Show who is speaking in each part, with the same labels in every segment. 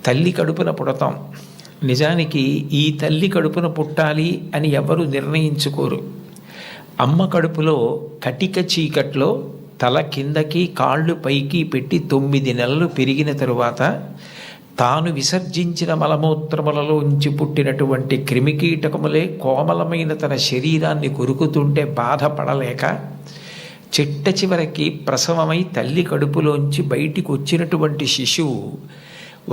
Speaker 1: తల్లి కడుపున పుడతాం. నిజానికి ఈ తల్లి కడుపున పుట్టాలి అని ఎవరు నిర్ణయించుకోరు. అమ్మ కడుపులో కటిక చీకట్లో తల కిందకి కాళ్ళు పైకి పెట్టి 9 నెలలు పెరిగిన తరువాత తాను విసర్జించిన మలమూత్రములలోంచి పుట్టినటువంటి క్రిమికీటకములే కోమలమైన తన శరీరాన్ని కొరుకుతుంటే బాధపడలేక చిట్ట చివరికి ప్రసవమై తల్లి కడుపులోంచి బయటికి వచ్చినటువంటి శిశువు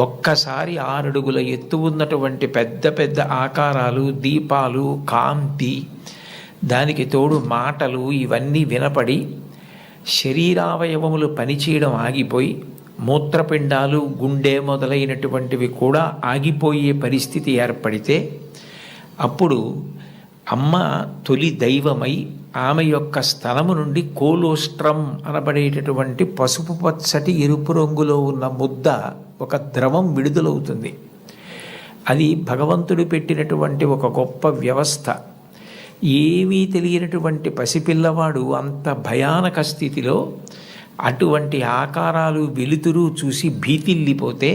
Speaker 1: ఒక్కసారి 6 అడుగుల ఎత్తు ఉన్నటువంటి పెద్ద పెద్ద ఆకారాలు, దీపాలు, కాంతి, దానికి తోడు మాటలు ఇవన్నీ వినపడి శరీరావయవములు పనిచేయడం ఆగిపోయి మూత్రపిండాలు, గుండె మొదలైనటువంటివి కూడా ఆగిపోయే పరిస్థితి ఏర్పడితే అప్పుడు అమ్మ తొలి దైవమై ఆమె యొక్క స్థలము నుండి కోలోస్ట్రం అనబడేటటువంటి పసుపు పచ్చటి ఎరుపు రంగులో ఉన్న ముద్ద, ఒక ద్రవం విడుదలవుతుంది. అది భగవంతుడు పెట్టినటువంటి ఒక గొప్ప వ్యవస్థ. ఏమీ తెలియనటువంటి పసిపిల్లవాడు అంత భయానక స్థితిలో అటువంటి ఆకారాలు, వెలుతురు చూసి భీతిల్లిపోతే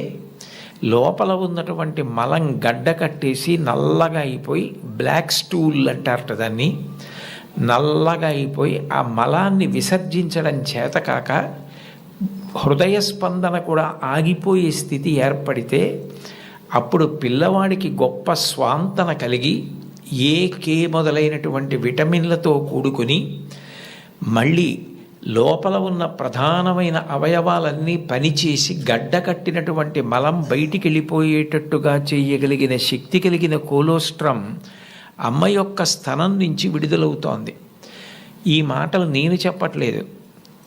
Speaker 1: లోపల ఉన్నటువంటి మలం గడ్డ కట్టేసి నల్లగా అయిపోయి, బ్లాక్ స్టూల్ అంటారట దాన్ని, నల్లగా అయిపోయి ఆ మలాన్ని విసర్జించడం చేతకాక హృదయ స్పందన కూడా ఆగిపోయే స్థితి ఏర్పడితే అప్పుడు పిల్లవాడికి గొప్ప స్వాంతన కలిగి కే మొదలైనటువంటి విటమిన్లతో కూడుకుని మళ్ళీ లోపల ఉన్న ప్రధానమైన అవయవాలన్నీ పనిచేసి గడ్డ కట్టినటువంటి మలం బయటికి వెళ్ళిపోయేటట్టుగా చేయగలిగిన శక్తి కలిగిన కోలోస్ట్రం అమ్మ యొక్క స్థనం నుంచి విడుదలవుతోంది. ఈ మాటలు నేను చెప్పట్లేదు.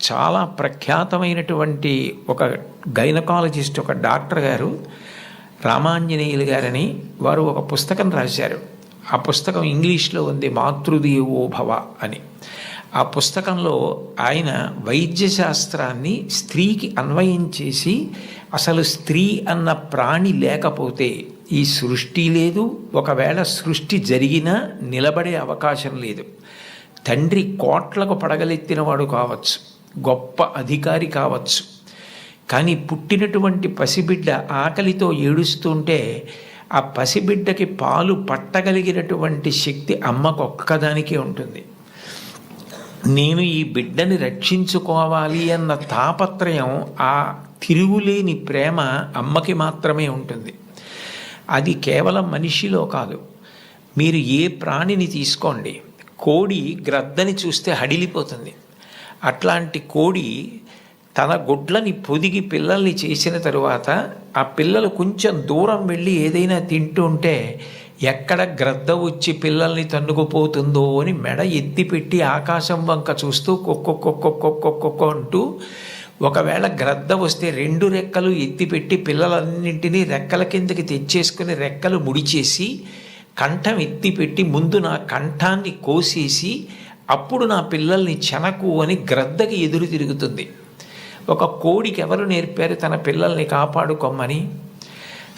Speaker 1: చాలా ప్రఖ్యాతమైనటువంటి ఒక గైనకాలజిస్ట్, ఒక డాక్టర్ గారు, రామాంజనేయులు గారని, వారు ఒక పుస్తకం రాశారు. ఆ పుస్తకం ఇంగ్లీష్లో ఉంది, మాతృదేవో భవ అని. ఆ పుస్తకంలో ఆయన వైద్యశాస్త్రాన్ని స్త్రీకి అన్వయం చేసి అసలు స్త్రీ అన్న ప్రాణి లేకపోతే ఈ సృష్టి లేదు, ఒకవేళ సృష్టి జరిగినా నిలబడే అవకాశం లేదు. తండ్రి కోట్లకు పడగలెత్తినవాడు కావచ్చు, గొప్ప అధికారి కావచ్చు, కానీ పుట్టినటువంటి పసిబిడ్డ ఆకలితో ఏడుస్తుంటే ఆ పసిబిడ్డకి పాలు పట్టగలిగినటువంటి శక్తి అమ్మకొక్కదానికే ఉంటుంది. నేను ఈ బిడ్డని రక్షించుకోవాలి అన్న తాపత్రయం, ఆ తిరుగులేని ప్రేమ అమ్మకి మాత్రమే ఉంటుంది. అది కేవలం మనిషిలో కాదు. మీరు ఏ ప్రాణిని తీసుకోండి, కోడి గ్రద్దని చూస్తే హడిలిపోతుంది. అట్లాంటి కోడి తన గుడ్లని పొదిగి పిల్లల్ని చేసిన తరువాత ఆ పిల్లలు కొంచెం దూరం వెళ్ళి ఏదైనా తింటుంటే ఎక్కడ గ్రద్ద వచ్చి పిల్లల్ని తన్నుకుపోతుందో అని మెడ ఎత్తిపెట్టి ఆకాశం వంక చూస్తూ కొక్కొక్కొక్కొక్కొక్కొక్కొ అంటూ, ఒకవేళ గ్రద్ద వస్తే 2 రెక్కలు ఎత్తిపెట్టి పిల్లలన్నింటినీ రెక్కల కిందకి తెచ్చేసుకుని రెక్కలు ముడిచేసి కంఠం ఎత్తిపెట్టి ముందు నా కంఠాన్ని కోసేసి అప్పుడు నా పిల్లల్ని చెనకు అని గ్రద్దకి ఎదురు తిరుగుతుంది. ఒక కోడికి ఎవరు నేర్పారు తన పిల్లల్ని కాపాడుకోమని?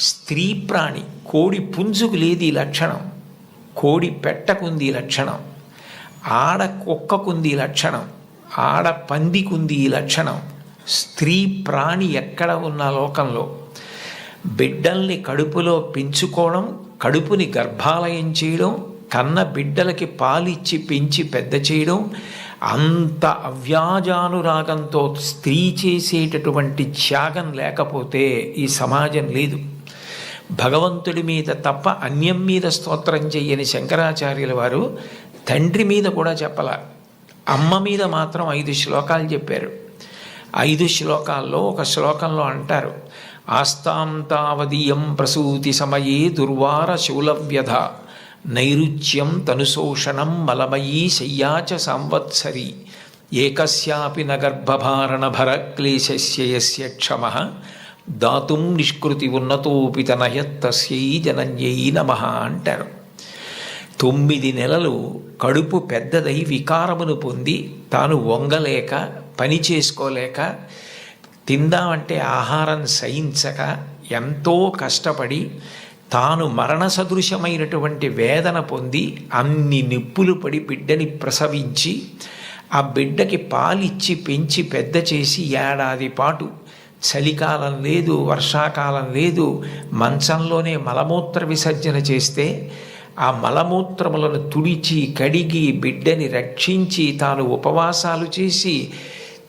Speaker 1: స్త్రీ ప్రాణి. కోడి పుంజుకు లేదు ఈ లక్షణం, కోడి పెట్టకుంది ఈ లక్షణం, ఆడ కుక్కకుంది ఈ లక్షణం, ఆడ పందికుంది ఈ లక్షణం. స్త్రీ ప్రాణి ఎక్కడ ఉన్న లోకంలో బిడ్డల్ని కడుపులో పెంచుకోవడం, కడుపుని గర్భాలయం చేయడం, కన్న బిడ్డలకి పాలిచ్చి పెంచి పెద్ద చేయడం, అంత అవ్యాజానురాగంతో స్త్రీ చేసేటటువంటి త్యాగం లేకపోతే ఈ సమాజం లేదు. భగవంతుడి మీద తప్ప అన్యం మీద స్తోత్రం చెయ్యని శంకరాచార్యుల వారు తండ్రి మీద కూడా చెప్పల, అమ్మ మీద మాత్రం 5 శ్లోకాలు చెప్పారు. 5 శ్లోకాల్లో ఒక శ్లోకంలో అంటారు, ఆస్తాం తావదీయం ప్రసూతి సమయే దుర్వార శూలవ్యధ నైరుచ్యం తనుశోషణం మలమయీ శయ్యాచ సంవత్సరి ఏకస్యాపి నగర్భభారణభర క్లేశస్య యస్య క్షమః దాతుం నిష్కృతి ఉన్నతోపి తనయత్తస్యై జనన్యై నమః అంటారు. 9 నెలలు కడుపు పెద్దదై వికారమును పొంది తాను వంగలేక, పని చేసుకోలేక, తిందామంటే ఆహారం సహించక ఎంతో కష్టపడి తాను మరణ సదృశమైనటువంటి వేదన పొంది అన్ని నిప్పులు పడి బిడ్డని ప్రసవించి ఆ బిడ్డకి పాలిచ్చి పెంచి పెద్ద చేసి 1 ఏడాది పాటు చలికాలం లేదు, వర్షాకాలం లేదు. మంచంలోనే మలమూత్ర విసర్జన చేస్తే ఆ మలమూత్రములను తుడిచి కడిగి బిడ్డని రక్షించి తాను ఉపవాసాలు చేసి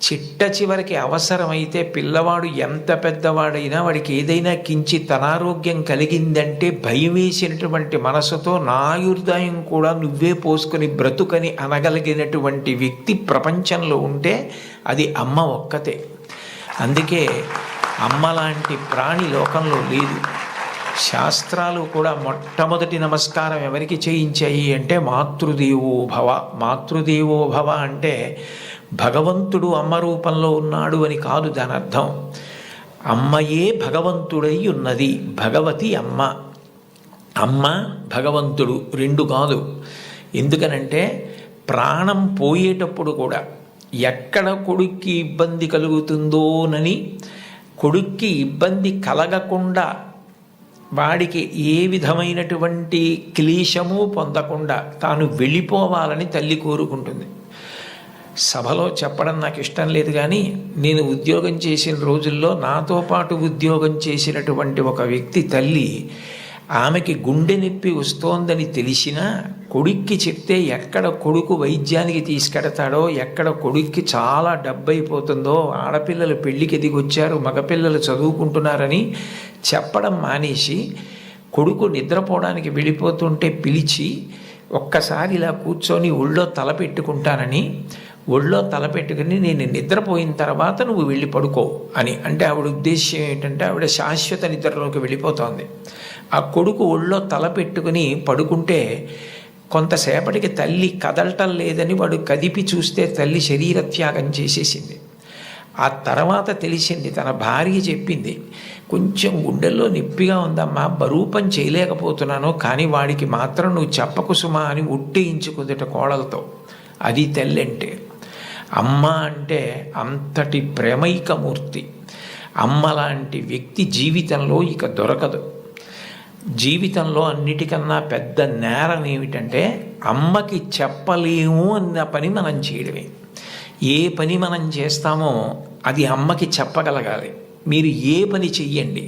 Speaker 1: చిట్ట చివరికి అవసరమైతే పిల్లవాడు ఎంత పెద్దవాడైనా వాడికి ఏదైనా కించిత్ అనారోగ్యం కలిగిందంటే భయం వేసినటువంటి మనసుతో నా ఆయుర్దాయం కూడా నువ్వే పోసుకొని బ్రతుకని అనగలిగినటువంటి వ్యక్తి ప్రపంచంలో ఉంటే అది అమ్మ ఒక్కతే. అందుకే అమ్మ లాంటి ప్రాణి లోకంలో లేదు. శాస్త్రాలు కూడా మొట్టమొదటి నమస్కారం ఎవరికి చేయించాయి అంటే మాతృదేవో భవ. మాతృదేవో భవ అంటే భగవంతుడు అమ్మ రూపంలో ఉన్నాడు అని కాదు దాని అర్థం. అమ్మయే భగవంతుడై ఉన్నది. భగవతి అమ్మ, అమ్మ భగవంతుడు రెండు కాదు. ఎందుకనంటే ప్రాణం పోయేటప్పుడు కూడా ఎక్కడ కొడుక్కి ఇబ్బంది కలుగుతుందోనని కొడుక్కి ఇబ్బంది కలగకుండా వాడికి ఏ విధమైనటువంటి క్లేశము పొందకుండా తాను వెళ్ళిపోవాలని తల్లి కోరుకుంటుంది. సభలో చెప్పడం నాకు ఇష్టం లేదు, కానీ నేను ఉద్యోగం చేసిన రోజుల్లో నాతో పాటు ఉద్యోగం చేసినటువంటి ఒక వ్యక్తి తల్లి, ఆమెకి గుండె నొప్పి వస్తోందని తెలిసినా కొడుక్కి చెప్తే ఎక్కడ కొడుకు వైద్యానికి తీసుకెడతాడో, ఎక్కడ కొడుక్కి చాలా డబ్బు అయిపోతుందో, ఆడపిల్లలు పెళ్ళికి ఎదిగొచ్చారు, మగపిల్లలు చదువుకుంటున్నారని చెప్పడం మానేసి కొడుకు నిద్రపోవడానికి వెళ్ళిపోతుంటే పిలిచి ఒక్కసారి ఇలా కూర్చొని ఒళ్ళో తల పెట్టుకుంటానని, ఒళ్ళో తలపెట్టుకుని నేను నిద్రపోయిన తర్వాత నువ్వు వెళ్ళి పడుకో అని అంటే ఆవిడ ఉద్దేశ్యం ఏంటంటే ఆవిడ శాశ్వత నిద్రలోకి వెళ్ళిపోతోంది. ఆ కొడుకు ఒళ్ళో తలపెట్టుకుని పడుకుంటే కొంతసేపటికి తల్లి కదలటం లేదని వాడు కదిపి చూస్తే తల్లి శరీర త్యాగం చేసేసింది. ఆ తర్వాత తెలిసింది, తన భార్య చెప్పింది, కొంచెం గుండెల్లో నొప్పిగా ఉందమ్మా, బరువు పని చేయలేకపోతున్నాను, కానీ వాడికి మాత్రం నువ్వు చెప్పకు సుమా అని ఉట్టేయించుకుందట కోడలతో. అది తల్లి అంటే. అమ్మ అంటే అంతటి ప్రేమైకమూర్తి. అమ్మ లాంటి వ్యక్తి జీవితంలో ఇక దొరకదు. జీవితంలో అన్నిటికన్నా పెద్ద నేరం ఏమిటంటే అమ్మకి చెప్పలేము అన్న పని మనం చేయడమే. ఏ పని మనం చేస్తామో అది అమ్మకి చెప్పగలగాలి. మీరు ఏ పని చెయ్యండి,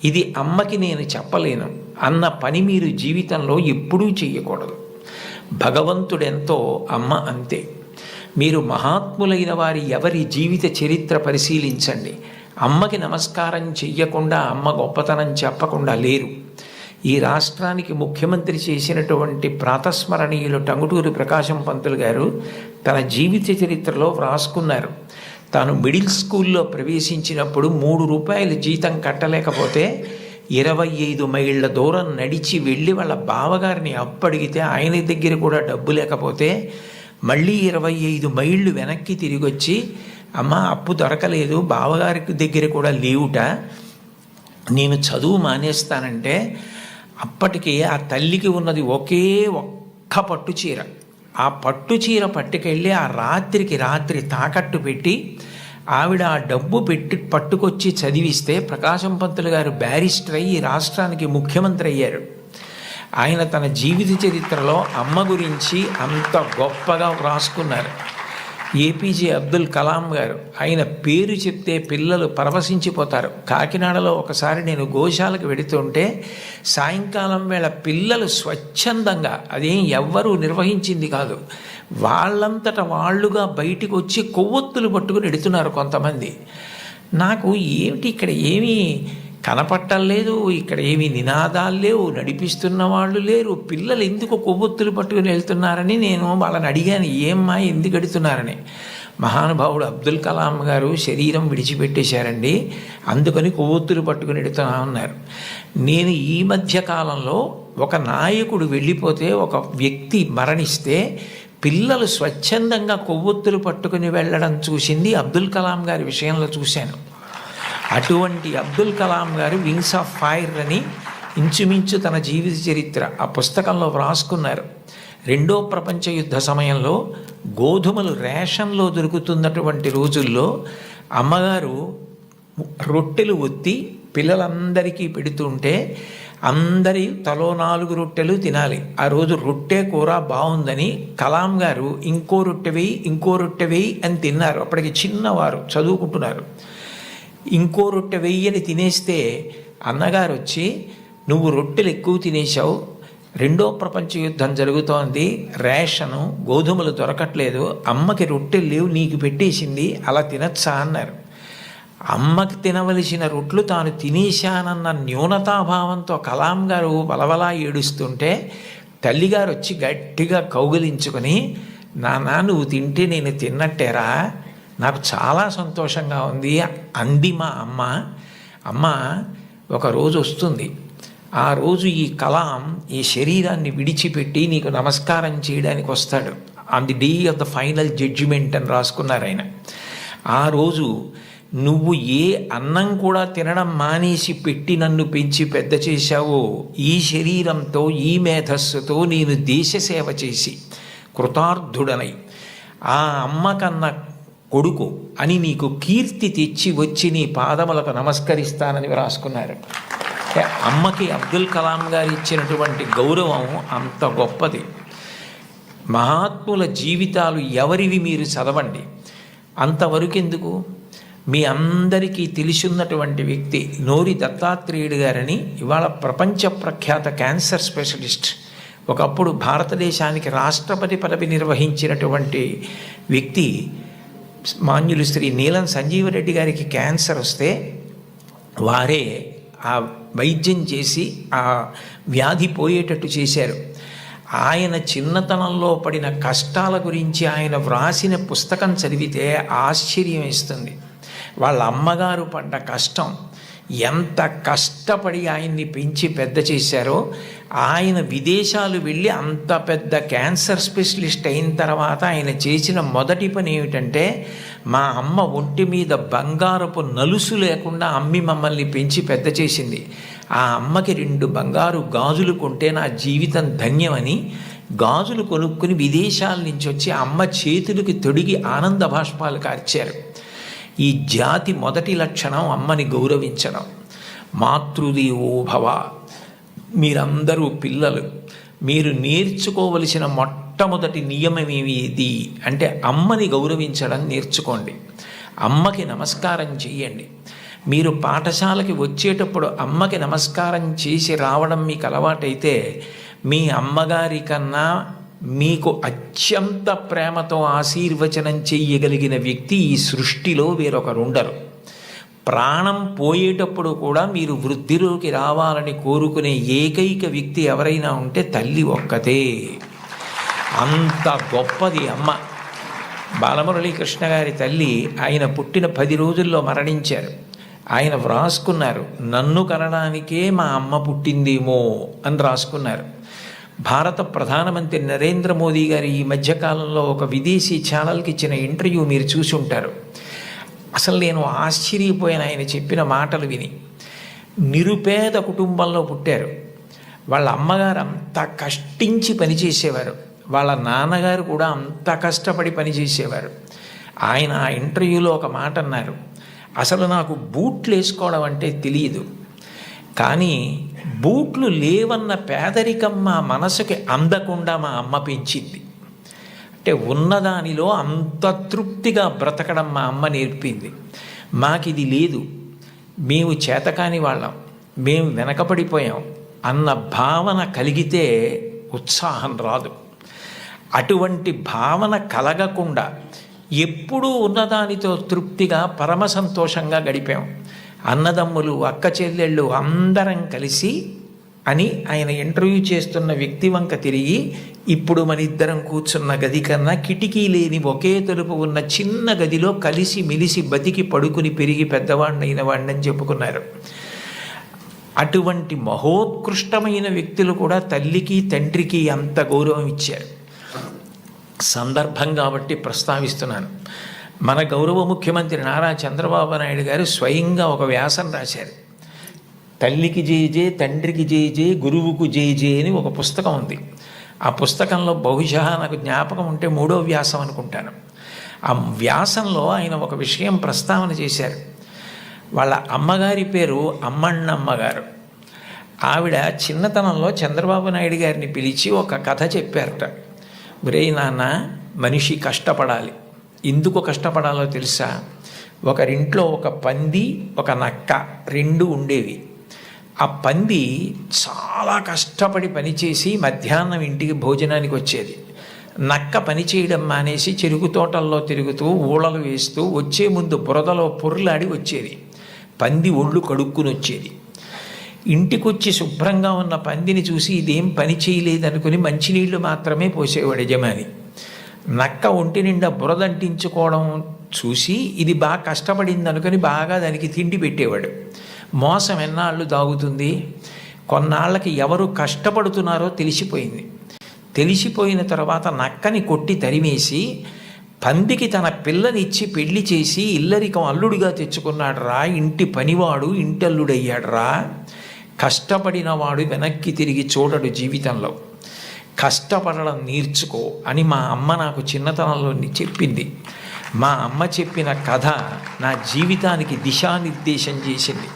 Speaker 1: ఇది అమ్మకి నేను చెప్పలేను అన్న పని మీరు జీవితంలో ఎప్పుడూ చెయ్యకూడదు. భగవంతుడెంతో అమ్మ అంతే. మీరు మహాత్ములైన వారి ఎవరి జీవిత చరిత్ర పరిశీలించండి. అమ్మకి నమస్కారం చెయ్యకుండా, అమ్మ గొప్పతనం చెప్పకుండా లేరు. ఈ రాష్ట్రానికి ముఖ్యమంత్రి చేసినటువంటి ప్రాతస్మరణీయులు టంగుటూరి ప్రకాశం పంతులు గారు తన జీవిత చరిత్రలో వ్రాసుకున్నారు. తాను మిడిల్ స్కూల్లో ప్రవేశించినప్పుడు 3 రూపాయలు జీతం కట్టలేకపోతే 25 మైళ్ళ దూరం నడిచి వెళ్ళి వాళ్ళ బావగారిని అప్పడిగితే ఆయన దగ్గర కూడా డబ్బు లేకపోతే మళ్ళీ 25 మైళ్ళు వెనక్కి తిరిగి వచ్చి, అమ్మ అప్పు దొరకలేదు, బావగారికి దగ్గర కూడా లేవుట, నేను చదువు మానేస్తానంటే అప్పటికి ఆ తల్లికి ఉన్నది ఒక్క పట్టు చీర. ఆ పట్టు చీర పట్టుకెళ్ళి ఆ రాత్రికి రాత్రి తాకట్టు పెట్టి ఆవిడ ఆ డబ్బు పట్టుకొచ్చి చదివిస్తే ప్రకాశం పంతులు గారు బ్యారిస్టర్ అయ్యి రాష్ట్రానికి ముఖ్యమంత్రి అయ్యారు. ఆయన తన జీవిత చరిత్రలో అమ్మ గురించి అంత గొప్పగా వ్రాసుకున్నారు. ఏపీజే అబ్దుల్ కలాం గారు, ఆయన పేరు చెప్తే పిల్లలు పరవశించిపోతారు. కాకినాడలో ఒకసారి నేను గోశాలకు వెడుతుంటే సాయంకాలం వేళ పిల్లలు స్వచ్ఛందంగా, అదేం ఎవ్వరూ నిర్వహించింది కాదు, వాళ్ళంతట వాళ్ళుగా బయటికి వచ్చి కొవ్వొత్తులు పట్టుకుని ఎడుతున్నారు కొంతమంది. నాకు ఏమిటి ఇక్కడ ఏమీ కనపట్టలేదు, ఇక్కడ ఏమీ నినాదాలు లేవు, నడిపిస్తున్న వాళ్ళు లేరు, పిల్లలు ఎందుకు కొవ్వొత్తులు పట్టుకుని వెళ్తున్నారని నేను వాళ్ళని అడిగాను, ఏమ్మా ఎందుకు ఎడుతున్నారని. మహానుభావుడు అబ్దుల్ కలాం గారు శరీరం విడిచిపెట్టేశారండి, అందుకని కొవ్వొత్తులు పట్టుకుని ఎడుతున్నా ఉన్నారు. నేను ఈ మధ్య కాలంలో ఒక నాయకుడు వెళ్ళిపోతే, ఒక వ్యక్తి మరణిస్తే పిల్లలు స్వచ్ఛందంగా కొవ్వొత్తులు పట్టుకుని వెళ్ళడం చూసింది అబ్దుల్ కలాం గారి విషయంలో చూశాను. అటువంటి అబ్దుల్ కలాం గారు వింగ్స్ ఆఫ్ ఫైర్ అని ఇంచుమించు తన జీవిత చరిత్ర ఆ పుస్తకంలో వ్రాసుకున్నారు. 2వ ప్రపంచ యుద్ధ సమయంలో గోధుమలు రేషన్లో దొరుకుతున్నటువంటి రోజుల్లో అమ్మగారు రొట్టెలు ఒత్తి పిల్లలందరికీ పెడుతుంటే అందరి తలో 4 రొట్టెలు తినాలి. ఆ రోజు రొట్టె కూర బాగుందని కలాం గారు ఇంకో రొట్టె వేయి అని తిన్నారు. అప్పటికి చిన్నవారు చదువుకుంటున్నారు. ఇంకో రొట్టె వెయ్యని తినేస్తే అన్నగారు వచ్చి, నువ్వు రొట్టెలు ఎక్కువ తినేశావు, రెండో ప్రపంచ యుద్ధం జరుగుతోంది, రేషను గోధుమలు దొరకట్లేదు, అమ్మకి రొట్టెలు లేవు, నీకు పెట్టేసింది, అలా తినచ్చా అన్నారు. అమ్మకి తినవలసిన రొట్లు తాను తినేశానన్న న్యూనతాభావంతో కలాం గారు వలవలా ఏడుస్తుంటే తల్లిగారు వచ్చి గట్టిగా కౌగిలించుకొని, నాన్న నువ్వు తింటే నేను తిన్నట్టేరా, నాకు చాలా సంతోషంగా ఉంది అంది మా అమ్మ. అమ్మ ఒకరోజు వస్తుంది, ఆ రోజు ఈ కలాం ఈ శరీరాన్ని విడిచిపెట్టి నీకు నమస్కారం చేయడానికి వస్తాడు. On the day of the final judgement అని రాసుకున్నారు ఆయన. ఆ రోజు నువ్వు ఏ అన్నం కూడా తినడం మానేసి పెట్టి నన్ను పెంచి పెద్ద చేశావో, ఈ శరీరంతో ఈ మేధస్సుతో నేను దేశ సేవ చేసి కృతార్థుడనై ఆ అమ్మ కన్న కొడుకు అని నీకు కీర్తి తెచ్చి వచ్చి నీ పాదములకు నమస్కరిస్తానని రాసుకున్నారు. అమ్మకి అబ్దుల్ కలాం గారు ఇచ్చినటువంటి గౌరవం అంత గొప్పది. మహాత్ముల జీవితాలు ఎవరివి మీరు చదవండి. అంతవరకు ఎందుకు, మీ అందరికీ తెలిసిన్నటువంటి వ్యక్తి నోరి దత్తాత్రేయుడు గారని, ఇవాళ ప్రపంచ ప్రఖ్యాత క్యాన్సర్ స్పెషలిస్ట్, ఒకప్పుడు భారతదేశానికి రాష్ట్రపతి పదవి నిర్వహించినటువంటి వ్యక్తి, మాన్యులు శ్రీ నీలం సంజీవరెడ్డి గారికి క్యాన్సర్ వస్తే వారే ఆ వైద్యం చేసి ఆ వ్యాధి పోయేటట్టు చేశారు. ఆయన చిన్నతనంలో పడిన కష్టాల గురించి ఆయన వ్రాసిన పుస్తకం చదివితే ఆశ్చర్యం వేస్తుంది. వాళ్ళ అమ్మగారు పడ్డ కష్టం, ఎంత కష్టపడి ఆయన్ని పెంచి పెద్ద చేశారో, ఆయన విదేశాలు వెళ్ళి అంత పెద్ద క్యాన్సర్ స్పెషలిస్ట్ అయిన తర్వాత ఆయన చేసిన మొదటి పని ఏమిటంటే, మా అమ్మ ఒంటి మీద బంగారపు నలుసు లేకుండా అమ్మి మమ్మల్ని పెంచి పెద్ద చేసింది, ఆ అమ్మకి 2 బంగారు గాజులు కొంటే నా జీవితం ధన్యమని గాజులు కొనుక్కుని విదేశాల నుంచి వచ్చి అమ్మ చేతులకి తొడిగి ఆనంద బాష్పాలు కార్చారు. ఈ జాతి మొదటి లక్షణం అమ్మని గౌరవించడం. మాతృదేవో భవ. మీరందరూ పిల్లలు, మీరు నేర్చుకోవలసిన మొట్టమొదటి నియమం ఏది అంటే అమ్మని గౌరవించడం నేర్చుకోండి. అమ్మకి నమస్కారం చెయ్యండి. మీరు పాఠశాలకి వచ్చేటప్పుడు అమ్మకి నమస్కారం చేసి రావడం మీకు అలవాటైతే, మీ అమ్మగారి కన్నా మీకు అత్యంత ప్రేమతో ఆశీర్వచనం చెయ్యగలిగిన వ్యక్తి ఈ సృష్టిలో వేరొకరు ఉండరు. ప్రాణం పోయేటప్పుడు కూడా మీరు వృద్ధిలోకి రావాలని కోరుకునే ఏకైక వ్యక్తి ఎవరైనా ఉంటే తల్లి ఒక్కతే. అంత గొప్పది అమ్మ. బాలమురళీకృష్ణ గారి తల్లి ఆయన పుట్టిన 10 రోజుల్లో మరణించారు. ఆయన వ్రాసుకున్నారు, నన్ను కనడానికే మా అమ్మ పుట్టిందేమో అని రాసుకున్నారు. భారత ప్రధానమంత్రి నరేంద్ర మోదీ గారు ఈ మధ్యకాలంలో ఒక విదేశీ ఛానల్కి ఇచ్చిన ఇంటర్వ్యూ మీరు చూసి ఉంటారు. అసలు నేను ఆశ్చర్యపోయాను ఆయన చెప్పిన మాటలు విని. నిరుపేద కుటుంబంలో పుట్టారు. వాళ్ళ అమ్మగారు అంత కష్టించి పనిచేసేవారు, వాళ్ళ నాన్నగారు కూడా అంత కష్టపడి పనిచేసేవారు. ఆయన ఆ ఇంటర్వ్యూలో ఒక మాట అన్నారు, అసలు నాకు బూట్లు వేసుకోవడం అంటే తెలియదు, కానీ బూట్లు లేవన్న పేదరికం మా మనసుకి అందకుండా మా అమ్మ పెంచింది. అంటే ఉన్నదానిలో అంత తృప్తిగా బ్రతకడం మా అమ్మ నేర్పింది. మాకిది లేదు, మేము చేతకాని వాళ్ళం, మేము వెనకబడిపోయాం అన్న భావన కలిగితే ఉత్సాహం రాదు. అటువంటి భావన కలగకుండా ఎప్పుడూ ఉన్నదానితో తృప్తిగా పరమ సంతోషంగా గడిపాం. అన్నదమ్ములు, అక్క చెల్లెళ్ళు అందరం కలిసి అని ఆయన ఇంటర్వ్యూ చేస్తున్న వ్యక్తి వంక తిరిగి, ఇప్పుడు మన ఇద్దరం కూర్చున్న గది కన్నా కిటికీ లేని ఒకే తలుపు ఉన్న చిన్న గదిలో కలిసి మెలిసి బతికి పడుకుని పెరిగి పెద్దవాడినైన వాడిని చెప్పుకున్నారు. అటువంటి మహోత్కృష్టమైన వ్యక్తులు కూడా తల్లికి తండ్రికి అంత గౌరవం ఇచ్చారు. సందర్భం కాబట్టి ప్రస్తావిస్తున్నాను. మన గౌరవ ముఖ్యమంత్రి నారా చంద్రబాబు నాయుడు గారు స్వయంగా ఒక వ్యాసం రాశారు. తల్లికి జేజే, తండ్రికి జేజే, గురువుకు జేజే అని ఒక పుస్తకం ఉంది. ఆ పుస్తకంలో బహుశా నాకు జ్ఞాపకం ఉంటే 3వ వ్యాసం అనుకుంటాను. ఆ వ్యాసంలో ఆయన ఒక విషయం ప్రస్తావన చేశారు. వాళ్ళ అమ్మగారి పేరు అమ్మಣ್ಣమ్మ గారు. ఆవిడ చిన్నతనంలో చంద్రబాబు నాయుడు గారిని పిలిచి ఒక కథ చెప్పారట. ఒరేయ్ నాన్న, మనిషి కష్టపడాలి. ఎందుకు కష్టపడాలో తెలుసా? ఒకరింట్లో ఒక పంది ఒక నక్క రెండు ఉండేవి. ఆ పంది చాలా కష్టపడి పనిచేసి మధ్యాహ్నం ఇంటికి భోజనానికి వచ్చేది. నక్క పని చేయడం మానేసి చెరుకు తోటల్లో తిరుగుతూ ఊళలు వేస్తూ వచ్చే ముందు బురదలో పొర్లాడి వచ్చేది. పంది ఒళ్ళు కడుక్కుని వచ్చేది. ఇంటికొచ్చి శుభ్రంగా ఉన్న పందిని చూసి ఇదేం పని చేయలేదనుకుని మంచినీళ్లు మాత్రమే పోసేవాడు యజమాని. నక్క ఒంటి నిండా బురదంటించుకోవడం చూసి ఇది బాగా కష్టపడింది అనుకుని బాగా దానికి తిండి పెట్టేవాడు. మోసం ఎన్నాళ్ళు దాగుతుంది? కొన్నాళ్ళకి ఎవరు కష్టపడుతున్నారో తెలిసిపోయింది. తెలిసిపోయిన తర్వాత నక్కని కొట్టి తరిమేసి పందికి తన పిల్లనిచ్చి పెళ్లి చేసి ఇల్లరికం అల్లుడిగా తెచ్చుకున్నాడు రా, ఇంటి పనివాడు ఇంటల్లుడయ్యాడు రా. కష్టపడినవాడు వెనక్కి తిరిగి చూడడు జీవితంలో. కష్టపడడం నేర్చుకో అని మా అమ్మ నాకు చిన్నతనంలో చెప్పింది. మా అమ్మ చెప్పిన కథ నా జీవితానికి దిశానిర్దేశం చేసింది.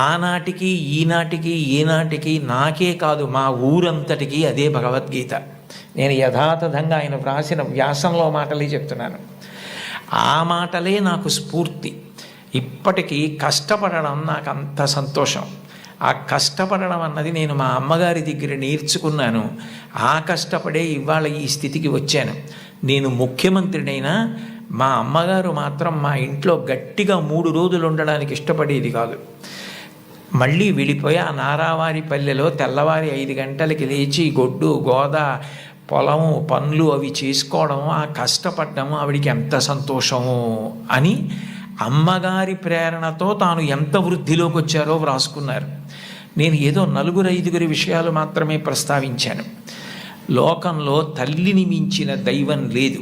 Speaker 1: ఆనాటికి ఈనాటికి ఏనాటికి నాకే కాదు మా ఊరంతటికి అదే భగవద్గీత. నేను యథాతథంగా ఆయన వ్రాసిన వ్యాసంలో మాటలే చెప్తున్నాను. ఆ మాటలే నాకు స్ఫూర్తి. ఇప్పటికీ కష్టపడడం నాకు అంత సంతోషం. ఆ కష్టపడడం అన్నది నేను మా అమ్మగారి దగ్గర నేర్చుకున్నాను. ఆ కష్టపడే ఇవాళ ఈ స్థితికి వచ్చాను. నేను ముఖ్యమంత్రినైనా మా అమ్మగారు మాత్రం మా ఇంట్లో గట్టిగా 3 రోజులు ఉండడానికి ఇష్టపడేది కాదు. మళ్ళీ వెళ్ళిపోయి ఆ నారావారి పల్లెలో తెల్లవారి 5 గంటలకి లేచి గొడ్డు గోద పొలము పనులు అవి చేసుకోవడం, ఆ కష్టపడ్డము ఆవిడికి ఎంత సంతోషము అని అమ్మగారి ప్రేరణతో తాను ఎంత వృద్ధిలోకి వచ్చారో వ్రాసుకున్నారు. నేను ఏదో 4-5 విషయాలు మాత్రమే ప్రస్తావించాను. లోకంలో తల్లిని మించిన దైవం లేదు.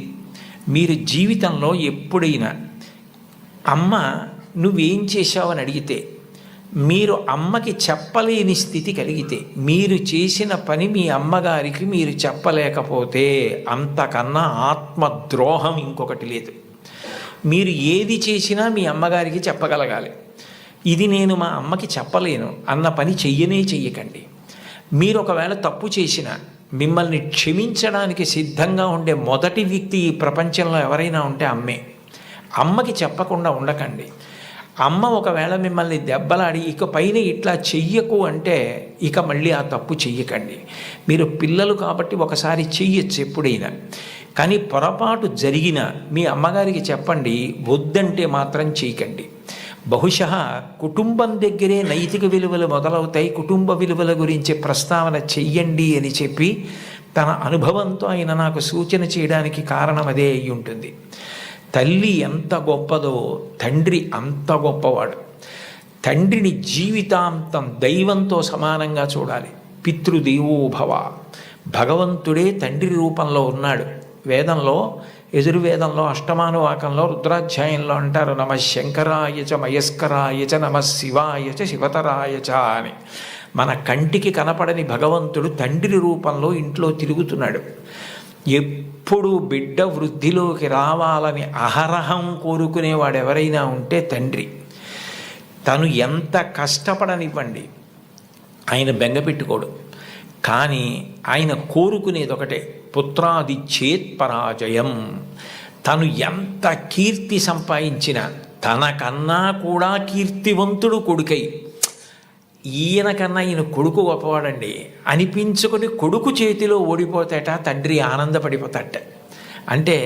Speaker 1: మీరు జీవితంలో ఎప్పుడైనా అమ్మ నువ్వేం చేశావని అడిగితే, మీరు అమ్మకి చెప్పలేని స్థితి కలిగితే, మీరు చేసిన పని మీ అమ్మగారికి మీరు చెప్పలేకపోతే అంతకన్నా ఆత్మద్రోహం ఇంకొకటి లేదు. మీరు ఏది చేసినా మీ అమ్మగారికి చెప్పగలగాలి. ఇది నేను మా అమ్మకి చెప్పలేను అన్న పని చెయ్యకండి. మీరు ఒకవేళ తప్పు చేసినా మిమ్మల్ని క్షమించడానికి సిద్ధంగా ఉండే మొదటి వ్యక్తి ఈ ప్రపంచంలో ఎవరైనా ఉంటే అమ్మే. అమ్మకి చెప్పకుండా ఉండకండి. అమ్మ ఒకవేళ మిమ్మల్ని దెబ్బలాడి ఇక పైన ఇట్లా చెయ్యకు అంటే ఇక మళ్ళీ ఆ తప్పు చెయ్యకండి. మీరు పిల్లలు కాబట్టి ఒకసారి చెయ్యొచ్చు ఎప్పుడైనా, కానీ పొరపాటు జరిగినా మీ అమ్మగారికి చెప్పండి, వద్దంటే మాత్రం చేయకండి. బహుశా కుటుంబం దగ్గరే నైతిక విలువలు మొదలవుతాయి. కుటుంబ విలువల గురించి ప్రస్తావన చెయ్యండి అని చెప్పి తన అనుభవంతో ఆయన నాకు సూచన చేయడానికి కారణం అదే అయి ఉంటుంది. తల్లి ఎంత గొప్పదో తండ్రి అంత గొప్పవాడు. తండ్రిని జీవితాంతం దైవంతో సమానంగా చూడాలి. పితృదేవోభవ, భగవంతుడే తండ్రి రూపంలో ఉన్నాడు. వేదంలో యజుర్వేదంలో అష్టమానువాకంలో రుద్రాధ్యాయంలో అంటారు, నమ శంకరాయచ మయస్కరాయచ నమ శివాయచ శివతరాయచ అని. మన కంటికి కనపడని భగవంతుడు తండ్రి రూపంలో ఇంట్లో తిరుగుతున్నాడు. ఎప్పుడు బిడ్డ వృద్ధిలోకి రావాలని అహరహం కోరుకునేవాడు ఎవరైనా ఉంటే తండ్రి. తను ఎంత కష్టపడనివ్వండి, ఆయన బెంగపెట్టుకోడు. కానీ ఆయన కోరుకునేది ఒకటే, పుత్రాది చేత్ పరాజయం. తను ఎంత కీర్తి సంపాదించినా తనకన్నా కూడా కీర్తివంతుడు కొడుకై, ఈయనకన్నా ఈయన కొడుకు గొప్పవాడండి అనిపించుకొని కొడుకు చేతిలో ఓడిపోతాట తండ్రి ఆనందపడిపోతాట. అంటే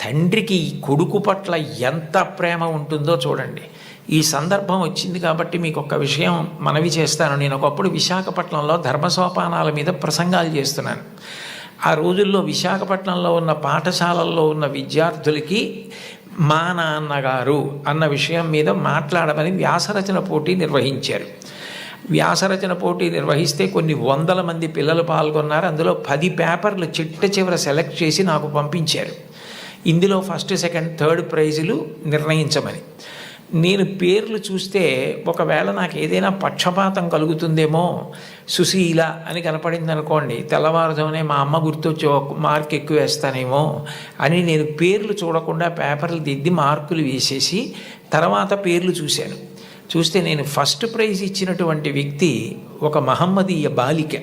Speaker 1: తండ్రికి ఈ కొడుకు పట్ల ఎంత ప్రేమ ఉంటుందో చూడండి. ఈ సందర్భం వచ్చింది కాబట్టి మీకు ఒక విషయం మనవి చేస్తాను. నేను ఒకప్పుడు విశాఖపట్నంలో ధర్మసోపానాల మీద ప్రసంగాలు చేస్తున్నాను. ఆ రోజుల్లో విశాఖపట్నంలో ఉన్న పాఠశాలల్లో ఉన్న విద్యార్థులకి మా నాన్నగారు అన్న విషయం మీద మాట్లాడమని వ్యాసరచన పోటీ నిర్వహించారు. వ్యాసరచన పోటీ నిర్వహిస్తే కొన్ని 100 మంది పిల్లలు పాల్గొన్నారు. అందులో 10 పేపర్లు చిట్ట చివర సెలెక్ట్ చేసి నాకు పంపించారు. ఇందులో ఫస్ట్, సెకండ్, థర్డ్ ప్రైజులు నిర్ణయించమని. నేను పేర్లు చూస్తే ఒకవేళ నాకు ఏదైనా పక్షపాతం కలుగుతుందేమో, సుశీల అని కనపడింది అనుకోండి, తెల్లవారుజామునే మా అమ్మ గుర్తొచ్చి మార్క్ ఎక్కువ వేస్తానేమో అని నేను పేర్లు చూడకుండా పేపర్లు దిద్ది మార్కులు వేసేసి తర్వాత పేర్లు చూశాను. చూస్తే నేను ఫస్ట్ ప్రైజ్ ఇచ్చినటువంటి వ్యక్తి ఒక మహమ్మదీయ బాలిక.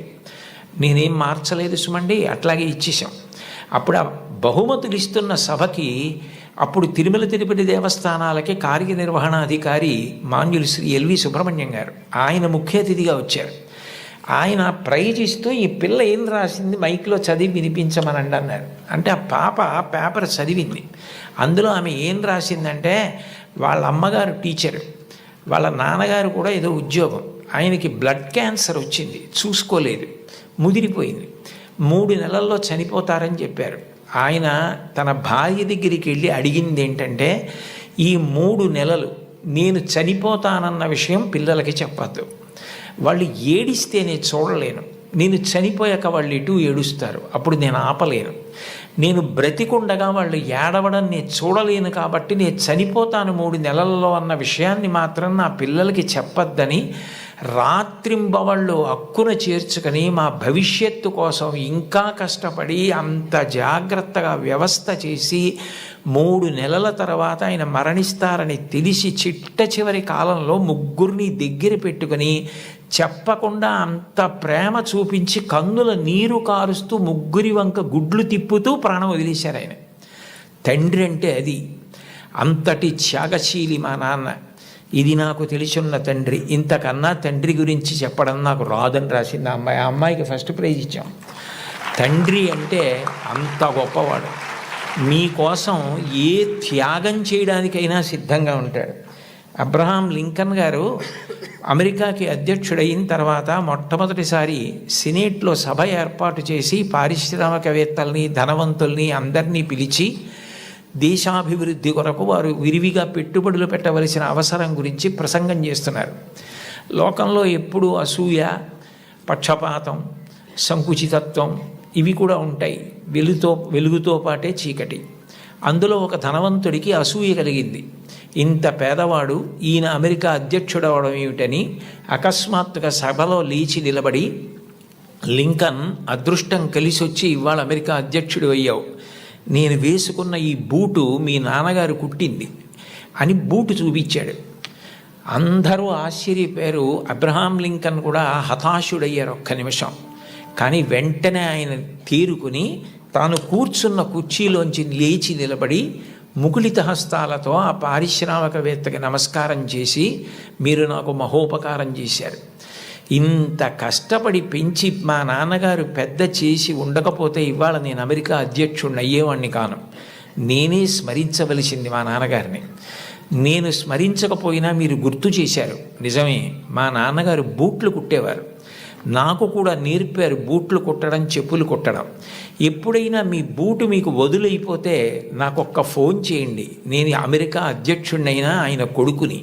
Speaker 1: నేనేం మార్చలేదు సుమండి, అట్లాగే ఇచ్చేసాం. అప్పుడు ఆ బహుమతులు ఇస్తున్న సభకి అప్పుడు తిరుమల తిరుపతి దేవస్థానాలకి కార్యనిర్వహణాధికారి మాన్యులు శ్రీ ఎల్వి సుబ్రహ్మణ్యం గారు, ఆయన ముఖ్య అతిథిగా వచ్చారు. ఆయన ప్రైజ్ ఇస్తూ ఈ పిల్ల ఏం రాసింది మైక్లో చదివి వినిపించమనండి అన్నారు. అంటే ఆ పాప పేపర్ చదివింది. అందులో ఆమె ఏం రాసిందంటే, వాళ్ళ అమ్మగారు టీచరు, వాళ్ళ నాన్నగారు కూడా ఏదో ఉద్యోగం, ఆయనకి బ్లడ్ క్యాన్సర్ వచ్చింది, చూసుకోలేదు, ముదిరిపోయింది, 3 నెలల్లో చనిపోతారని చెప్పారు. ఆయన తన భార్య దగ్గరికి వెళ్ళి అడిగింది ఏంటంటే, ఈ 3 నెలలు నేను చనిపోతానన్న విషయం పిల్లలకి చెప్పద్దు, వాళ్ళు ఏడిస్తే నేను చూడలేను, నేను చనిపోయాక వాళ్ళు ఎటు ఏడుస్తారు, అప్పుడు నేను ఆపలేను, నేను బ్రతికుండగా వాళ్ళు ఏడవడం నేను చూడలేను, కాబట్టి నేను చనిపోతాను 3 నెలల్లో అన్న విషయాన్ని మాత్రం నా పిల్లలకి చెప్పద్దని రాత్రింబవళ్ళు హక్కున చేర్చుకొని మా భవిష్యత్తు కోసం ఇంకా కష్టపడి అంత జాగ్రత్తగా వ్యవస్థ చేసి 3 నెలల తర్వాత ఆయన మరణిస్తారని తెలిసి చిట్ట చివరి కాలంలో 3 దగ్గర పెట్టుకొని చెప్పకుండా అంత ప్రేమ చూపించి కన్నుల నీరు కారుస్తూ 3 వంక గుడ్లు తిప్పుతూ ప్రాణం వదిలేశారు ఆయన. తండ్రి అంటే అది, అంతటి త్యాగశీలి మా నాన్న. ఇది నాకు తెలిసున్న తండ్రి, ఇంతకన్నా తండ్రి గురించి చెప్పడం నాకు రాదని రాసింది ఆ అమ్మాయి. ఆ అమ్మాయికి ఫస్ట్ ప్రైజ్ ఇచ్చాం. తండ్రి అంటే అంత గొప్పవాడు, మీకోసం ఏ త్యాగం చేయడానికైనా సిద్ధంగా ఉంటాడు. అబ్రహాం లింకన్ గారు అమెరికాకి అధ్యక్షుడైన తర్వాత మొట్టమొదటిసారి సినేట్లో సభ ఏర్పాటు చేసి పారిశ్రామికవేత్తల్ని, ధనవంతుల్ని అందరినీ పిలిచి దేశాభివృద్ధి కొరకు వారు విరివిగా పెట్టుబడులు పెట్టవలసిన అవసరం గురించి ప్రసంగం చేస్తున్నారు. లోకంలో ఎప్పుడూ అసూయ, పక్షపాతం, సంకుచితత్వం ఇవి కూడా ఉంటాయి. వెలుగుతో పాటే చీకటి. అందులో ఒక ధనవంతుడికి అసూయ కలిగింది. ఇంత పేదవాడు ఈయన అమెరికా అధ్యక్షుడు అవడం ఏమిటని అకస్మాత్తుగా సభలో లేచి నిలబడి, లింకన్ అదృష్టం కలిసి వచ్చి ఇవాళ అమెరికా అధ్యక్షుడు అయ్యావు, నేను వేసుకున్న ఈ బూటు మీ నాన్నగారు కుట్టింది అని బూటు చూపించాడు. అందరూ ఆశ్చర్యపోయారు. అబ్రహాం లింకన్ కూడా హతాశుడయ్యారు ఒక్క నిమిషం. కానీ వెంటనే ఆయన తేరుకుని తాను కూర్చున్న కుర్చీలోంచి లేచి నిలబడి ముకుళిత హస్తాలతో ఆ పారిశ్రామికవేత్తకి నమస్కారం చేసి, మీరు నాకు మహోపకారం చేశారు, ఇంత కష్టపడి పెంచి మా నాన్నగారు పెద్ద చేసి ఉండకపోతే ఇవాళ నేను అమెరికా అధ్యక్షుడిని అయ్యేవాడిని కాను. నేనే స్మరించవలసింది మా నాన్నగారిని. నేను స్మరించకపోయినా మీరు గుర్తు చేశారు. నిజమే, మా నాన్నగారు బూట్లు కుట్టేవారు, నాకు కూడా నేర్పారు బూట్లు కుట్టడం, చెప్పులు కుట్టడం. ఎప్పుడైనా మీ బూటు మీకు వదులైపోతే నాకు ఒక్క ఫోన్ చేయండి, నేను అమెరికా అధ్యక్షుడినైనా ఆయన కొడుకుని.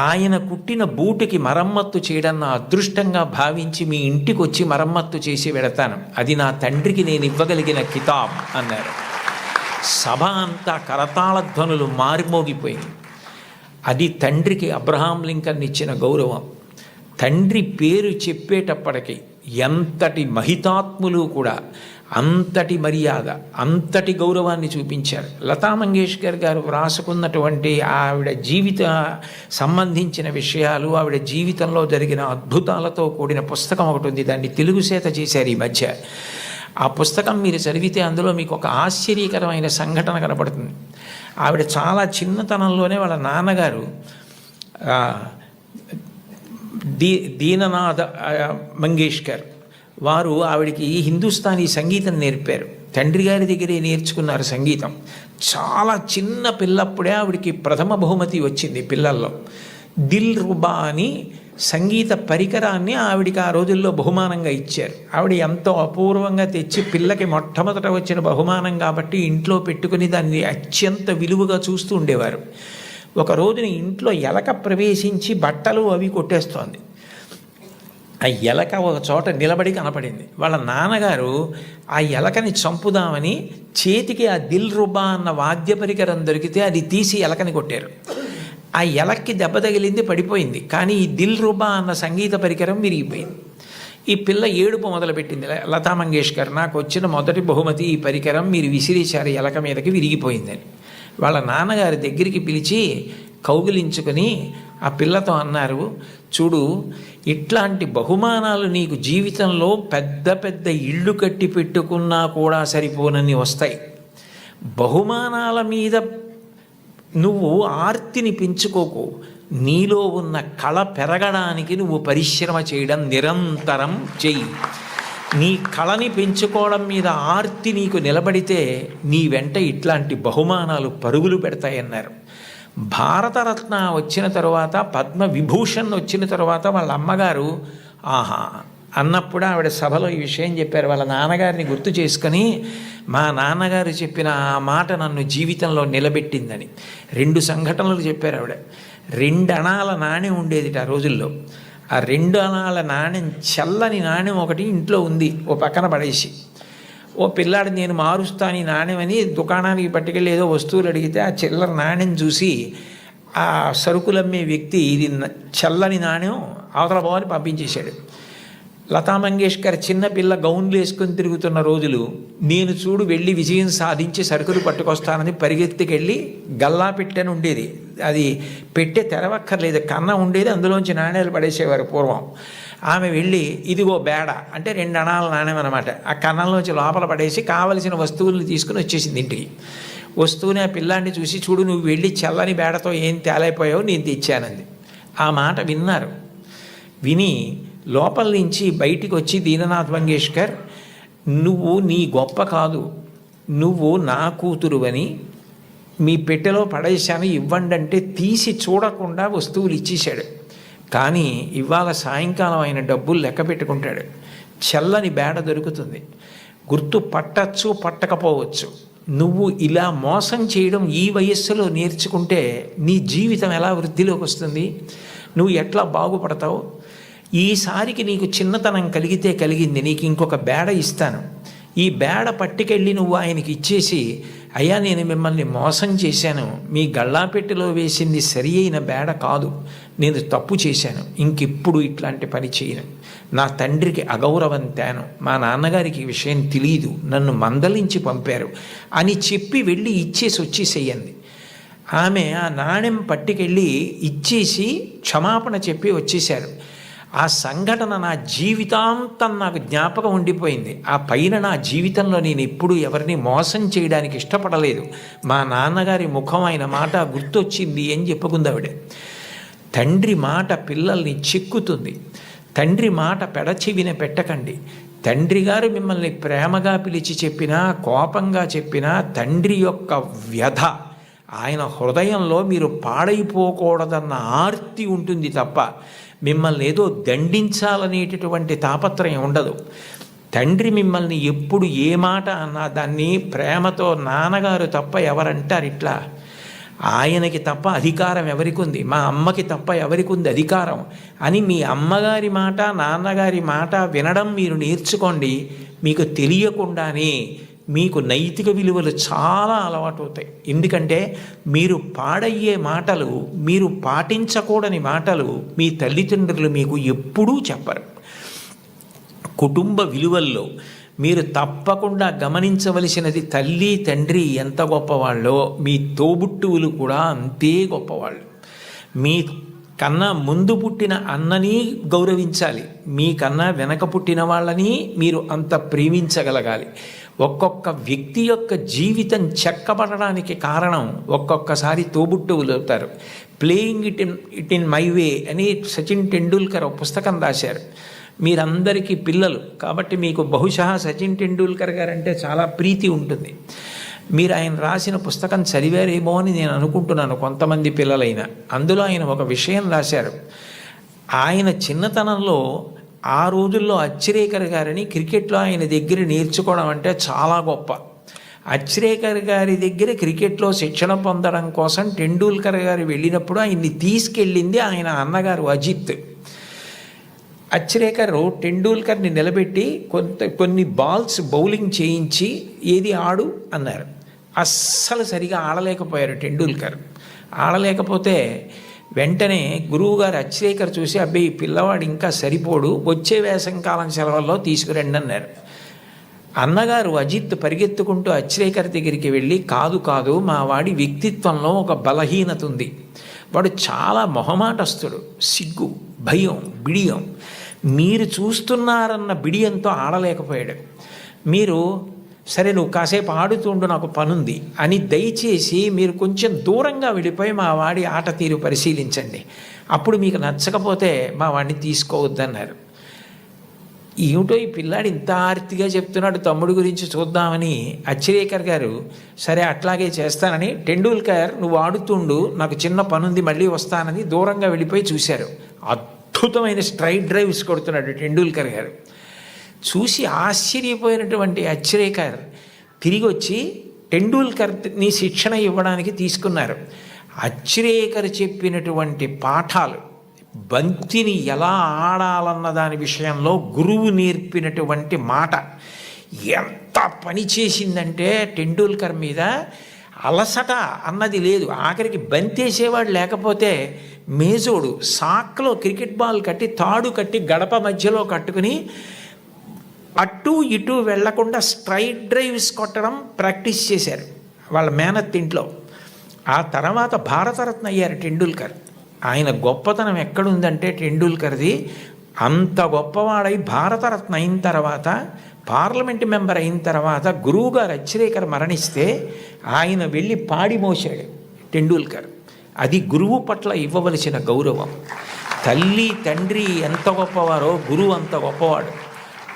Speaker 1: ఆయన కుట్టిన బూటుకి మరమ్మత్తు చేయడం నా అదృష్టంగా భావించి మీ ఇంటికి వచ్చి మరమ్మత్తు చేసి వెడతాను. అది నా తండ్రికి నేను ఇవ్వగలిగిన కితాబ్ అన్నారు. సభ అంతా కరతాళ ధ్వనులు మారిమోగిపోయింది. అది తండ్రికి అబ్రహాం లింకన్ ఇచ్చిన గౌరవం. తండ్రి పేరు చెప్పేటప్పటికి ఎంతటి మహితాత్ములు కూడా అంతటి మర్యాద, అంతటి గౌరవాన్ని చూపించారు. లతా మంగేష్కర్ గారు వ్రాసుకున్నటువంటి ఆవిడ జీవిత సంబంధించిన విషయాలు, ఆవిడ జీవితంలో జరిగిన అద్భుతాలతో కూడిన పుస్తకం ఒకటి ఉంది, దాన్ని తెలుగు చేత చేశారు ఈ మధ్య. ఆ పుస్తకం మీరు చదివితే అందులో మీకు ఒక ఆశ్చర్యకరమైన సంఘటన కనపడుతుంది. ఆవిడ చాలా చిన్నతనంలోనే వాళ్ళ నాన్నగారు దీననాథ మంగేష్కర్ వారు ఆవిడికి హిందుస్థానీ సంగీతం నేర్పారు. తండ్రి గారి దగ్గరే నేర్చుకున్నారు సంగీతం. చాలా చిన్న పిల్లప్పుడే ఆవిడికి ప్రథమ బహుమతి వచ్చింది పిల్లల్లో. దిల్ రుబా అని సంగీత పరికరాన్ని ఆవిడికి ఆ రోజుల్లో బహుమానంగా ఇచ్చారు. ఆవిడ ఎంతో అపూర్వంగా తెచ్చి పిల్లకి మొట్టమొదట వచ్చిన బహుమానం కాబట్టి ఇంట్లో పెట్టుకుని దాన్ని అత్యంత విలువగా చూస్తూ ఉండేవారు. ఒక రోజున ఇంట్లో ఎలక ప్రవేశించి బట్టలు అవి కొట్టేస్తోంది. ఆ ఎలక ఒక చోట నిలబడి కనపడింది. వాళ్ళ నాన్నగారు ఆ ఎలకని చంపుదామని చేతికి ఆ దిల్ రుబా అన్న వాద్య పరికరం దొరికితే అది తీసి ఎలకని కొట్టారు. ఆ ఎలక్కి దెబ్బ తగిలింది, పడిపోయింది. కానీ ఈ దిల్ రుబా అన్న సంగీత పరికరం విరిగిపోయింది. ఈ పిల్ల ఏడుపు మొదలుపెట్టింది. లతా మంగేష్కర్, నాకు వచ్చిన మొదటి బహుమతి ఈ పరికరం, మీరు విసిరేశారు ఎలక మీదకి, విరిగిపోయిందని. వాళ్ళ నాన్నగారి దగ్గరికి పిలిచి కౌగిలించుకొని ఆ పిల్లతో అన్నారు, చూడు, ఇట్లాంటి బహుమానాలు నీకు జీవితంలో పెద్ద పెద్ద ఇళ్ళు కట్టి పెట్టుకున్నా కూడా సరిపోనని వస్తాయి. బహుమానాల మీద నువ్వు ఆర్తిని పెంచుకోకు. నీలో ఉన్న కళ పెరగడానికి నువ్వు పరిశ్రమ చేయడం నిరంతరం చెయ్యి. నీ కళని పెంచుకోవడం మీద ఆర్తి నీకు నిలబడితే నీ వెంట ఇట్లాంటి బహుమానాలు పరుగులు పెడతాయన్నారు. భారతరత్న వచ్చిన తరువాత, పద్మవిభూషణ్ వచ్చిన తరువాత వాళ్ళ అమ్మగారు ఆహా అన్నప్పుడు ఆవిడ సభలో ఈ విషయం చెప్పారు. వాళ్ళ నాన్నగారిని గుర్తు చేసుకొని, మా నాన్నగారు చెప్పిన ఆ మాట నన్ను జీవితంలో నిలబెట్టిందని 2 సంఘటనలు చెప్పారు ఆవిడ. 2 అణాల నాణ్యం ఉండేది ఆ రోజుల్లో. ఆ 2 అణాల నాణ్యం, చల్లని నాణ్యం ఒకటి ఇంట్లో ఉంది, ఓ పక్కన పడేసి. ఓ పిల్లాడు నేను మారుస్తాను ఈ నాణ్యమని దుకాణానికి పట్టుకెళ్ళి ఏదో వస్తువులు అడిగితే ఆ చిల్లర నాణ్యం చూసి ఆ సరుకులమ్మే వ్యక్తి ఇది చల్లని నాణ్యం అవతల పోవని పంపించేశాడు. లతా మంగేష్కర్ చిన్న పిల్ల గౌన్లు వేసుకొని తిరుగుతున్న రోజులు, నేను చూడు వెళ్ళి విజయం సాధించి సరుకులు పట్టుకొస్తానని పరిగెత్తికెళ్ళి గల్లా పెట్టెని ఉండేది, అది పెట్టే తెరవక్కర్లేదు, కన్న ఉండేది, అందులోంచి నాణ్యాలు పడేసేవారు పూర్వం. ఆమె వెళ్ళి ఇదిగో బేడ అంటే 2 అణాల నాణ్యం అనమాట, ఆ కన్నంలోంచి లోపల పడేసి కావలసిన వస్తువులను తీసుకుని వచ్చేసింది ఇంటికి. వస్తువుని ఆ పిల్లాన్ని చూసి, చూడు నువ్వు వెళ్ళి చల్లని బేడతో ఏం తేలైపోయావు, నేను తెచ్చానంది. ఆ మాట విన్నారు. విని లోపల నుంచి బయటికి వచ్చి దీననాథ్ మంగేష్కర్, నువ్వు నీ గొప్ప కాదు, నువ్వు నా కూతురువని మీ పెట్టెలో పడేశాను ఇవ్వండి అంటే తీసి చూడకుండా వస్తువులు ఇచ్చేశాడు. కానీ ఇవాళ సాయంకాలం ఆయన డబ్బులు లెక్క పెట్టుకుంటాడు. చల్లని బేడ దొరుకుతుంది, గుర్తు పట్టచ్చు పట్టకపోవచ్చు. నువ్వు ఇలా మోసం చేయడం ఈ వయస్సులో నేర్చుకుంటే నీ జీవితం ఎలా వృద్ధిలోకి వస్తుంది, నువ్వు ఎట్లా బాగుపడతావు? ఈసారికి నీకు చిన్నతనం కలిగితే కలిగింది, నీకు ఇంకొక బేడ ఇస్తాను, ఈ బేడ పట్టుకెళ్ళి నువ్వు ఆయనకి ఇచ్చేసి, అయ్యా నేను మిమ్మల్ని మోసం చేశాను, మీ గళ్ళాపెట్టెలో వేసింది సరి అయిన బేడ కాదు, నేను తప్పు చేశాను, ఇంకెప్పుడు ఇట్లాంటి పని చేయను, నా తండ్రికి అగౌరవం తేను, మా నాన్నగారికి ఈ విషయం తెలియదు, నన్ను మందలించి పంపారు అని చెప్పి వెళ్ళి ఇచ్చేసి వచ్చేసేయండి. ఆమె ఆ నాణ్యం పట్టుకెళ్ళి ఇచ్చేసి క్షమాపణ చెప్పి వచ్చేశారు. ఆ సంఘటన నా జీవితాంతం నాకు జ్ఞాపకం ఉండిపోయింది. ఆ పైన నా జీవితంలో నేను ఎప్పుడు ఎవరిని మోసం చేయడానికి ఇష్టపడలేదు, మా నాన్నగారి ముఖం ఆయన మాట గుర్తొచ్చింది అని చెప్పుకుందావిడ. తండ్రి మాట పిల్లల్ని చిక్కుతుంది, తండ్రి మాట పెడచెవిన పెట్టకండి. తండ్రి గారు మిమ్మల్ని ప్రేమగా పిలిచి చెప్పినా, కోపంగా చెప్పినా, తండ్రి యొక్క వ్యధ, ఆయన హృదయంలో మీరు పాడైపోకూడదన్న ఆర్తి ఉంటుంది తప్ప మిమ్మల్ని ఏదో దండించాలనేటటువంటి తాపత్రయం ఉండదు. తండ్రి మిమ్మల్ని ఎప్పుడు ఏ మాట అన్నా దాన్ని ప్రేమతో, నాన్నగారు తప్ప ఎవరంటారు ఇట్లా, ఆయనకి తప్ప అధికారం ఎవరికి ఉంది, మా అమ్మకి తప్ప ఎవరికి ఉంది అధికారం అని మీ అమ్మగారి మాట, నాన్నగారి మాట వినడం మీరు నేర్చుకోండి. మీకు తెలియకుండానే మీకు నైతిక విలువలు చాలా అలవాటు అవుతాయి. ఎందుకంటే మీరు పాడయ్యే మాటలు, మీరు పాటించకూడని మాటలు మీ తల్లిదండ్రులు మీకు ఎప్పుడూ చెప్పరు. కుటుంబ విలువల్లో మీరు తప్పకుండా గమనించవలసినది, తల్లి తండ్రి ఎంత గొప్పవాళ్ళో మీ తోబుట్టువులు కూడా అంతే గొప్పవాళ్ళు. మీ కన్నా ముందు పుట్టిన అన్నని గౌరవించాలి, మీకన్నా వెనక పుట్టిన వాళ్ళని మీరు అంత ప్రేమించగలగాలి. ఒక్కొక్క వ్యక్తి యొక్క జీవితం చెక్కబడడానికి కారణం ఒక్కొక్కసారి తోబుట్టువులు అవుతారు. Playing it in my way అని సచిన్ టెండూల్కర్ ఒక పుస్తకం రాశారు. మీరందరికీ పిల్లలు కాబట్టి మీకు బహుశా సచిన్ టెండూల్కర్ గారు అంటే చాలా ప్రీతి ఉంటుంది. మీరు ఆయన రాసిన పుస్తకం చదివారేమో అని నేను అనుకుంటున్నాను, కొంతమంది పిల్లలైనా. అందులో ఆయన ఒక విషయం రాశారు. ఆయన చిన్నతనంలో ఆ రోజుల్లో అచ్రేకర్ గారిని క్రికెట్లో ఆయన దగ్గర నేర్చుకోవడం అంటే చాలా గొప్ప. అచ్రేకర్ గారి దగ్గర క్రికెట్లో శిక్షణ పొందడం కోసం టెండూల్కర్ గారు వెళ్ళినప్పుడు ఆయన్ని తీసుకెళ్ళింది ఆయన అన్నగారు అజిత్. అచ్రేకర్ టెండూల్కర్ని నిలబెట్టి కొన్ని బాల్స్ బౌలింగ్ చేయించి ఏది ఆడు అన్నారు. అస్సలు సరిగా ఆడలేకపోయారు టెండూల్కర్. ఆడలేకపోతే వెంటనే గురువుగారు అచ్రేకర్ చూసి, అబ్బాయి ఈ పిల్లవాడు ఇంకా సరిపోడు, వచ్చే వేసంకాలం సెలవుల్లో తీసుకురండి అన్నారు. అన్నగారు అజిత్ పరిగెత్తుకుంటూ అచ్రేకర్ దగ్గరికి వెళ్ళి, కాదు కాదు, మా వాడి వ్యక్తిత్వంలో ఒక బలహీనత ఉంది, వాడు చాలా మొహమాటస్తుడు, సిగ్గు, భయం, బిడియం, మీరు చూస్తున్నారన్న బిడియంతో ఆడలేకపోయాడు. మీరు సరే నువ్వు కాసేపు ఆడుతుండు, నాకు పనుంది అని దయచేసి మీరు కొంచెం దూరంగా వెళ్ళిపోయి మా వాడి ఆట తీరు పరిశీలించండి, అప్పుడు మీకు నచ్చకపోతే మా వాడిని తీసుకోవద్దన్నారు. ఏమిటో ఈ పిల్లాడు ఇంత ఆర్తిగా చెప్తున్నాడు తమ్ముడు గురించి చూద్దామని అచ్చిరేకర్ గారు సరే అట్లాగే చేస్తానని, టెండూల్కర్ నువ్వు ఆడుతుండు, నాకు చిన్న పనుంది మళ్ళీ వస్తానని దూరంగా వెళ్ళిపోయి చూశారు. అద్భుతమైన స్ట్రైట్ డ్రైవ్స్ కొడుతున్నాడు టెండూల్కర్ గారు. చూసి ఆశ్చర్యపోయినటువంటి అచ్చిరేకర్ తిరిగి వచ్చి టెండూల్కర్ని శిక్షణ ఇవ్వడానికి తీసుకున్నారు. అచ్చిరేకర్ చెప్పినటువంటి పాఠాలు, బంతిని ఎలా ఆడాలన్న దాని విషయంలో గురువు నేర్పినటువంటి మాట ఎంత పని చేసిందంటే టెండూల్కర్ మీద అలసట అన్నది లేదు. ఆఖరికి బంతేసేవాడు లేకపోతే మేజోడు సాక్లో క్రికెట్ బాల్ కట్టి తాడు కట్టి గడప మధ్యలో కట్టుకుని అటు ఇటు వెళ్లకుండా స్ట్రైట్ డ్రైవ్స్ కొట్టడం ప్రాక్టీస్ చేశారు వాళ్ళ మేనత్ ఇంట్లో. ఆ తర్వాత భారతరత్న అయ్యారు టెండూల్కర్. ఆయన గొప్పతనం ఎక్కడుందంటే టెండూల్కర్ది, అంత గొప్పవాడై భారతరత్న అయిన తర్వాత, పార్లమెంట్ మెంబర్ అయిన తర్వాత గురువుగారు అచ్చిరేకర్ మరణిస్తే ఆయన వెళ్ళి పాడి మోసాడు టెండూల్కర్. అది గురువు పట్ల ఇవ్వవలసిన గౌరవం. తల్లి తండ్రి ఎంత గొప్పవారో గురువు అంత గొప్పవాడు.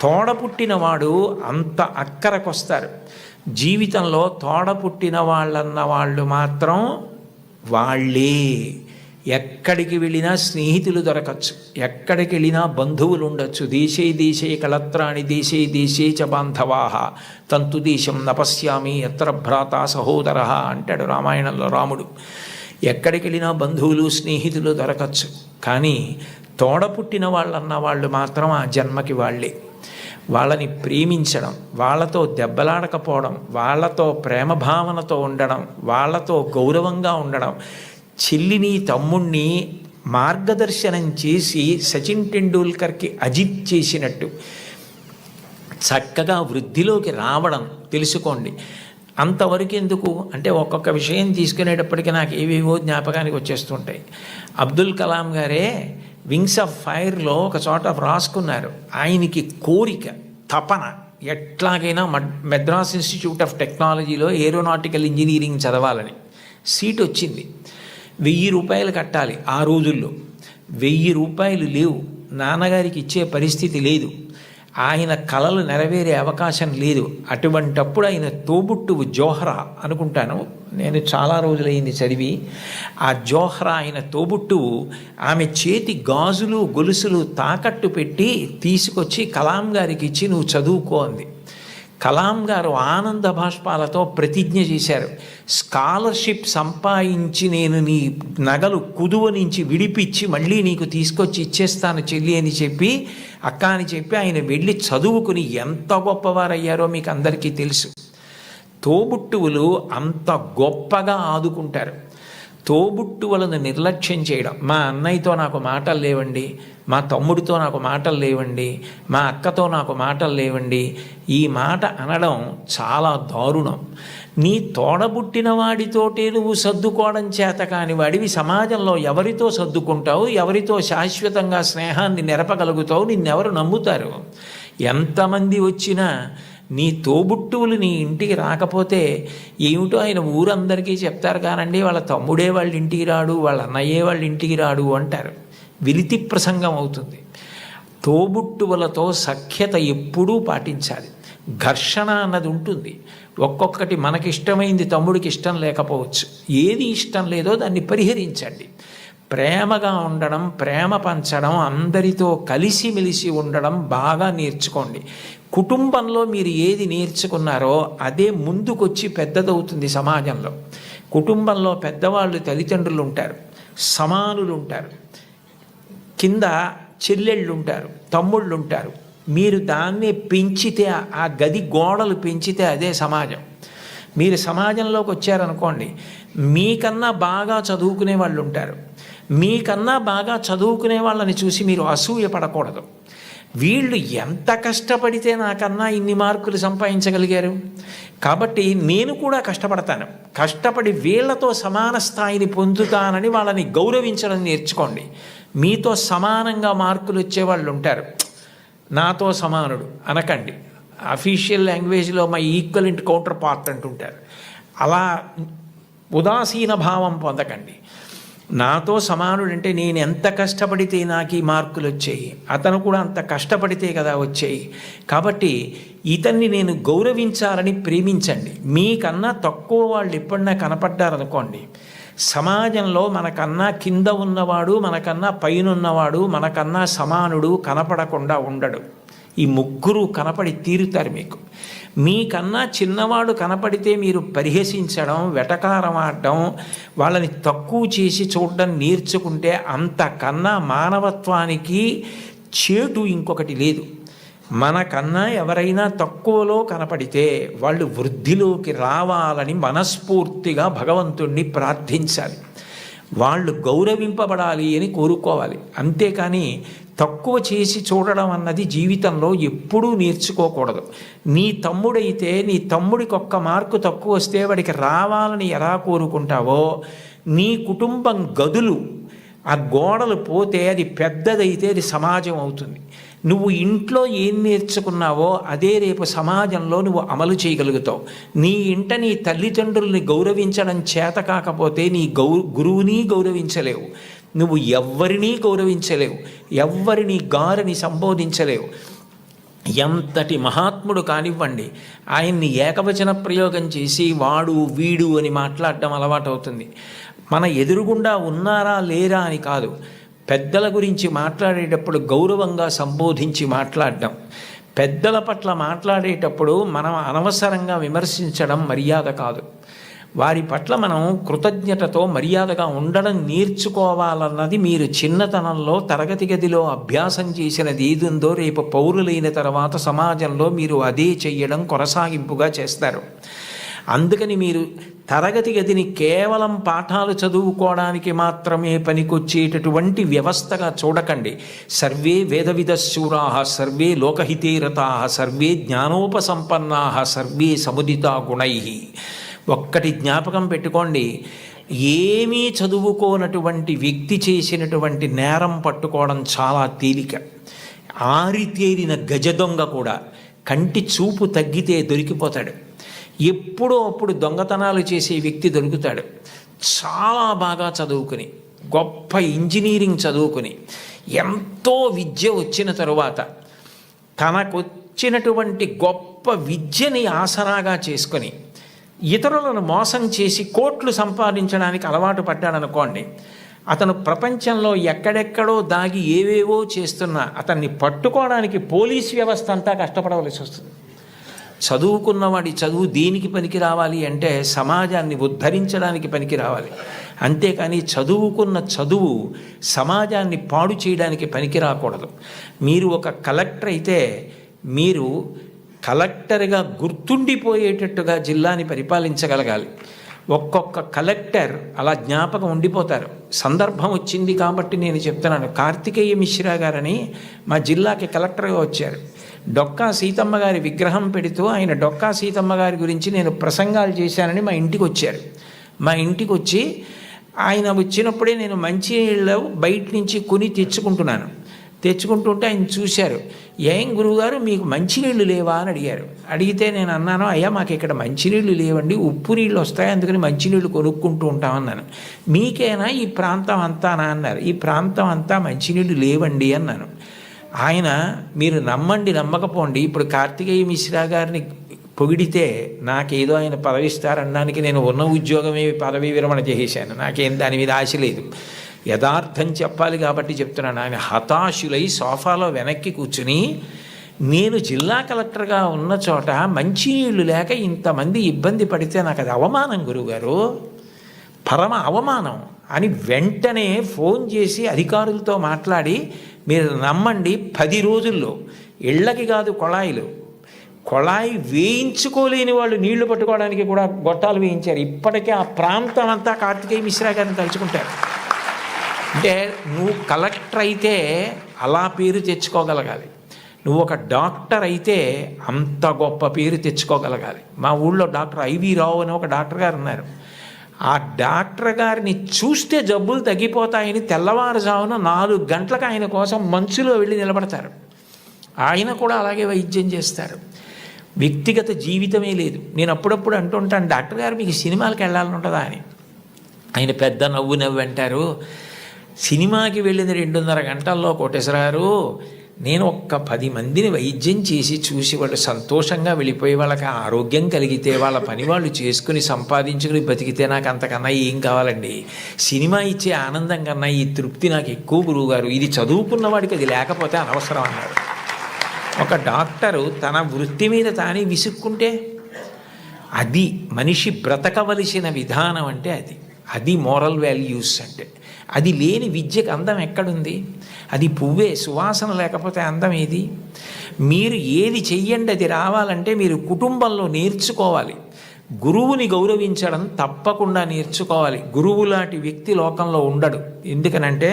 Speaker 1: తోడపుట్టినవాడు అంత అక్కరకొస్తారు. జీవితంలో తోడపుట్టిన వాళ్ళన్న వాళ్ళు మాత్రం వాళ్ళే. ఎక్కడికి వెళ్ళినా స్నేహితులు దొరకచ్చు, ఎక్కడికి వెళ్ళినా బంధువులు ఉండొచ్చు. దేశే దేశే కళత్రాణి దేశే దేశే చ బాంధవాహ తంతు దేశం నపశ్యామి ఎత్ర భ్రాత సహోదర అంటాడు రామాయణంలో రాముడు. ఎక్కడికి వెళ్ళినా బంధువులు స్నేహితులు దొరకచ్చు, కానీ తోడపుట్టిన వాళ్ళన్న వాళ్ళు మాత్రం ఆ జన్మకి వాళ్ళే. వాళ్ళని ప్రేమించడం, వాళ్ళతో దెబ్బలాడకపోవడం, వాళ్ళతో ప్రేమ భావనతో ఉండడం, వాళ్ళతో గౌరవంగా ఉండడం. చెల్లిని తమ్ముణ్ణి మార్గదర్శనం చేసి సచిన్ టెండూల్కర్కి అజిత్ చేసినట్టు చక్కగా వృద్ధిలోకి రావడం తెలుసుకోండి. అంతవరకు ఎందుకు అంటే ఒక్కొక్క విషయం తీసుకునేటప్పటికీ నాకు ఏవేవో జ్ఞాపకానికి వచ్చేస్తుంటాయి. అబ్దుల్ కలాం గారే వింగ్స్ ఆఫ్ ఫైర్లో ఒక చోట రాసుకున్నారు, ఆయనకి కోరిక, తపన ఎట్లాగైనా మెడ్రాస్ ఇన్స్టిట్యూట్ ఆఫ్ టెక్నాలజీలో ఏరోనాటికల్ ఇంజనీరింగ్ చదవాలని. సీట్ వచ్చింది. 1000 రూపాయలు కట్టాలి. ఆ రోజుల్లో 1000 రూపాయలు లేవు, నాన్నగారికి ఇచ్చే పరిస్థితి లేదు, ఆయన కలలు నెరవేరే అవకాశం లేదు. అటువంటప్పుడు ఆయన తోబుట్టువు జోహ్రా అనుకుంటాను, నేను చాలా రోజులైంది చదివి. ఆ జోహ్రా ఆయన తోబుట్టువు ఆమె చేతి గాజులు గొలుసులు తాకట్టు పెట్టి తీసుకొచ్చి కలాం గారికి ఇచ్చి నువ్వు చదువుకో అంది. కలాం గారు ఆనంద భాష్పాలతో ప్రతిజ్ఞ చేశారు, స్కాలర్షిప్ సంపాదించి నేను నీ నగలు కుదువ నుంచి విడిపించి మళ్ళీ నీకు తీసుకొచ్చి ఇచ్చేస్తాను చెల్లి అని చెప్పి, అక్క అని చెప్పి ఆయన వెళ్ళి చదువుకుని ఎంత గొప్పవారయ్యారో మీకు అందరికీ తెలుసు. తోబుట్టువులు అంత గొప్పగా ఆదుకుంటారు. తోబుట్టువులను నిర్లక్ష్యం చేయడం, మా అన్నయ్యతో నాకు మాటలు లేవండి, మా తమ్ముడితో నాకు మాటలు లేవండి, మా అక్కతో నాకు మాటలు లేవండి, ఈ మాట అనడం చాలా దారుణం. నీ తోడబుట్టిన వాడితోటే నువ్వు సర్దుకోవడం చేత కాని వాడివి సమాజంలో ఎవరితో సర్దుకుంటావు, ఎవరితో శాశ్వతంగా స్నేహాన్ని నెరపగలుగుతావు, నిన్నెవరు నమ్ముతారు? ఎంతమంది వచ్చినా నీ తోబుట్టువులు నీ ఇంటికి రాకపోతే ఏమిటో ఆయన ఊరందరికీ చెప్తారు కానండి, వాళ్ళ తమ్ముడే వాళ్ళ ఇంటికి రాడు, వాళ్ళ అన్నయ్యే వాళ్ళ ఇంటికి రాడు అంటారు. విలితి ప్రసంగం అవుతుంది. తోబుట్టువులతో సఖ్యత ఎప్పుడూ పాటించాలి. ఘర్షణ అన్నది ఉంటుంది. ఒక్కొక్కటి మనకిష్టమైంది తమ్ముడికి ఇష్టం లేకపోవచ్చు. ఏది ఇష్టం లేదో దాన్ని పరిహరించండి. ప్రేమగా ఉండడం, ప్రేమ పంచడం, అందరితో కలిసిమెలిసి ఉండడం బాగా నేర్చుకోండి. కుటుంబంలో మీరు ఏది నేర్చుకున్నారో అదే ముందుకొచ్చి పెద్దదవుతుంది సమాజంలో. కుటుంబంలో పెద్దవాళ్ళు తల్లిదండ్రులు ఉంటారు, సమానులు ఉంటారు, కింద చెల్లెళ్ళు ఉంటారు, తమ్ముళ్ళు ఉంటారు. మీరు దాన్ని పెంచితే, ఆ గది గోడలు పెంచితే అదే సమాజం. మీరు సమాజంలోకి వచ్చారనుకోండి, మీకన్నా బాగా చదువుకునే వాళ్ళు ఉంటారు. మీకన్నా బాగా చదువుకునే వాళ్ళని చూసి మీరు అసూయ పడకూడదు. వీళ్ళు ఎంత కష్టపడితే నాకన్నా ఇన్ని మార్కులు సంపాదించగలిగారు, కాబట్టి నేను కూడా కష్టపడతాను, కష్టపడి వీళ్లతో సమాన స్థాయిని పొందుతానని వాళ్ళని గౌరవించడం నేర్చుకోండి. మీతో సమానంగా మార్కులు వచ్చేవాళ్ళు ఉంటారు, నాతో సమానుడు అనకండి, అఫీషియల్ లాంగ్వేజ్లో మై ఈక్వలెంట్ కౌంటర్ పార్ట్ అంటుంటారు. అలా ఉదాసీన భావం పొందకండి. నాతో సమానుడంటే నేను ఎంత కష్టపడితే నాకు ఈ మార్కులు వచ్చాయి, అతను కూడా అంత కష్టపడితే కదా వచ్చాయి, కాబట్టి ఇతన్ని నేను గౌరవించాలని ప్రేమించండి. మీకన్నా తక్కువ వాళ్ళు ఎప్పుడన్నా కనపడ్డారనుకోండి, సమాజంలో మనకన్నా కింద ఉన్నవాడు, మనకన్నా పైన ఉన్నవాడు, మనకన్నా సమానుడు కనపడకుండా ఉండడు. ఈ ముగ్గురు కనపడి తీరుతారు మీకు. మీకన్నా చిన్నవాడు కనపడితే మీరు పరిహసించడం, వెటకారం ఆడడం, వాళ్ళని తక్కువ చేసి చూడడం నేర్చుకుంటే అంతకన్నా మానవత్వానికి చేటు ఇంకొకటి లేదు. మనకన్నా ఎవరైనా తక్కువలో కనపడితే వాళ్ళు వృద్ధిలోకి రావాలని మనస్ఫూర్తిగా భగవంతుణ్ణి ప్రార్థించాలి. వాళ్ళు గౌరవింపబడాలి అని కోరుకోవాలి. అంతేకాని తక్కువ చేసి చూడడం అన్నది జీవితంలో ఎప్పుడూ నేర్చుకోకూడదు. నీ తమ్ముడైతే నీ తమ్ముడికి ఒక్క మార్కు తక్కువ వస్తే వాడికి రావాలని ఎలా కోరుకుంటావో, నీ కుటుంబం గదులు ఆ గోడలు పోతే అది పెద్దదైతే అది సమాజం అవుతుంది. నువ్వు ఇంట్లో ఏం నేర్చుకున్నావో అదే రేపు సమాజంలో నువ్వు అమలు చేయగలుగుతావు. నీ ఇంట నీ తల్లిదండ్రుల్ని గౌరవించడం చేత కాకపోతే నీ గురువుని గౌరవించలేవు, నువ్వు ఎవ్వరినీ గౌరవించలేవు, ఎవ్వరిని గారిని సంబోధించలేవు. ఎంతటి మహాత్ముడు కానివ్వండి, ఆయన్ని ఏకవచన ప్రయోగం చేసి వాడు వీడు అని మాట్లాడడం అలవాటు అవుతుంది. మన ఎదురుగుండా ఉన్నారా లేరా అని కాదు, పెద్దల గురించి మాట్లాడేటప్పుడు గౌరవంగా సంబోధించి మాట్లాడడం, పెద్దల పట్ల మాట్లాడేటప్పుడు మనం అనవసరంగా విమర్శించడం మర్యాద కాదు. వారి పట్ల మనం కృతజ్ఞతతో మర్యాదగా ఉండడం నేర్చుకోవాలన్నది మీరు చిన్నతనంలో తరగతి గదిలో అభ్యాసం చేసినది ఏది ఉందో రేపు పౌరులైన తర్వాత సమాజంలో మీరు అదే చెయ్యడం కొనసాగింపుగా చేస్తారు. అందుకని మీరు తరగతి గదిని కేవలం పాఠాలు చదువుకోవడానికి మాత్రమే పనికొచ్చేటటువంటి వ్యవస్థగా చూడకండి. సర్వే వేదవిదశూరా, సర్వే లోకహితే రతా, సర్వే జ్ఞానోపసంపన్నా, సర్వే సముదితా గుణై. ఒక్కటి జ్ఞాపకం పెట్టుకోండి, ఏమీ చదువుకోనటువంటి వ్యక్తి చేసినటువంటి నేరం పట్టుకోవడం చాలా తేలిక. ఆరితేరిన గజదొంగ కూడా కంటి చూపు తగ్గితే దొరికిపోతాడు. ఎప్పుడో అప్పుడు దొంగతనాలు చేసే వ్యక్తి దొరుకుతాడు. చాలా బాగా చదువుకుని, గొప్ప ఇంజనీరింగ్ చదువుకుని, ఎంతో విద్య వచ్చిన తరువాత తనకొచ్చినటువంటి గొప్ప విద్యని ఆసరాగా చేసుకొని ఇతరులను మోసం చేసి కోట్లు సంపాదించడానికి అలవాటు పడ్డాడనుకోండి, అతను ప్రపంచంలో ఎక్కడెక్కడో దాగి ఏవేవో చేస్తున్నా అతన్ని పట్టుకోవడానికి పోలీస్ వ్యవస్థ అంతా కష్టపడవలసి వస్తుంది. చదువుకున్నవాడి చదువు దేనికి పనికి రావాలి అంటే సమాజాన్ని ఉద్ధరించడానికి పనికి రావాలి. అంతేకాని చదువుకున్న చదువు సమాజాన్ని పాడు చేయడానికి పనికి రాకూడదు. మీరు ఒక కలెక్టర్ అయితే మీరు కలెక్టర్గా గుర్తుండిపోయేటట్టుగా జిల్లాని పరిపాలించగలగాలి. ఒక్కొక్క కలెక్టర్ అలా జ్ఞాపకం ఉండిపోతారు. సందర్భం వచ్చింది కాబట్టి నేను చెప్తున్నాను. కార్తికేయ మిశ్రా గారని మా జిల్లాకి కలెక్టర్గా వచ్చారు. డొక్కా సీతమ్మ గారి విగ్రహం పెడుతూ ఆయన డొక్కా సీతమ్మ గారి గురించి నేను ప్రసంగాలు చేశానని మా ఇంటికి వచ్చారు. మా ఇంటికి వచ్చి ఆయన వచ్చినప్పుడే నేను మంచినీళ్ళు బయట నుంచి కొని తెచ్చుకుంటుంటే ఆయన చూశారు. ఏం గురువుగారు మీకు మంచినీళ్ళు లేవా అని అడిగారు. అడిగితే నేను అన్నాను, అయ్యా మాకు ఇక్కడ మంచినీళ్ళు లేవండి, ఉప్పు నీళ్ళు వస్తాయి, అందుకని మంచినీళ్ళు కొనుక్కుంటూ ఉంటామన్నాను. మీకేనా ఈ ప్రాంతం అంతానా అన్నారు. ఈ ప్రాంతం అంతా మంచినీళ్ళు లేవండి అన్నాను. ఆయన మీరు నమ్మండి నమ్మకపోండి, ఇప్పుడు కార్తికేయ మిశ్రా గారిని పొగిడితే నాకేదో ఆయన పదవి ఇస్తారనడానికి నేను ఉన్న ఉద్యోగమే పదవీ విరమణ చేసేసాను. నాకేం దాని మీద ఆశ లేదు. యథార్థం చెప్పాలి కాబట్టి చెప్తున్నాను. ఆయన హతాశులై సోఫాలో వెనక్కి కూర్చుని నేను జిల్లా కలెక్టర్గా ఉన్న చోట మంచినీళ్ళు లేక ఇంతమంది ఇబ్బంది పడితే నాకు అది అవమానం గురువుగారు, పరమ అవమానం అని వెంటనే ఫోన్ చేసి అధికారులతో మాట్లాడి మీరు నమ్మండి 10 రోజుల్లో ఇళ్ళకి కాదు కొళాయి వేయించుకోలేని వాళ్ళు నీళ్లు పట్టుకోవడానికి కూడా గొట్టాలు వేయించారు. ఇప్పటికే ఆ ప్రాంతం అంతా కార్తికేయ మిశ్రా గారిని తలుచుకుంటారు. అంటే నువ్వు కలెక్టర్ అయితే అలా పేరు తెచ్చుకోగలగాలి, నువ్వు ఒక డాక్టర్ అయితే అంత గొప్ప పేరు తెచ్చుకోగలగాలి. మా ఊళ్ళో డాక్టర్ ఐవి రావు అని ఒక డాక్టర్ గారు ఉన్నారు. ఆ డాక్టర్ గారిని చూస్తే జబ్బులు తగ్గిపోతాయని తెల్లవారుజామున 4 గంటలకు ఆయన కోసం మంచులో వెళ్ళి నిలబడతారు. ఆయన కూడా అలాగే వైద్యం చేస్తారు. వ్యక్తిగత జీవితమే లేదు. నేను అప్పుడప్పుడు అంటుంటాను, డాక్టర్ గారు మీకు సినిమాలకు వెళ్ళాలని ఉంటుందా అని. ఆయన పెద్ద నవ్వు అంటారు, సినిమాకి వెళ్ళిన 2.5 గంటల్లో కోటేశ్వరారు, నేను ఒక్క 10 మందిని వైద్యం చేసి చూసి వాళ్ళు సంతోషంగా వెళ్ళిపోయి వాళ్ళకి ఆరోగ్యం కలిగితే వాళ్ళ పని వాళ్ళు చేసుకుని సంపాదించుకుని బతికితే నాకు అంతకన్నా ఏం కావాలండి. సినిమా ఇచ్చే ఆనందం కన్నా ఈ తృప్తి నాకు ఎక్కువ గురువుగారు. ఇది చదువుకున్న వాడికి అది లేకపోతే అనవసరం అన్నారు. ఒక డాక్టరు తన వృత్తి మీద తానే విసుక్కుంటే అది మనిషి బ్రతకవలసిన విధానం అంటే అది మోరల్ వాల్యూస్ అంటే. అది లేని విద్యకు అందం ఎక్కడుంది? అది పువ్వే, సువాసన లేకపోతే అందం ఏది? మీరు ఏది చెయ్యండి అది రావాలంటే మీరు కుటుంబంలో నేర్చుకోవాలి. గురువుని గౌరవించడం తప్పకుండా నేర్చుకోవాలి. గురువు లాంటి వ్యక్తి లోకంలో ఉండడు. ఎందుకనంటే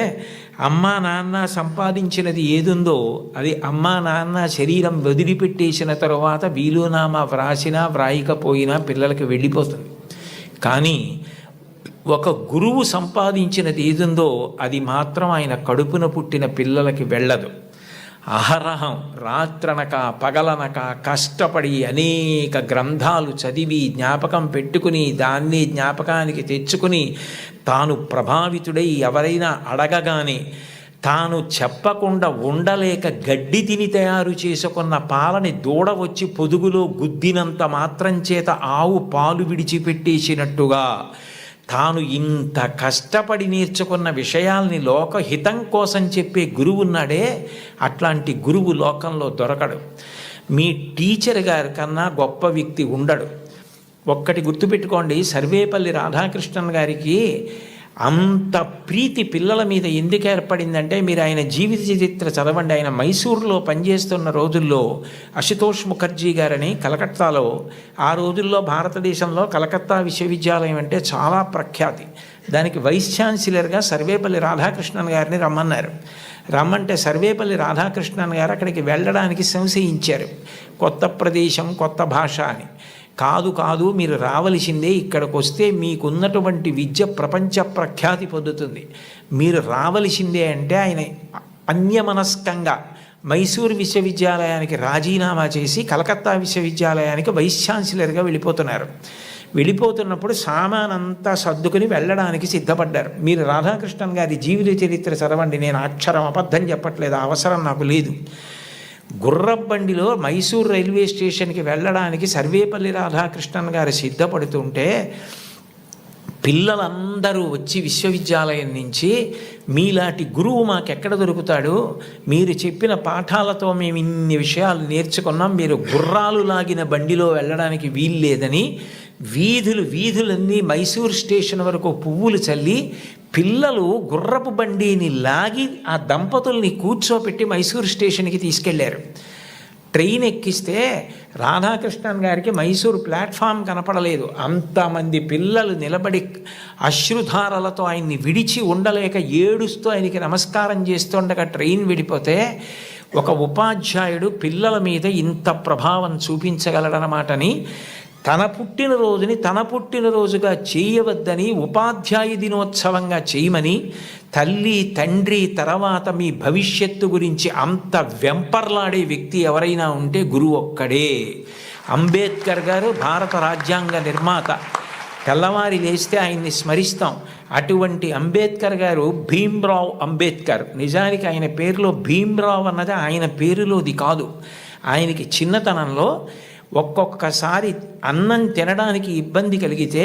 Speaker 1: అమ్మా నాన్న సంపాదించినది ఏదుందో అది అమ్మా నాన్న శరీరం వదిలిపెట్టేసిన తరువాత వీలునామా వ్రాసినా వ్రాయకపోయినా పిల్లలకి వెళ్ళిపోతుంది. కానీ ఒక గురువు సంపాదించినది ఏదుందో అది మాత్రం ఆయన కడుపున పుట్టిన పిల్లలకి వెళ్ళదు. అహరహం రాత్రనక పగలనక కష్టపడి అనేక గ్రంథాలు చదివి జ్ఞాపకం పెట్టుకుని దాన్ని జ్ఞాపకానికి తెచ్చుకుని తాను ప్రభావితుడై ఎవరైనా అడగగానే తాను చెప్పకుండా ఉండలేక గడ్డి తిని తయారు చేసుకున్న పాలని దూడ వచ్చి పొదుగులో గుద్దినంత మాత్రం చేత ఆవు పాలు విడిచిపెట్టేసినట్టుగా తాను ఇంత కష్టపడి నేర్చుకున్న విషయాల్ని లోకహితం కోసం చెప్పే గురువు ఉన్నాడే, అట్లాంటి గురువు లోకంలో దొరకడు. మీ టీచర్ గారి కన్నా గొప్ప వ్యక్తి ఉండడు. ఒక్కటి గుర్తుపెట్టుకోండి, సర్వేపల్లి రాధాకృష్ణన్ గారికి అంత ప్రీతి పిల్లల మీద ఎందుకు ఏర్పడిందంటే మీరు ఆయన జీవిత చరిత్ర చదవండి. ఆయన మైసూరులో పనిచేస్తున్న రోజుల్లో అశుతోష్ ముఖర్జీ గారని కలకత్తాలో, ఆ రోజుల్లో భారతదేశంలో కలకత్తా విశ్వవిద్యాలయం అంటే చాలా ప్రఖ్యాతి. దానికి వైస్ ఛాన్సలర్గా సర్వేపల్లి రాధాకృష్ణన్ గారిని రమ్మంటే సర్వేపల్లి రాధాకృష్ణన్ గారు అక్కడికి వెళ్ళడానికి సంశయించారు. కొత్త ప్రదేశం, కొత్త భాష అని. కాదు మీరు రావలసిందే, ఇక్కడికి వస్తే మీకున్నటువంటి విద్య ప్రపంచ ప్రఖ్యాతి పొందుతుంది, మీరు రావలసిందే అంటే ఆయన అన్యమనస్కంగా మైసూరు విశ్వవిద్యాలయానికి రాజీనామా చేసి కలకత్తా విశ్వవిద్యాలయానికి వైస్ ఛాన్సలర్గా వెళ్ళిపోతున్నప్పుడు సామానంతా సర్దుకుని వెళ్ళడానికి సిద్ధపడ్డారు. మీరు రాధాకృష్ణన్ గారి జీవిత చరిత్ర చదవండి. నేను అక్షరం అబద్ధం చెప్పట్లేదు, అవసరం నాకు లేదు. గుర్రబండిలో మైసూరు రైల్వే స్టేషన్కి వెళ్ళడానికి సర్వేపల్లి రాధాకృష్ణన్ గారు సిద్ధపడుతుంటే పిల్లలందరూ వచ్చి విశ్వవిద్యాలయం నుంచి, మీలాంటి గురువు మాకెక్కడ దొరుకుతాడు, మీరు చెప్పిన పాఠాలతో మేము ఇన్ని విషయాలు నేర్చుకున్నాం, మీరు గుర్రాలు లాగిన బండిలో వెళ్ళడానికి వీల్లేదని వీధులన్నీ మైసూరు స్టేషన్ వరకు పువ్వులు చల్లి పిల్లలు గుర్రపు బండిని లాగి ఆ దంపతుల్ని కూర్చోపెట్టి మైసూరు స్టేషన్కి తీసుకెళ్లారు. ట్రైన్ ఎక్కిస్తే రాధాకృష్ణన్ గారికి మైసూరు ప్లాట్ఫామ్ కనపడలేదు. అంతమంది పిల్లలు నిలబడి అశ్రుధారలతో ఆయన్ని విడిచి ఉండలేక ఏడుస్తూ ఆయనకి నమస్కారం చేస్తుండగా ట్రైన్ విడిపోతే ఒక ఉపాధ్యాయుడు పిల్లల మీద ఇంత ప్రభావం చూపించగలడనమాటని తన పుట్టినరోజుగా చేయవద్దని ఉపాధ్యాయ దినోత్సవంగా చేయమని తల్లి తండ్రి తర్వాత మీ భవిష్యత్తు గురించి అంత వెంపర్లాడే వ్యక్తి ఎవరైనా ఉంటే గురువు ఒక్కడే. అంబేద్కర్ గారు భారత రాజ్యాంగ నిర్మాత. తెల్లవారి లేస్తే ఆయన్ని స్మరిస్తాం. అటువంటి అంబేద్కర్ గారు భీమ్రావ్ అంబేద్కర్. నిజానికి ఆయన పేరులో భీమ్రావ్ అన్నది ఆయన పేరులోది కాదు. ఆయనకి చిన్నతనంలో ఒక్కొక్కసారి అన్నం తినడానికి ఇబ్బంది కలిగితే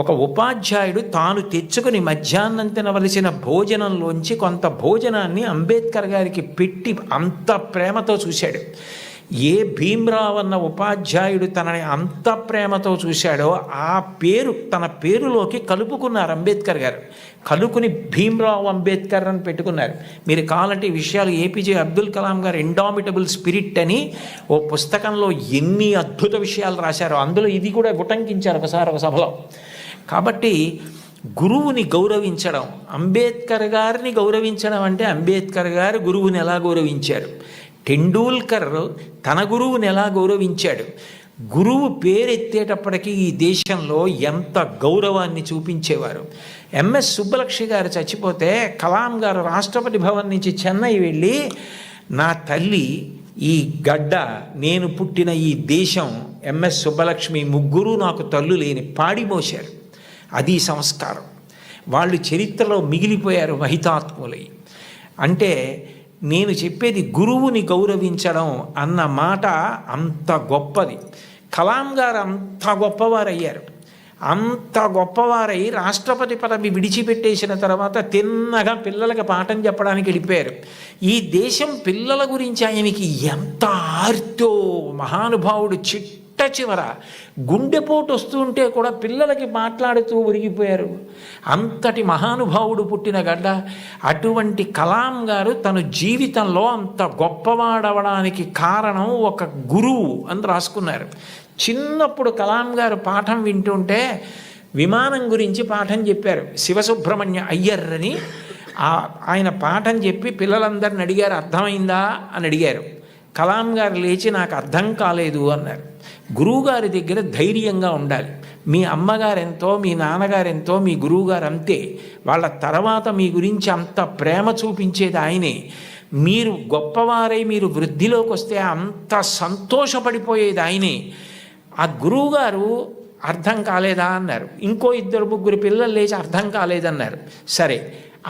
Speaker 1: ఒక ఉపాధ్యాయుడు తాను తెచ్చుకుని మధ్యాహ్నం తినవలసిన భోజనంలోంచి కొంత భోజనాన్ని అంబేద్కర్ గారికి పెట్టి అంత ప్రేమతో చూశాడు. ఏ భీమ్రావ్ అన్న ఉపాధ్యాయుడు తనని అంత ప్రేమతో చూశాడో ఆ పేరు తన పేరులోకి కలుపుకున్నారు అంబేద్కర్ గారు. కలుపుకుని భీమ్రావ్ అంబేద్కర్ అని పెట్టుకున్నారు. మీరు కావాలంటే ఈ విషయాలు ఏపీజే అబ్దుల్ కలాం గారు ఇండామిటబుల్ స్పిరిట్ అని ఓ పుస్తకంలో ఎన్ని అద్భుత విషయాలు రాశారో అందులో ఇది కూడా ఉటంకించారు ఒకసారి ఒక సభలో. కాబట్టి గురువుని గౌరవించడం, అంబేద్కర్ గారిని గౌరవించడం అంటే అంబేద్కర్ గారు గురువుని ఎలా గౌరవించారు, టెండూల్కర్ తన గురువుని ఎలా గౌరవించాడు, గురువు పేరెత్తేటప్పటికీ ఈ దేశంలో ఎంత గౌరవాన్ని చూపించేవారు. ఎంఎస్ సుబ్బలక్ష్మి గారు చచ్చిపోతే కలాం గారు రాష్ట్రపతి భవన్ నుంచి చెన్నై వెళ్ళి నా తల్లి ఈ గడ్డ, నేను పుట్టిన ఈ దేశం, ఎంఎస్ సుబ్బలక్ష్మి ముగ్గురు నాకు తల్లు లేని పాడి మోశారు. అది సంస్కారం. వాళ్ళు చరిత్రలో మిగిలిపోయారు మహితాత్ములై. అంటే నేను చెప్పేది గురువుని గౌరవించడం అన్న మాట అంత గొప్పది. కలాం గారు అంత గొప్పవారయ్యారు. అంత గొప్పవారై రాష్ట్రపతి పదవి విడిచిపెట్టేసిన తర్వాత తిన్నగా పిల్లలకి పాఠం చెప్పడానికి వెళ్ళిపోయారు. ఈ దేశం పిల్లల గురించి ఆయనకి ఎంత ఆర్తో, మహానుభావుడు చిట్ట చివర గుండెపోటు వస్తుంటే కూడా పిల్లలకి మాట్లాడుతూ ఉరిగిపోయారు. అంతటి మహానుభావుడు పుట్టిన గడ్డ. అటువంటి కలాం గారు తన జీవితంలో అంత గొప్పవాడవడానికి కారణం ఒక గురువు అని రాసుకున్నారు. చిన్నప్పుడు కలాం గారు పాఠం వింటుంటే విమానం గురించి పాఠం చెప్పారు. శివసుబ్రహ్మణ్య అయ్యర్ అని ఆయన పాఠం చెప్పి పిల్లలందరిని అడిగారు, అర్థమైందా అని అడిగారు. కలాం గారు లేచి నాకు అర్థం కాలేదు అన్నారు. గురువుగారి దగ్గర ధైర్యంగా ఉండాలి. మీ అమ్మగారెంతో, మీ నాన్నగారెంతో, మీ గురువుగారు అంతే. వాళ్ళ తర్వాత మీ గురించి అంత ప్రేమ చూపించేది ఆయనే. మీరు గొప్పవారై మీరు వృద్ధిలోకి వస్తే అంత సంతోషపడిపోయేది ఆయనే. ఆ గురువుగారు అర్థం కాలేదా అన్నారు. ఇంకో 2-3 పిల్లలు లేచి అర్థం కాలేదన్నారు. సరే,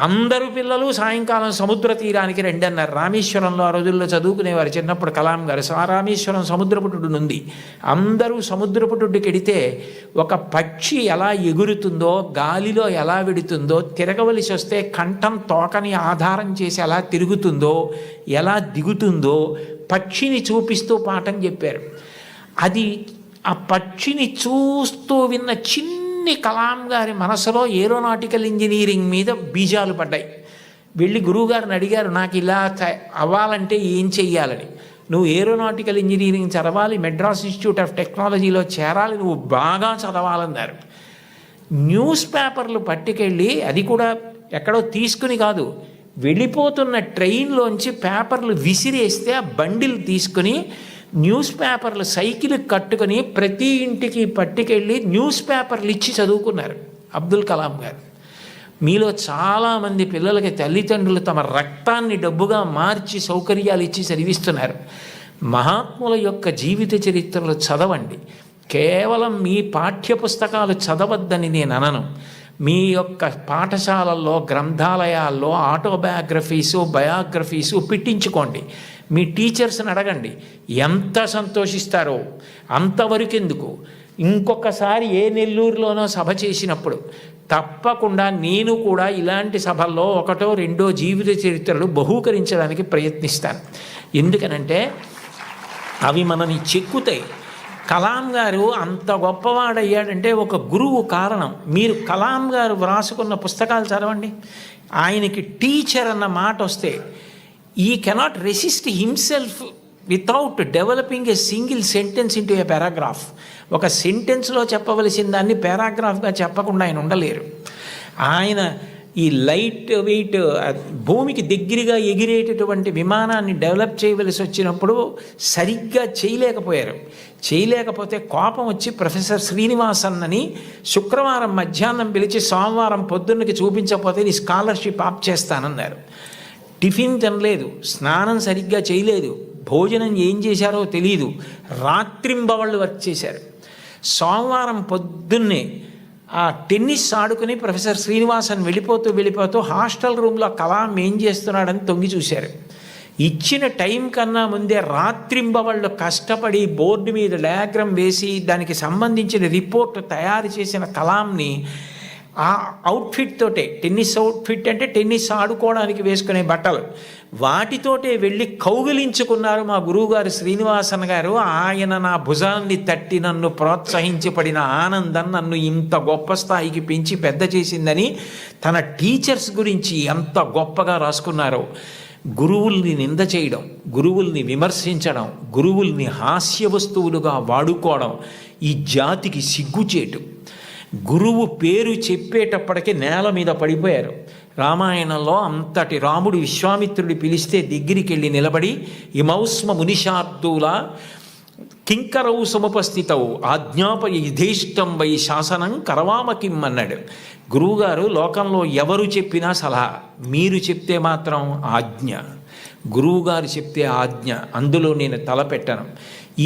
Speaker 1: అందరూ పిల్లలు సాయంకాలం సముద్ర తీరానికి రండి అన్నారు. రామేశ్వరంలో ఆ రోజుల్లో చదువుకునేవారు చిన్నప్పుడు కలాం గారు. రామేశ్వరం సముద్రపుటుడు ఉంది. అందరూ సముద్రపుటుడికి వెడితే ఒక పక్షి ఎలా ఎగురుతుందో, గాలిలో ఎలా వెడుతుందో, తిరగవలసి వస్తే కంఠం తోకని ఆధారం చేసి ఎలా తిరుగుతుందో, ఎలా దిగుతుందో పక్షిని చూపిస్తూ పాఠం చెప్పారు. అది ఆ పక్షిని చూస్తూ విన్న చిన్ని కలాం గారి మనసులో ఏరోనాటికల్ ఇంజనీరింగ్ మీద బీజాలు పడ్డాయి. వెళ్ళి గురువుగారిని అడిగారు, నాకు ఇలా అవ్వాలంటే ఏం చెయ్యాలని. నువ్వు ఏరోనాటికల్ ఇంజనీరింగ్ చదవాలి, మెడ్రాస్ ఇన్స్టిట్యూట్ ఆఫ్ టెక్నాలజీలో చేరాలి, నువ్వు బాగా చదవాలన్నారు. న్యూస్ పేపర్లు పట్టుకెళ్ళి, అది కూడా ఎక్కడో తీసుకుని కాదు, వెళ్ళిపోతున్న ట్రైన్లోంచి పేపర్లు విసిరేస్తే ఆ బండిల్ తీసుకుని న్యూస్ పేపర్లు సైకిల్ కట్టుకొని ప్రతి ఇంటికి పట్టుకెళ్ళి న్యూస్ పేపర్లు ఇచ్చి చదువుకున్నారు అబ్దుల్ కలాం గారు. మీలో చాలామంది పిల్లలకి తల్లిదండ్రులు తమ రక్తాన్ని డబ్బుగా మార్చి సౌకర్యాలు ఇచ్చి చదివిస్తున్నారు. మహాత్ముల యొక్క జీవిత చరిత్రలు చదవండి. కేవలం మీ పాఠ్యపుస్తకాలు చదవద్దని నేను అనను. మీ యొక్క పాఠశాలల్లో, గ్రంథాలయాల్లో ఆటోబయోగ్రఫీసు, బయోగ్రఫీసు పెట్టించుకోండి. మీ టీచర్స్ని అడగండి, ఎంత సంతోషిస్తారో. అంతవరకు ఎందుకు, ఇంకొకసారి ఏ నెల్లూరులోనో సభ చేసినప్పుడు తప్పకుండా నేను కూడా ఇలాంటి సభల్లో 1-2 జీవిత చరిత్రలు బహూకరించడానికి ప్రయత్నిస్తాను. ఎందుకనంటే అవి మనని చెక్కుతాయి. కలాం గారు అంత గొప్పవాడయ్యాడంటే ఒక గురువు కారణం. మీరు కలాం గారు వ్రాసుకున్న పుస్తకాలు చదవండి. ఆయనకి టీచర్ అన్న మాట వస్తే ఈ cannot resist himself without developing a single sentence into A paragraph. ఒక సెంటెన్స్లో చెప్పవలసిన దాన్ని పారాగ్రాఫ్గా చెప్పకుండా ఆయన ఉండలేరు. ఆయన ఈ లైట్ వెయిట్ భూమికి దగ్గరగా ఎగిరేటటువంటి విమానాన్ని డెవలప్ చేయవలసి వచ్చినప్పుడు సరిగ్గా చేయలేకపోతే కోపం వచ్చి ప్రొఫెసర్ శ్రీనివాసన్ అని శుక్రవారం మధ్యాహ్నం పిలిచి సోమవారం పొద్దున్నకి చూపించకపోతే నీ స్కాలర్షిప్ ఆప్ చేస్తానన్నారు. టిఫిన్ తినలేదు, స్నానం సరిగ్గా చేయలేదు, భోజనం ఏం చేశారో తెలియదు, రాత్రింబవళ్ళు వర్క్ చేశారు. సోమవారం పొద్దున్నే ఆ టెన్నిస్ ఆడుకుని ప్రొఫెసర్ శ్రీనివాసన్ వెళ్ళిపోతూ హాస్టల్ రూమ్లో కలాం ఏం చేస్తున్నాడని తొంగి చూశారు. ఇచ్చిన టైం కన్నా ముందే రాత్రింబవళ్ళు కష్టపడి బోర్డు మీద డయాగ్రామ్ వేసి దానికి సంబంధించిన రిపోర్ట్ తయారు చేసిన కలాంని ఆ అవుట్ఫిట్ తోటే, టెన్నిస్ అవుట్ఫిట్ అంటే టెన్నిస్ ఆడుకోవడానికి వేసుకునే బట్టలు, వాటితోటే వెళ్ళి కౌగిలించుకున్నారు మా గురువుగారు శ్రీనివాసన్ గారు. ఆయన నా భుజాన్ని తట్టి నన్ను ప్రోత్సహించి పడిన ఆనందం నన్ను ఇంత గొప్ప స్థాయికి పెంచి పెద్ద చేసిందని తన టీచర్స్ గురించి ఎంత గొప్పగా రాసుకున్నారో. గురువుల్ని నింద చేయడం, గురువుల్ని విమర్శించడం, గురువుల్ని హాస్య వస్తువులుగా వాడుకోవడం ఈ జాతికి సిగ్గుచేటు. గురువు పేరు చెప్పేటప్పటికీ నేల మీద పడిపోయారు. రామాయణంలో అంతటి రాముడు విశ్వామిత్రుడి పిలిస్తే దగ్గరికి వెళ్ళి నిలబడి ఇమౌస్మ మునిషార్దూల కింకరౌ సముపస్థితవు ఆజ్ఞాపయ యుధేష్టం వై శాసనం కరవామకిం అన్నాడు. గురువుగారు లోకంలో ఎవరు చెప్పినా సలహా, మీరు చెప్తే మాత్రం ఆజ్ఞ. గురువుగారు చెప్తే ఆజ్ఞ, అందులో నేను తలపెట్టను.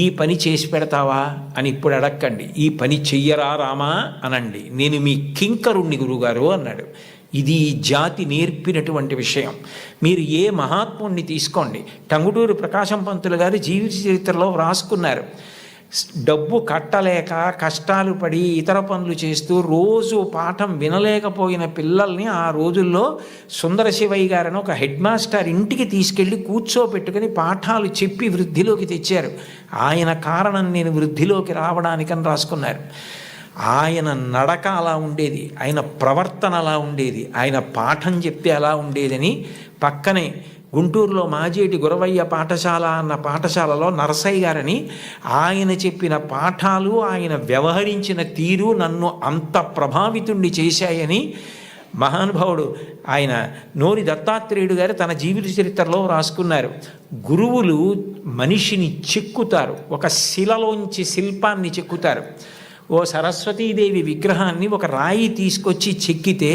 Speaker 1: ఈ పని చేసి పెడతావా అని ఇప్పుడు అడక్కండి, ఈ పని చెయ్యరా రామా అనండి, నేను మీ కింకరుణ్ణి గురువుగారు అన్నాడు. ఇది జాతి నేర్పినటువంటి విషయం. మీరు ఏ మహాత్ముణ్ణి తీసుకోండి, టంగుటూరి ప్రకాశం పంతులు గారు జీవిత చరిత్రలో వ్రాసుకున్నారు. డబ్బు కట్టలేక కష్టాలు పడి ఇతర పనులు చేస్తూ రోజు పాఠం వినలేకపోయిన పిల్లల్ని ఆ రోజుల్లో సుందర శివయ్య గారని ఒక హెడ్ మాస్టర్ ఇంటికి తీసుకెళ్ళి కూర్చోపెట్టుకుని పాఠాలు చెప్పి వృద్ధిలోకి తెచ్చారు. ఆయన కారణం నేను వృద్ధిలోకి రావడానికని రాసుకున్నారు. ఆయన నడక అలా ఉండేది, ఆయన ప్రవర్తన అలా ఉండేది, ఆయన పాఠం చెప్తే అలా ఉండేదని పక్కనే గుంటూరులో మాజేటి గురవయ్య పాఠశాల అన్న పాఠశాలలో నరసయ్య గారని ఆయన చెప్పిన పాఠాలు, ఆయన వ్యవహరించిన తీరు నన్ను అంత ప్రభావితుణ్ణి చేశాయని మహానుభావుడు ఆయన నోరి దత్తాత్రేయుడు గారు తన జీవిత చరిత్రలో రాసుకున్నారు. గురువులు మనిషిని చెక్కుతారు, ఒక శిలలోంచి శిల్పాన్ని చెక్కుతారు. ఓ సరస్వతీదేవి విగ్రహాన్ని ఒక రాయి తీసుకొచ్చి చెక్కితే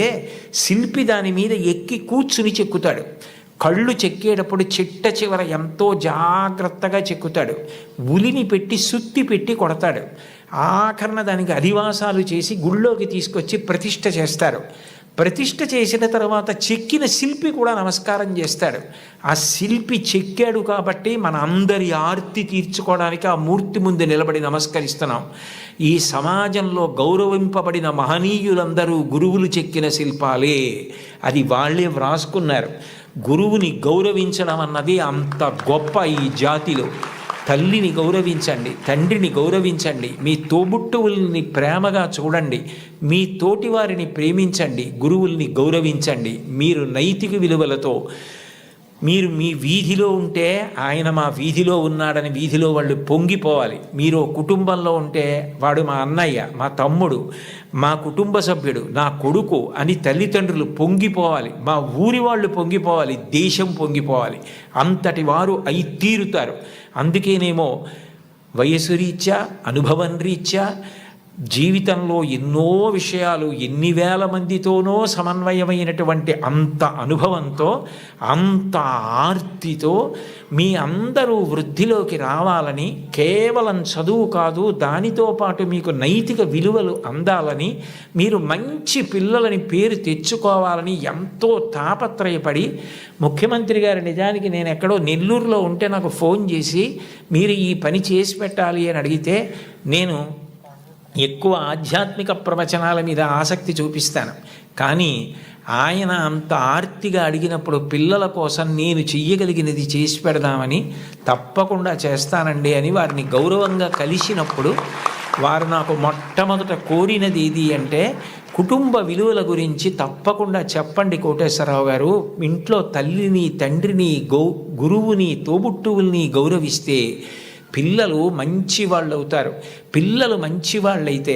Speaker 1: శిల్పి దాని మీద ఎక్కి కూర్చుని చెక్కుతాడు. కళ్ళు చెక్కేటప్పుడు చిట్ట చివర ఎంతో జాగ్రత్తగా చెక్కుతాడు. ఉలిని పెట్టి సుత్తి పెట్టి కొడతాడు. ఆఖరణ దానికి అధివాసాలు చేసి గుళ్ళోకి తీసుకొచ్చి ప్రతిష్ఠ చేస్తారు. ప్రతిష్ఠ చేసిన తర్వాత చెక్కిన శిల్పి కూడా నమస్కారం చేస్తాడు. ఆ శిల్పి చెక్కాడు కాబట్టి మన అందరి ఆర్తి తీర్చుకోవడానికి ఆ మూర్తి ముందు నిలబడి నమస్కరిస్తున్నాం. ఈ సమాజంలో గౌరవింపబడిన మహనీయులందరూ గురువులు చెక్కిన శిల్పాలే, అది వాళ్ళే వ్రాసుకున్నారు. గురువుని గౌరవించడం అన్నది అంత గొప్ప ఈ జాతిలో. తల్లిని గౌరవించండి, తండ్రిని గౌరవించండి, మీ తోబుట్టువుల్ని ప్రేమగా చూడండి, మీ తోటివారిని ప్రేమించండి, గురువుల్ని గౌరవించండి. మీరు నైతిక విలువలతో మీరు మీ వీధిలో ఉంటే ఆయన మా వీధిలో ఉన్నాడని వీధిలో వాళ్ళు పొంగిపోవాలి. మీరు కుటుంబంలో ఉంటే వాడు మా అన్నయ్య, మా తమ్ముడు, మా కుటుంబ సభ్యుడు, నా కొడుకు అని తల్లిదండ్రులు పొంగిపోవాలి. మా ఊరి వాళ్ళు పొంగిపోవాలి, దేశం పొంగిపోవాలి. అంతటి వారు అయి తీరుతారు. అందుకేనేమో వయసు రీత్యా, అనుభవం రీత్యా జీవితంలో ఎన్నో విషయాలు ఎన్ని వేల మందితోనో సమన్వయమైనటువంటి అంత అనుభవంతో, అంత ఆర్తితో మీ అందరూ వృద్ధిలోకి రావాలని, కేవలం చదువు కాదు దానితో పాటు మీకు నైతిక విలువలు అందాలని, మీరు మంచి పిల్లలని పేరు తెచ్చుకోవాలని ఎంతో తాపత్రయపడి ముఖ్యమంత్రి గారు నిజానికి నేను ఎక్కడో నెల్లూరులో ఉంటే నాకు ఫోన్ చేసి మీరు ఈ పని చేసి పెట్టాలి అని అడిగితే నేను ఎక్కువ ఆధ్యాత్మిక ప్రవచనాల మీద ఆసక్తి చూపిస్తాను. కానీ ఆయన అంత ఆర్తిగా అడిగినప్పుడు పిల్లల కోసం నేను చెయ్యగలిగినది చేసి పెడదామని తప్పకుండా చేస్తానండి అని వారిని గౌరవంగా కలిసినప్పుడు వారు నాకు మొట్టమొదట కోరినది ఏది అంటే, కుటుంబ విలువల గురించి తప్పకుండా చెప్పండి కోటేశ్వరరావు గారు. ఇంట్లో తల్లిని, తండ్రిని, గురువుని, తోబుట్టువుల్ని గౌరవిస్తే పిల్లలు మంచి వాళ్ళు అవుతారు. పిల్లలు మంచి వాళ్ళైతే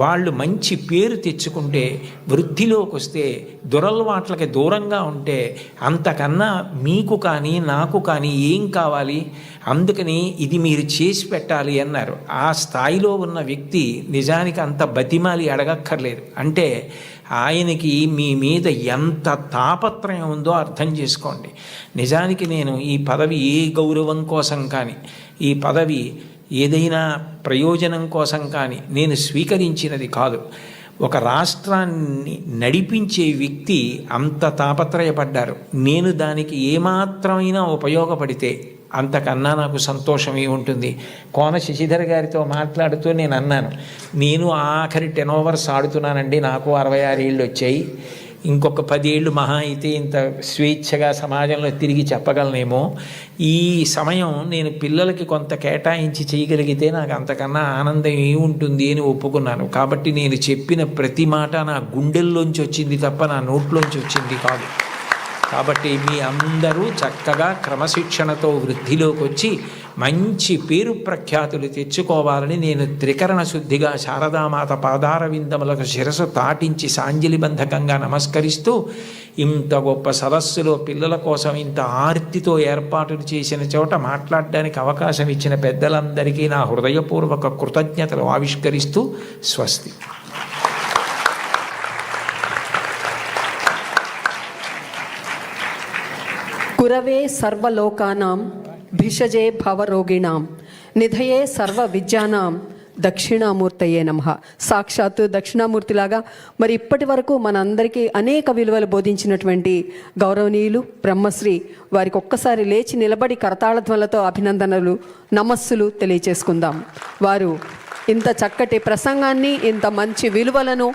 Speaker 1: వాళ్ళు మంచి పేరు తెచ్చుకుంటే, వృద్ధిలోకి వస్తే, దురలవాట్లకి దూరంగా ఉంటే అంతకన్నా మీకు కానీ నాకు కానీ ఏం కావాలి? అందుకని ఇది మీరు చేసి పెట్టాలి అన్నారు. ఆ స్థాయిలో ఉన్న వ్యక్తి నిజానికి అంత బతిమాలి అడగక్కర్లేదు. అంటే ఆయనకి మీ మీద ఎంత తాపత్రయం ఉందో అర్థం చేసుకోండి. నిజానికి నేను ఈ పదవి ఏ గౌరవం కోసం కానీ, ఈ పదవి ఏదైనా ప్రయోజనం కోసం కానీ నేను స్వీకరించినది కాదు. ఒక రాష్ట్రాన్ని నడిపించే వ్యక్తి అంత తాపత్రయపడ్డారు. నేను దానికి ఏమాత్రమైనా ఉపయోగపడితే అంతకన్నా నాకు సంతోషమే ఉంటుంది. కోన శశిధర్ గారితో మాట్లాడుతూ నేను అన్నాను, నేను ఆఖరి 10 ఓవర్స్ ఆడుతున్నానండి, నాకు 66 ఏళ్ళు వచ్చాయి, ఇంకొక 10 ఏళ్ళు మహా అయితే ఇంత స్వేచ్ఛగా సమాజంలో తిరిగి చెప్పగలనేమో. ఈ సమయం నేను పిల్లలకి కొంత కేటాయించి చేయగలిగితే నాకు అంతకన్నా ఆనందం ఏముంటుంది అని ఒప్పుకున్నాను. కాబట్టి నేను చెప్పిన ప్రతి మాట నా గుండెల్లోంచి వచ్చింది తప్ప నా నోట్లోంచి వచ్చింది కాదు. కాబట్టి మీ అందరూ చక్కగా క్రమశిక్షణతో వృద్ధిలోకి వచ్చి మంచి పేరు ప్రఖ్యాతులు తెచ్చుకోవాలని నేను త్రికరణ శుద్ధిగా శారదామాత పాదార విందములకు శిరసు తాటించి సాంజలిబంధకంగా నమస్కరిస్తూ, ఇంత గొప్ప సదస్సులో పిల్లల కోసం ఇంత ఆర్తితో ఏర్పాటులు చేసిన చోట మాట్లాడడానికి అవకాశం ఇచ్చిన పెద్దలందరికీ నా హృదయపూర్వక కృతజ్ఞతలు ఆవిష్కరిస్తూ స్వస్తి.
Speaker 2: గురవే సర్వలోకానాం భిషజే భవరోగిణాం నిధయే సర్వ విద్యానాం దక్షిణామూర్తయే నమః. సాక్షాత్తు దక్షిణామూర్తిలాగా మరి ఇప్పటి వరకు మనందరికీ అనేక విలువలు బోధించినటువంటి గౌరవనీయులు బ్రహ్మశ్రీ వారికి ఒక్కసారి లేచి నిలబడి కరతాళధ్వలతో అభినందనలు నమస్సులు తెలియచేసుకుందాం. వారు ఇంత చక్కటి ప్రసంగాన్ని, ఇంత మంచి విలువలను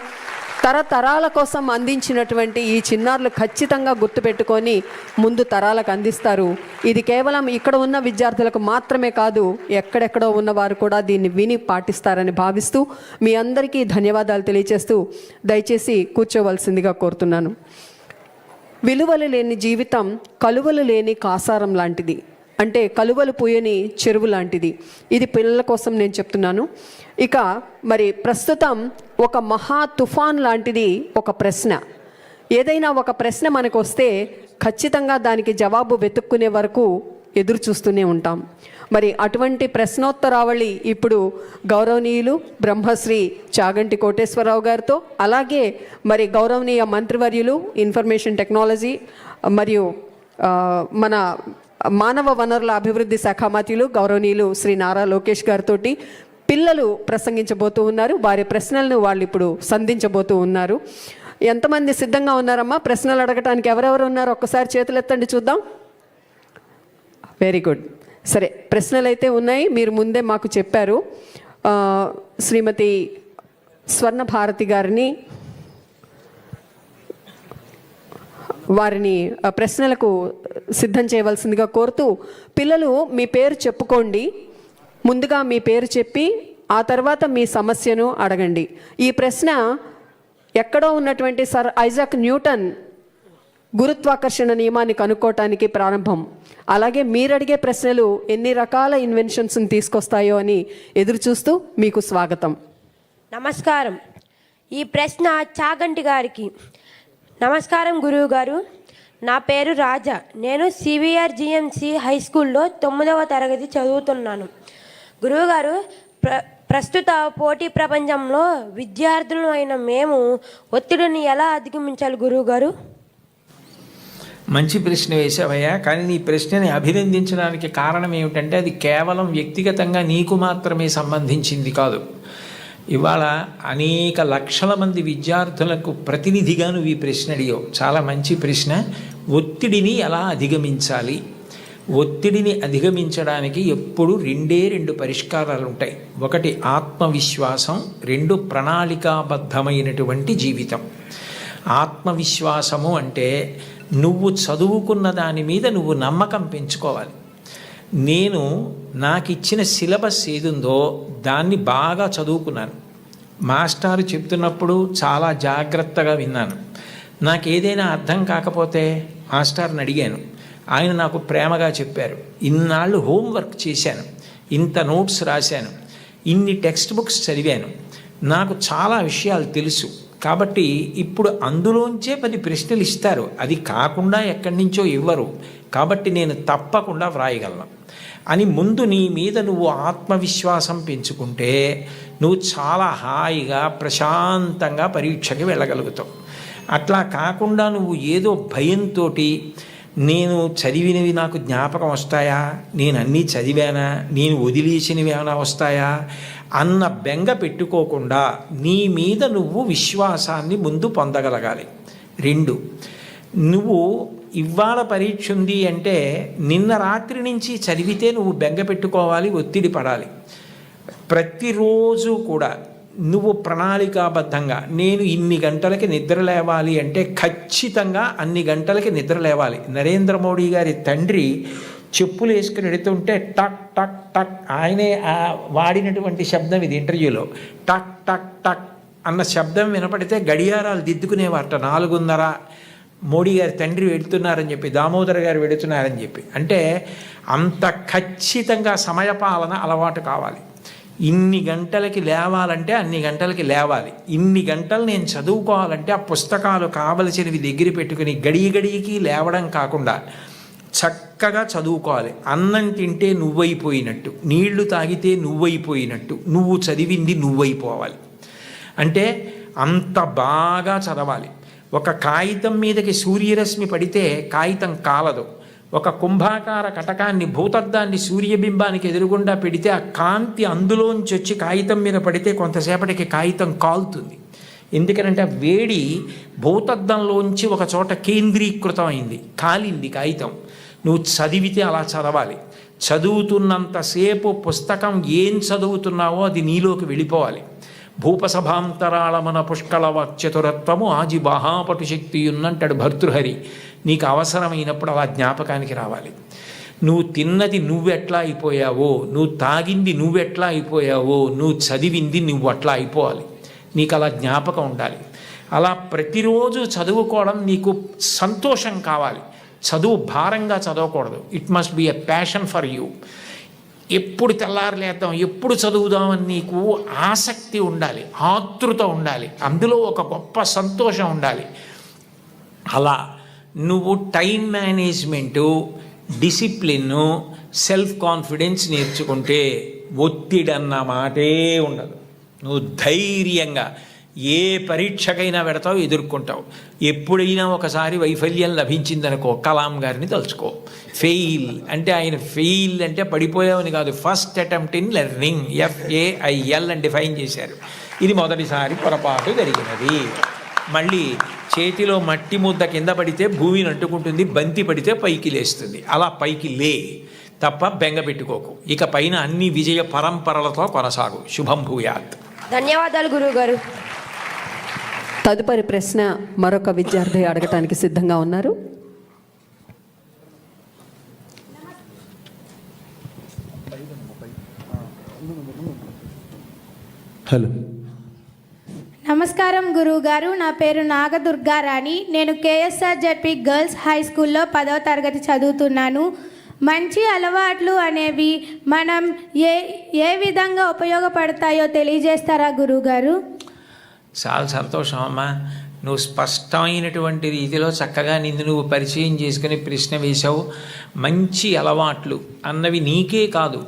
Speaker 2: తరతరాల కోసం అందించినటువంటి ఈ చిన్నారులు ఖచ్చితంగా గుర్తుపెట్టుకొని ముందు తరాలకు అందిస్తారు. ఇది కేవలం ఇక్కడ ఉన్న విద్యార్థులకు మాత్రమే కాదు, ఎక్కడెక్కడో ఉన్నవారు కూడా దీన్ని విని పాటిస్తారని భావిస్తూ మీ అందరికీ ధన్యవాదాలు తెలియజేస్తూ దయచేసి కూర్చోవలసిందిగా కోరుతున్నాను. విలువలు లేని జీవితం కలువలు లేని కాసారం లాంటిది, అంటే కలువలు పూయని చెరువు లాంటిది. ఇది పిల్లల కోసం నేను చెప్తున్నాను. ఇక మరి ప్రస్తుతం ఒక మహా తుఫాన్ లాంటిది ఒక ప్రశ్న. ఏదైనా ఒక ప్రశ్న మనకు వస్తే ఖచ్చితంగా దానికి జవాబు వెతుక్కునే వరకు ఎదురు చూస్తూనే ఉంటాం. మరి అటువంటి ప్రశ్నోత్తరావళి ఇప్పుడు గౌరవనీయులు బ్రహ్మశ్రీ చాగంటి కోటేశ్వరరావు గారితో, అలాగే మరి గౌరవనీయ మంత్రివర్యులు ఇన్ఫర్మేషన్ టెక్నాలజీ మరియు మన మానవ వనరుల అభివృద్ధి శాఖ మంత్రులు గౌరవనీయులు శ్రీ నారా లోకేష్ గారితో పిల్లలు ప్రసంగించబోతూ ఉన్నారు. వారి ప్రశ్నలను వాళ్ళు ఇప్పుడు సంధించబోతూ ఉన్నారు. ఎంతమంది సిద్ధంగా ఉన్నారమ్మా ప్రశ్నలు అడగటానికి? ఎవరెవరు ఉన్నారు ఒక్కసారి చేతులు ఎత్తండి చూద్దాం. Very good. సరే, ప్రశ్నలు అయితే ఉన్నాయి, మీరు ముందే మాకు చెప్పారు. శ్రీమతి స్వర్ణ భారతి గారిని వారిని ప్రశ్నలకు సిద్ధం చేయవలసిందిగా కోరుతూ, పిల్లలు మీ పేరు చెప్పుకోండి. ముందుగా మీ పేరు చెప్పి ఆ తర్వాత మీ సమస్యను అడగండి. ఈ ప్రశ్న ఎక్కడో ఉన్నటువంటి సర్ ఐజాక్ న్యూటన్ గురుత్వాకర్షణ నియమాన్ని కనుక్కోవటానికి ప్రారంభం. అలాగే మీరు అడిగే ప్రశ్నలు ఎన్ని రకాల ఇన్వెన్షన్స్ని తీసుకొస్తాయో అని ఎదురు చూస్తూ మీకు స్వాగతం.
Speaker 3: నమస్కారం. ఈ ప్రశ్న చాగంటి గారికి. నమస్కారం గురువు గారు. నా పేరు రాజా. నేను సివిఆర్ జిఎంసి హై స్కూల్లో 9వ తరగతి చదువుతున్నాను. గురువుగారు, ప్రస్తుత పోటీ ప్రపంచంలో విద్యార్థులు అయిన మేము ఒత్తిడిని ఎలా అధిగమించాలి గురువుగారు?
Speaker 1: మంచి ప్రశ్న వేసావయ్యా. కానీ నీ ప్రశ్నని అభినందించడానికి కారణం ఏమిటంటే అది కేవలం వ్యక్తిగతంగా నీకు మాత్రమే సంబంధించింది కాదు. ఇవాళ అనేక లక్షల మంది విద్యార్థులకు ప్రతినిధిగా నువ్వు ఈ ప్రశ్న అడిగావు. చాలా మంచి ప్రశ్న. ఒత్తిడిని ఎలా అధిగమించాలి? ఒత్తిడిని అధిగమించడానికి ఎప్పుడు రెండు పరిష్కారాలు ఉంటాయి. ఒకటి ఆత్మవిశ్వాసం, రెండు ప్రణాళికాబద్ధమైనటువంటి జీవితం. ఆత్మవిశ్వాసము అంటే నువ్వు చదువుకున్న దాని మీద నువ్వు నమ్మకం పెంచుకోవాలి. నాకు ఇచ్చిన సిలబస్ ఏదుందో దాన్ని బాగా చదువుకున్నాను. మాస్టారు చెప్తున్నప్పుడు చాలా జాగ్రత్తగా విన్నాను. నాకు ఏదైనా అర్థం కాకపోతే మాస్టర్ని అడిగాను. ఆయన నాకు ప్రేమగా చెప్పారు. ఇన్నాళ్ళు హోంవర్క్ చేశాను, ఇంత నోట్స్ రాశాను, ఇన్ని టెక్స్ట్ బుక్స్ చదివాను, నాకు చాలా విషయాలు తెలుసు. కాబట్టి ఇప్పుడు అందులోంచే 10 ప్రశ్నలు ఇస్తారు, అది కాకుండా ఎక్కడి నుంచో ఇవ్వరు. కాబట్టి నేను తప్పకుండా వ్రాయగలను అని ముందు నీ మీద నువ్వు ఆత్మవిశ్వాసం పెంచుకుంటే నువ్వు చాలా హాయిగా ప్రశాంతంగా పరీక్షకి వెళ్ళగలుగుతావు. అట్లా కాకుండా నువ్వు ఏదో భయంతో నేను చదివినవి నాకు జ్ఞాపకం వస్తాయా, నేను అన్నీ చదివానా, నేను వదిలేసినవి ఏమైనా వస్తాయా అన్న బెంగ పెట్టుకోకుండా నీ మీద నువ్వు విశ్వాసాన్ని ముందు పొందగలగాలి. 2, నువ్వు ఇవాళ పరీక్ష ఉంది అంటే నిన్న రాత్రి నుంచి చదివితే నువ్వు బెంగ పెట్టుకోవాలి, ఒత్తిడి పడాలి. ప్రతిరోజు కూడా నువ్వు ప్రణాళికాబద్ధంగా నేను ఇన్ని గంటలకి నిద్ర లేవాలి అంటే ఖచ్చితంగా అన్ని గంటలకి నిద్ర లేవాలి. నరేంద్ర మోడీ గారి తండ్రి చెప్పులు వేసుకుని వెడుతుంటే టక్ టక్ టక్, ఆయనే వాడినటువంటి శబ్దం ఇది ఇంటర్వ్యూలో. టక్ టక్ టక్ అన్న శబ్దం వినపడితే గడియారాలు దిద్దుకునేవారట. 4:30 మోడీ గారి తండ్రి వెళుతున్నారని చెప్పి, దామోదర్ గారు వెళుతున్నారని చెప్పి. అంటే అంత ఖచ్చితంగా సమయపాలన అలవాటు కావాలి. ఇన్ని గంటలకి లేవాలంటే అన్ని గంటలకి లేవాలి. ఇన్ని గంటలు నేను చదువుకోవాలంటే ఆ పుస్తకాలు కావలసినవి దగ్గర పెట్టుకుని గడికి లేవడం కాకుండా చక్కగా చదువుకోవాలి. అన్నం తింటే నువ్వైపోయినట్టు, నీళ్లు తాగితే నువ్వైపోయినట్టు, నువ్వు చదివింది నువ్వైపోవాలి. అంటే అంత బాగా చదవాలి. ఒక కాగితం మీదకి సూర్యరశ్మి పడితే కాగితం కాలదు. ఒక కుంభాకార కటకాన్ని, భూతద్దాన్ని సూర్యబింబానికి ఎదురుగుండా పెడితే ఆ కాంతి అందులోంచి వచ్చి కాగితం మీద పడితే కొంతసేపటికి కాగితం కాలుతుంది. ఎందుకనంటే ఆ వేడి భూతద్దంలోంచి ఒక చోట కేంద్రీకృతం అయింది, కాలింది కాగితం. నువ్వు చదివితే అలా చదవాలి. చదువుతున్నంతసేపు పుస్తకం ఏం చదువుతున్నావో అది నీలోకి వెళ్ళిపోవాలి. భూపసభాంతరాళమన పుష్కళ వాక్చతురత్వము ఆజి బాహాపటు శక్తి ఉన్నంటాడు భర్తృహరి. నీకు అవసరమైనప్పుడు అలా జ్ఞాపకానికి రావాలి. నువ్వు తిన్నది నువ్వెట్లా అయిపోయావో, నువ్వు తాగింది నువ్వెట్లా అయిపోయావో, నువ్వు చదివింది నువ్వు అట్లా అయిపోవాలి. నీకు అలా జ్ఞాపకం ఉండాలి. అలా ప్రతిరోజు చదువుకోవడం నీకు సంతోషం కావాలి. చదువు భారంగా చదవకూడదు. It must be a passion for you. ఎప్పుడు తెల్లారలేద్దాం, ఎప్పుడు చదువుదామని నీకు ఆసక్తి ఉండాలి, ఆతృత ఉండాలి, అందులో ఒక గొప్ప సంతోషం ఉండాలి. అలా నువ్వు time management, discipline, self confidence నేర్చుకుంటే ఒత్తిడి అన్న మాటే ఉండదు. నువ్వు ధైర్యంగా ఏ పరీక్షకైనా పెడతావు, ఎదుర్కొంటావు. ఎప్పుడైనా ఒకసారి వైఫల్యం లభించిందనుకో, కలాం గారిని తలుచుకో. ఫెయిల్ అంటే ఆయన ఫెయిల్ అంటే పడిపోయావని కాదు, first attempt in learning, FAIL అని డిఫైన్ చేశారు. ఇది మొదటిసారి పొరపాటు జరిగినది. మళ్ళీ చేతిలో మట్టి ముద్ద కింద పడితే భూమిని అంటుకుంటుంది, బంతి పడితే పైకి లేస్తుంది. అలా పైకి లే తప్ప బెంగ పెట్టుకోకు. ఇక పైన అన్ని విజయ పరంపరలతో కొనసాగు. శుభం భూయాత్.
Speaker 3: ధన్యవాదాలు గురువుగారు.
Speaker 2: తదుపరి ప్రశ్న మరొక విద్యార్థి అడగటానికి సిద్ధంగా ఉన్నారు.
Speaker 4: హలో,
Speaker 5: నమస్కారం గురువుగారు. నా పేరు నాగదుర్గారాణి. నేను KSRZP గర్ల్స్ హై స్కూల్లో 10వ తరగతి చదువుతున్నాను. మంచి అలవాట్లు అనేవి మనం ఏ విధంగా ఉపయోగపడతాయో తెలియజేస్తారా గురువుగారు?
Speaker 1: చాలా సంతోషం అమ్మా. నువ్వు స్పష్టమైనటువంటి రీతిలో చక్కగా నిన్ను నువ్వు పరిచయం చేసుకుని ప్రశ్న వేశావు. మంచి అలవాట్లు అన్నవి నీకే కాదు,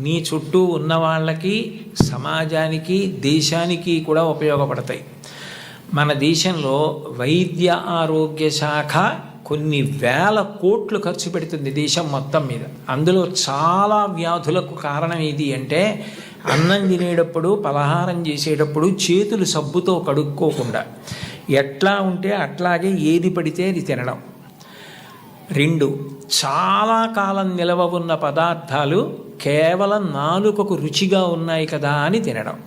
Speaker 1: నీ చుట్టూ ఉన్న వాళ్ళకి, సమాజానికి, దేశానికి కూడా ఉపయోగపడతాయి. మన దేశంలో వైద్య ఆరోగ్య శాఖ కొన్ని వేల కోట్లు ఖర్చు పెడుతుంది దేశం మొత్తం మీద. అందులో చాలా వ్యాధులకు కారణం ఏది అంటే, అన్నం తినేటప్పుడు, పలహారం చేసేటప్పుడు చేతులు సబ్బుతో కడుక్కోకుండా ఎట్లా ఉంటే అట్లాగే ఏది పడితే అది తినడం. 2, చాలా కాలం నిలవ ఉన్న పదార్థాలు కేవలం నాలుకకు రుచిగా ఉన్నాయి కదా అని తినడం.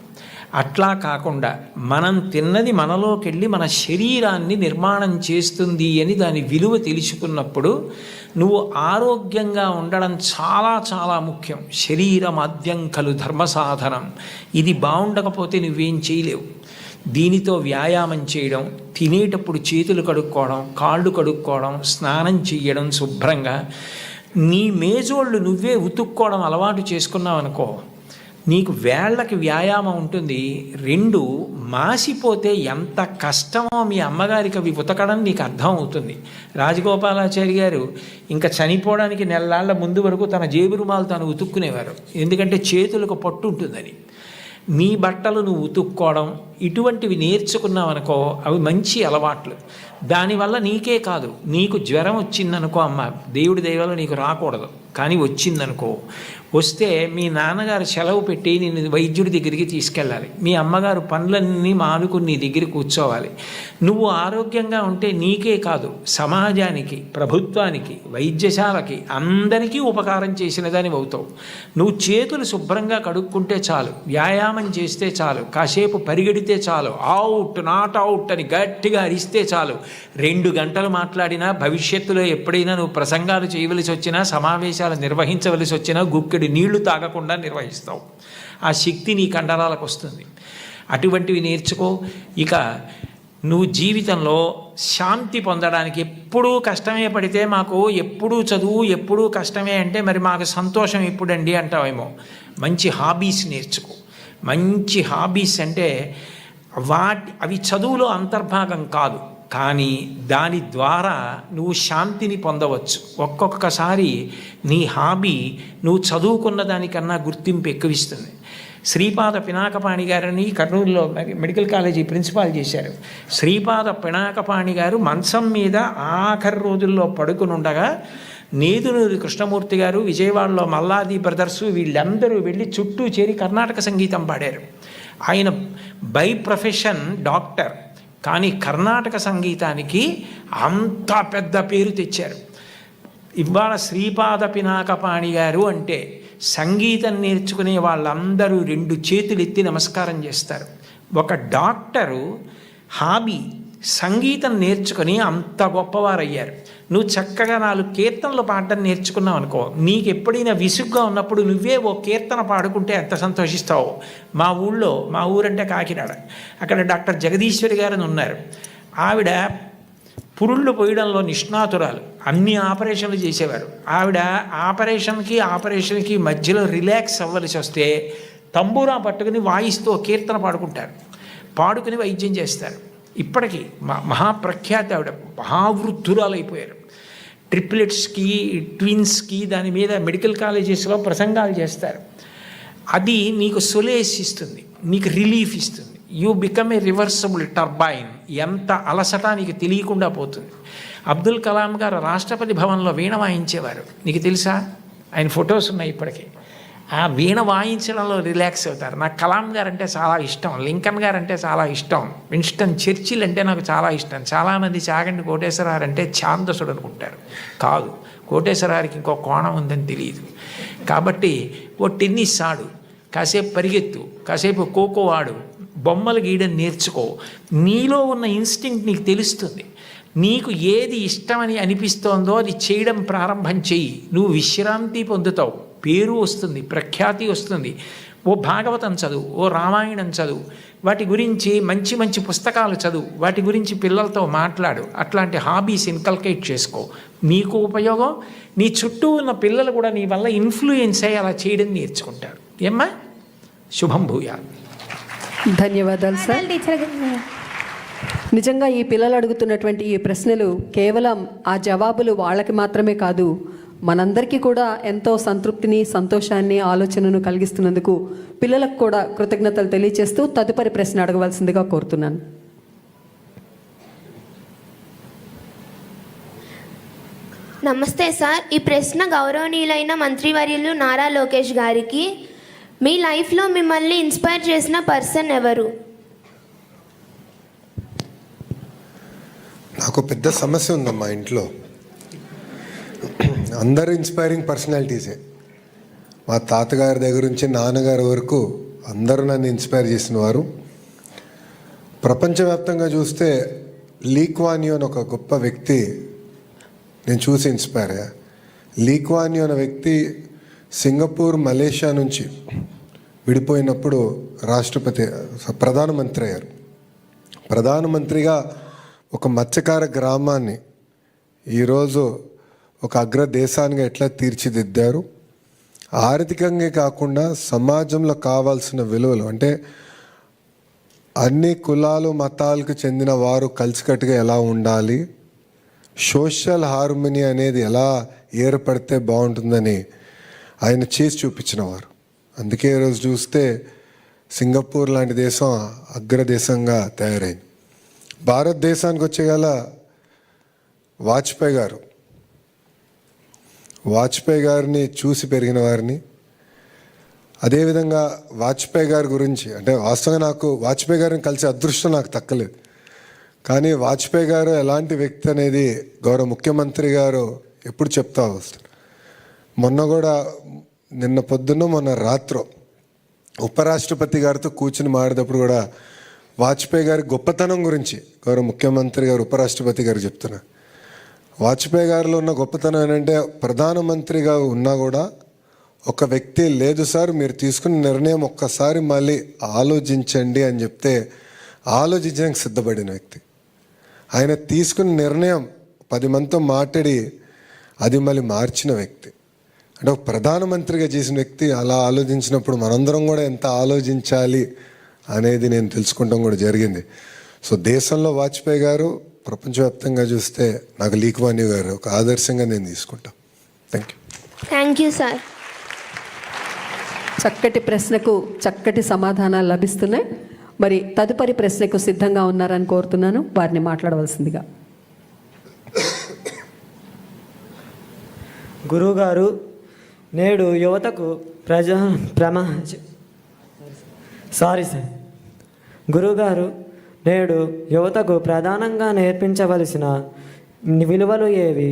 Speaker 1: అట్లా కాకుండా మనం తిన్నది మనలోకి వెళ్ళి మన శరీరాన్ని నిర్మాణం చేస్తుంది అని దాని విలువ తెలుసుకున్నప్పుడు నువ్వు ఆరోగ్యంగా ఉండడం చాలా చాలా ముఖ్యం. శరీరమాద్యం ఖలు ధర్మసాధనం. ఇది బాగుండకపోతే నువ్వేం చేయలేవు. దీనితో వ్యాయామం చేయడం, తినేటప్పుడు చేతులు కడుక్కోవడం, కాళ్ళు కడుక్కోవడం, స్నానం చేయడం శుభ్రంగా, నీ మేజోళ్ళు నువ్వే ఉతుక్కోవడం అలవాటు చేసుకున్నావు అనుకో, నీకు వేళ్ళకి వ్యాయామం ఉంటుంది. 2, మాసిపోతే ఎంత కష్టమో మీ అమ్మగారికి అవి ఉతకడం నీకు అర్థం అవుతుంది. రాజగోపాలాచారి గారు ఇంకా చనిపోవడానికి నెలలాళ్ల ముందు వరకు తన జేబు రుమాలు తాను ఉతుక్కునేవారు. ఎందుకంటే చేతులకు పట్టు ఉంటుందని. నీ బట్టలు నువ్వు ఉతుక్కోవడం ఇటువంటివి నేర్చుకున్నావనుకో, అవి మంచి అలవాట్లు. దానివల్ల నీకే కాదు, నీకు జ్వరం వచ్చిందనుకో, అమ్మ దేవుడి దయ వల్ల నీకు రాకూడదు కానీ వచ్చిందనుకో, వస్తే మీ నాన్నగారు సెలవు పెట్టి నిన్ను వైద్యుడి దగ్గరికి తీసుకెళ్ళాలి. మీ అమ్మగారు పనులన్నీ మానుకుని నీ దగ్గర కూర్చోవాలి. నువ్వు ఆరోగ్యంగా ఉంటే నీకే కాదు, సమాజానికి, ప్రభుత్వానికి, వైద్యశాలకి, అందరికీ ఉపకారం చేసిన దానివి అవుతావు. నువ్వు చేతులు శుభ్రంగా కడుక్కుంటే చాలు, వ్యాయామం చేస్తే చాలు, కాసేపు పరిగెడితే చాలు, అవుట్ నాట్ అవుట్ అని గట్టిగా అరిస్తే చాలు. 2 గంటలు మాట్లాడినా, భవిష్యత్తులో ఎప్పుడైనా నువ్వు ప్రసంగాలు చేయవలసి వచ్చినా, సమావేశాలు నిర్వహించవలసి వచ్చినా గుక్కెడి నీళ్లు తాగకుండా నిర్వహిస్తావు. ఆ శక్తి నీ కండరాలకు వస్తుంది. అటువంటివి నేర్చుకో. ఇక నువ్వు జీవితంలో శాంతి పొందడానికి ఎప్పుడూ కష్టమే పడితే, మాకు ఎప్పుడూ చదువు ఎప్పుడూ కష్టమే అంటే మరి మాకు సంతోషం ఎప్పుడండి అంటావేమో. మంచి హాబీస్ నేర్చుకో. మంచి హాబీస్ అంటే అవి చదువులో అంతర్భాగం కాదు, కానీ దాని ద్వారా నువ్వు శాంతిని పొందవచ్చు. ఒక్కొక్కసారి నీ హాబీ నువ్వు చదువుకున్న దానికన్నా గుర్తింపు ఎక్కువిస్తుంది. శ్రీపాద పినాకపాణి గారిని కర్నూలులో మెడికల్ కాలేజీ ప్రిన్సిపాల్ చేశారు. శ్రీపాద పినాకపాణి గారు మంచం మీద ఆఖరి రోజుల్లో పడుకుని ఉండగా నేదునూరి కృష్ణమూర్తి గారు, విజయవాడలో మల్లాది బ్రదర్సు వీళ్ళందరూ వెళ్ళి చుట్టూ చేరి కర్ణాటక సంగీతం పాడారు. ఆయన బై ప్రొఫెషన్ డాక్టర్, కానీ కర్ణాటక సంగీతానికి అంత పెద్ద పేరు తెచ్చారు. ఇవాళ శ్రీపాద పినాకపాణి గారు అంటే సంగీతం నేర్చుకునే వాళ్ళందరూ 2 చేతులు ఎత్తి నమస్కారం చేస్తారు. ఒక డాక్టరు హాబీ సంగీతం నేర్చుకుని అంత గొప్పవారయ్యారు. నువ్వు చక్కగా 4 కీర్తనలు పాడడం నేర్చుకున్నావు అనుకో, నీకు ఎప్పుడైనా విసుగ్గా ఉన్నప్పుడు నువ్వే ఓ కీర్తన పాడుకుంటే ఎంత సంతోషిస్తావు. మా ఊరంటే కాకినాడ, అక్కడ డాక్టర్ జగదీశ్వరి గారని ఉన్నారు. ఆవిడ పురుళ్ళు పోయడంలో నిష్ణాతురాలు, అన్ని ఆపరేషన్లు చేసేవారు. ఆవిడ ఆపరేషన్కి మధ్యలో రిలాక్స్ అవ్వలసి వస్తే తంబూరా పట్టుకుని వాయిస్తూ కీర్తన పాడుకుని వైద్యం చేస్తారు. ఇప్పటికీ మహాప్రఖ్యాతి ఆవిడ, మహావృద్ధురాలైపోయారు. ట్రిప్లెట్స్కి, ట్విన్స్కి దాని మీద మెడికల్ కాలేజెస్లో ప్రసంగాలు చేస్తారు. అది నీకు సొలేస్ ఇస్తుంది, నీకు రిలీఫ్ ఇస్తుంది. You become a reversible turbine. ఎంత అలసట నీకు తెలియకుండా పోతుంది. అబ్దుల్ కలాం గారు రాష్ట్రపతి భవన్లో వీణ వాయించేవారు, నీకు తెలుసా? ఆయన ఫొటోస్ ఉన్నాయి ఇప్పటికీ. ఆ వీణ వాయించడంలో రిలాక్స్ అవుతారు. నాకు కలాం గారు అంటే చాలా ఇష్టం, లింకన్ గారు అంటే చాలా ఇష్టం, విన్స్టన్ చర్చిల్ అంటే నాకు చాలా ఇష్టం. చాలామంది చాగంటి కోటేశ్వరరావు అంటే ఛాందసుడు అనుకుంటారు. కాదు, కోటేశ్వరరావుకి ఇంకో కోణం ఉందని తెలియదు. కాబట్టి ఓ టెన్నిస్ ఆడు, కాసేపు పరిగెత్తు, కాసేపు ఖోఖో ఆడు, బొమ్మలు గీయడం నేర్చుకో. నీలో ఉన్న ఇన్స్టింక్ట్ నీకు తెలుస్తుంది. నీకు ఏది ఇష్టమని అనిపిస్తోందో అది చేయడం ప్రారంభం చెయ్యి. నువ్వు విశ్రాంతి పొందుతావు, పేరు వస్తుంది, ప్రఖ్యాతి వస్తుంది. ఓ భాగవతం చదువు, ఓ రామాయణం చదువు, వాటి గురించి మంచి మంచి పుస్తకాలు చదువు, వాటి గురించి పిల్లలతో మాట్లాడు. అట్లాంటి హాబీస్ ఇన్కల్కేట్ చేసుకో. నీకు ఉపయోగం, నీ చుట్టూ ఉన్న పిల్లలు కూడా నీ వల్ల ఇన్ఫ్లుయెన్స్ అయ్యి అలా చేయడం నేర్చుకుంటారు. ఏమ్మా? శుభం భూయాత్.
Speaker 2: ధన్యవాదాలు సార్. నిజంగా ఈ పిల్లలు అడుగుతున్నటువంటి ఈ ప్రశ్నలు కేవలం ఆ జవాబులు వాళ్ళకి మాత్రమే కాదు, మనందరికీ కూడా ఎంతో సంతృప్తిని, సంతోషాన్ని, ఆలోచనను కలిగిస్తున్నందుకు పిల్లలకు కూడా కృతజ్ఞతలు తెలియజేస్తూ తదుపరి ప్రశ్న అడగవలసిందిగా కోరుతున్నాను.
Speaker 4: నమస్తే సార్. ఈ ప్రశ్న గౌరవనీయులైన మంత్రివర్యులు నారా లోకేష్ గారికి. మీ లైఫ్లో మిమ్మల్ని ఇన్స్పైర్ చేసిన పర్సన్ ఎవరు?
Speaker 6: నాకు పెద్ద సమస్య ఉందమ్మా ఇంట్లో. అందరూ ఇన్స్పైరింగ్ పర్సనాలిటీసే. మా తాతగారి దగ్గర నుంచి నాన్నగారి వరకు అందరూ నన్ను ఇన్స్పైర్ చేసిన వారు. ప్రపంచవ్యాప్తంగా చూస్తే లీ కువాన్ యూ అని ఒక గొప్ప వ్యక్తి నేను చూసి ఇన్స్పైర్ అయ్యా. లీ కువాన్ యూ అనే వ్యక్తి సింగపూర్, మలేషియా నుంచి విడిపోయినప్పుడు ప్రధానమంత్రి అయ్యారు. ప్రధానమంత్రిగా ఒక మత్స్యకార గ్రామాన్ని ఈరోజు ఒక అగ్రదేశానికి ఎట్లా తీర్చిదిద్దారు. ఆర్థికంగా కాకుండా సమాజంలో కావాల్సిన విలువలు, అంటే అన్ని కులాలు మతాలకు చెందిన వారు కలిసికట్టుగా ఎలా ఉండాలి, సోషల్ హార్మనీ అనేది ఎలా ఏర్పడితే బాగుంటుందని ఆయన చేసి చూపించిన వారు. అందుకే ఈరోజు చూస్తే సింగపూర్ లాంటి దేశం అగ్రదేశంగా తయారైంది. భారతదేశానికి వచ్చేగల వాజ్పేయి గారిని చూసి పెరిగిన వారిని. అదేవిధంగా వాజ్పేయి గారి గురించి, అంటే వాస్తవంగా నాకు వాజ్పేయి గారిని కలిసే అదృష్టం నాకు దక్కలేదు. కానీ వాజ్పేయి గారు ఎలాంటి వ్యక్తి అనేది గౌరవ ముఖ్యమంత్రి గారు ఎప్పుడు చెప్తా వస్తారు. నిన్న పొద్దున్న మొన్న రాత్రి ఉపరాష్ట్రపతి గారితో కూర్చుని మాడేటప్పుడు కూడా వాజ్పేయి గారి గొప్పతనం గురించి గౌరవ ముఖ్యమంత్రి గారు ఉపరాష్ట్రపతి గారు చెప్తున్నారు. వాజ్పేయి గారిలో ఉన్న గొప్పతనం ఏంటంటే ప్రధానమంత్రిగా ఉన్నా కూడా ఒక వ్యక్తి లేదు సార్ మీరు తీసుకున్న నిర్ణయం ఒక్కసారి మళ్ళీ ఆలోచించండి అని చెప్తే ఆలోచించడానికి సిద్ధపడిన వ్యక్తి. ఆయన తీసుకున్న నిర్ణయం 10 మందితో మాట్లాడి అది మళ్ళీ మార్చిన వ్యక్తి. అంటే ఒక ప్రధానమంత్రిగా చేసిన వ్యక్తి అలా ఆలోచించినప్పుడు మనందరం కూడా ఎంత ఆలోచించాలి అనేది నేను తెలుసుకుంటాం కూడా జరిగింది. సో దేశంలో వాజ్పేయి గారు, ప్రపంచవ్యాప్తంగా చూస్తే నాకు లీ కువాన్ యూ గారు ఒక ఆదర్శంగా నేను తీసుకుంటాను.
Speaker 4: Thank you sir.
Speaker 2: చక్కటి ప్రశ్నకు చక్కటి సమాధానాలు లభిస్తున్నాయి. మరి తదుపరి ప్రశ్నకు సిద్ధంగా ఉన్నారని కోరుతున్నాను, వారిని మాట్లాడవలసిందిగా.
Speaker 7: గురువుగారు నేడు యువతకు గురువుగారు నేడు యువతకు ప్రధానంగా నేర్పించవలసిన విలువలు ఏవి?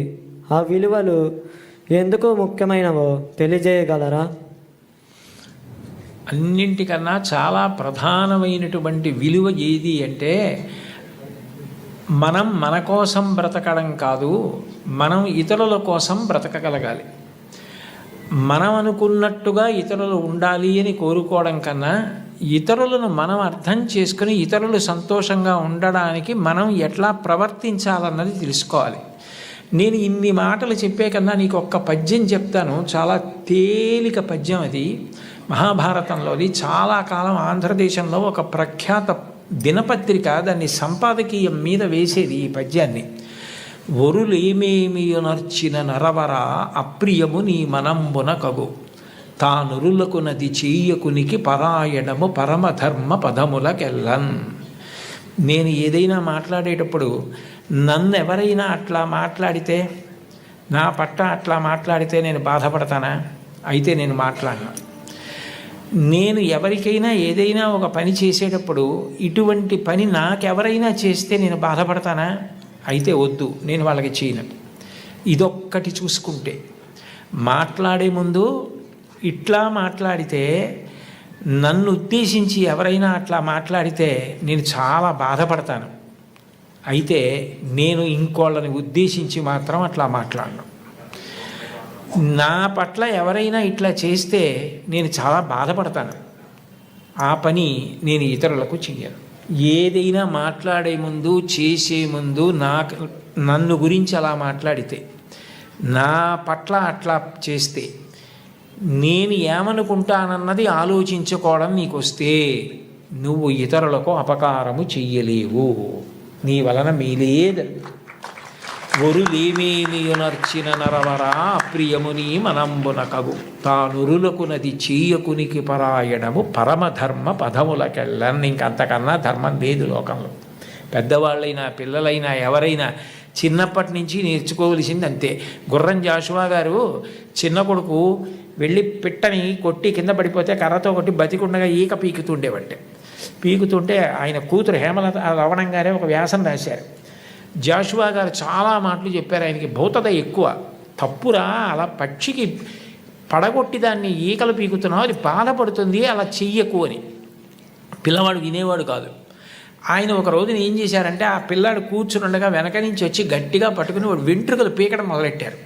Speaker 7: ఆ విలువలు ఎందుకు ముఖ్యమైనవో తెలియజేయగలరా?
Speaker 1: అన్నింటికన్నా చాలా ప్రధానమైనటువంటి విలువ ఏది అంటే, మనం మన కోసం బ్రతకడం కాదు, మనం ఇతరుల కోసం బ్రతకగలగాలి. మనం అనుకున్నట్టుగా ఇతరులు ఉండాలి అని కోరుకోవడం కన్నా, ఇతరులను మనం అర్థం చేసుకుని ఇతరులు సంతోషంగా ఉండడానికి మనం ఎట్లా ప్రవర్తించాలన్నది తెలుసుకోవాలి. నేను ఇన్ని మాటలు చెప్పే కన్నా నీకు ఒక్క పద్యం చెప్తాను, చాలా తేలిక పద్యం అది. మహాభారతంలోది చాలా కాలం ఆంధ్రదేశంలో ఒక ప్రఖ్యాత దినపత్రిక దాన్ని సంపాదకీయం మీద వేసేది ఈ పద్యాన్ని. ఒరులేమేమియునర్చిన నరవర అప్రియము నీ మనంబున కగు, తానురులకు నది చెయ్యకునికి పరాయణము పరమధర్మ పదములకెల్లన్. నేను ఏదైనా మాట్లాడేటప్పుడు నన్ను ఎవరైనా అట్లా మాట్లాడితే, నా పట్ల అట్లా మాట్లాడితే నేను బాధపడతానా? అయితే నేను మాట్లాడను. నేను ఎవరికైనా ఏదైనా ఒక పని చేసేటప్పుడు ఇటువంటి పని నాకెవరైనా చేస్తే నేను బాధపడతానా? అయితే వద్దు, నేను వాళ్ళకి చేయను. ఇదొక్కటి చూసుకుంటే, మాట్లాడే ముందు ఇట్లా మాట్లాడితే, నన్ను ఉద్దేశించి ఎవరైనా అట్లా మాట్లాడితే నేను చాలా బాధపడతాను. అయితే నేను ఇంకోళ్ళని ఉద్దేశించి మాత్రం అట్లా మాట్లాడను. నా పట్ల ఎవరైనా ఇట్లా చేస్తే నేను చాలా బాధపడతాను. ఆ పని నేను ఇతరులకు చెయ్యను. ఏదైనా మాట్లాడే ముందు, చేసే ముందు నన్ను గురించి అలా మాట్లాడితే, నా పట్ల అట్లా చేస్తే, నేను ఏమనుకుంటానన్నది ఆలోచించుకోవడం నీకు వస్తే నువ్వు ఇతరులకు అపకారము చెయ్యలేవు. నీ వలన మేలేదు. ఒరులేమేమియునర్చిన నరవరా అప్రియముని మనంబున కగు, తానురులకు నది చెయ్యకునికి పరాయణము పరమధర్మ పదములకెళ్ళన్. ఇంకంతకన్నా ధర్మం లేదు లోకంలో. పెద్దవాళ్ళైనా పిల్లలైనా ఎవరైనా చిన్నప్పటి నుంచి నేర్చుకోవలసింది అంతే. గుర్రం జాషువా గారు చిన్న కొడుకు వెళ్ళి పిట్టని కొట్టి కింద పడిపోతే కర్రతో కొట్టి బతికుండగా ఈక పీకుతుండేవంటే, పీకుతుంటే ఆయన కూతురు హేమలత రవణం గారే ఒక వ్యాసం రాశారు. జాషువా గారు చాలా మాటలు చెప్పారు. ఆయనకి భౌతత ఎక్కువ. తప్పురా, అలా పక్షికి పడగొట్టి దాన్ని ఈకలు పీకుతున్నావు, అది బాధపడుతుంది, అలా చెయ్యకు అని. పిల్లవాడు వినేవాడు కాదు. ఆయన ఒక రోజున ఏం చేశారంటే, ఆ పిల్లాడు కూర్చునుండగా వెనక నుంచి వచ్చి గట్టిగా పట్టుకుని వాడు వెంట్రుకలు పీకడం మొదలెట్టారు.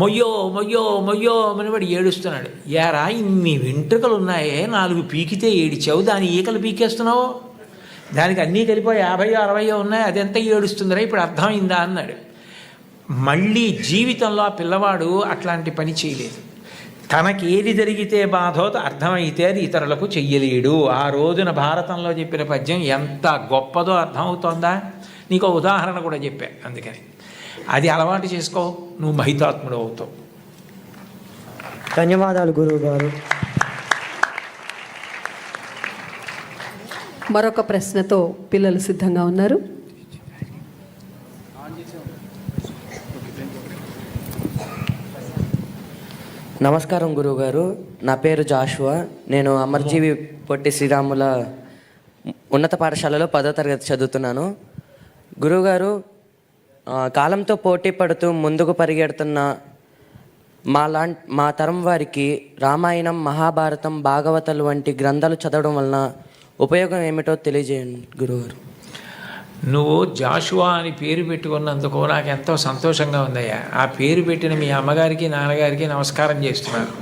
Speaker 1: మొయ్యో మొయ్యో మొయ్యో అని వాడు ఏడుస్తున్నాడు. యారా, ఇన్ని వెంట్రుకలు ఉన్నాయే, 4 పీకితే ఏడిచావు, దాని ఈకలు పీకేస్తున్నావు, దానికి అన్నీ కలిపోయి 50-60 ఉన్నాయి, అదెంత ఏడుస్తుందిరా, ఇప్పుడు అర్థమైందా అన్నాడు. మళ్ళీ జీవితంలో ఆ పిల్లవాడు అట్లాంటి పని చేయలేదు. తనకి ఏది జరిగితే బాధో అర్థమైతే అది ఇతరులకు చెయ్యలేడు. ఆ రోజున భారతంలో చెప్పిన పద్యం ఎంత గొప్పదో అర్థమవుతోందా? నీకు ఉదాహరణ కూడా చెప్పా. అందుకని అది అలవాటు చేసుకో, నువ్వు మహితాత్ముడు అవుతావు.
Speaker 7: ధన్యవాదాలు గురువు గారు.
Speaker 2: మరొక ప్రశ్నతో పిల్లలు సిద్ధంగా ఉన్నారు.
Speaker 8: నమస్కారం గురువుగారు. నా పేరు జాషువా. నేను అమర్జీవి పొట్టి శ్రీరాముల ఉన్నత పాఠశాలలో 10వ తరగతి చదువుతున్నాను. గురువుగారు, కాలంతో పోటీ పడుతూ ముందుకు పరిగెడుతున్న మా తరం వారికి రామాయణం, మహాభారతం, భాగవతాలు వంటి గ్రంథాలు చదవడం వలన ఉపయోగం ఏమిటో తెలియజేయండి గురువుగారు.
Speaker 1: నువ్వు జాషువా అని పేరు పెట్టుకున్నందుకు నాకు ఎంతో సంతోషంగా ఉందయ్యా. ఆ పేరు పెట్టిన మీ అమ్మగారికి నాన్నగారికి నమస్కారం చేస్తున్నాను.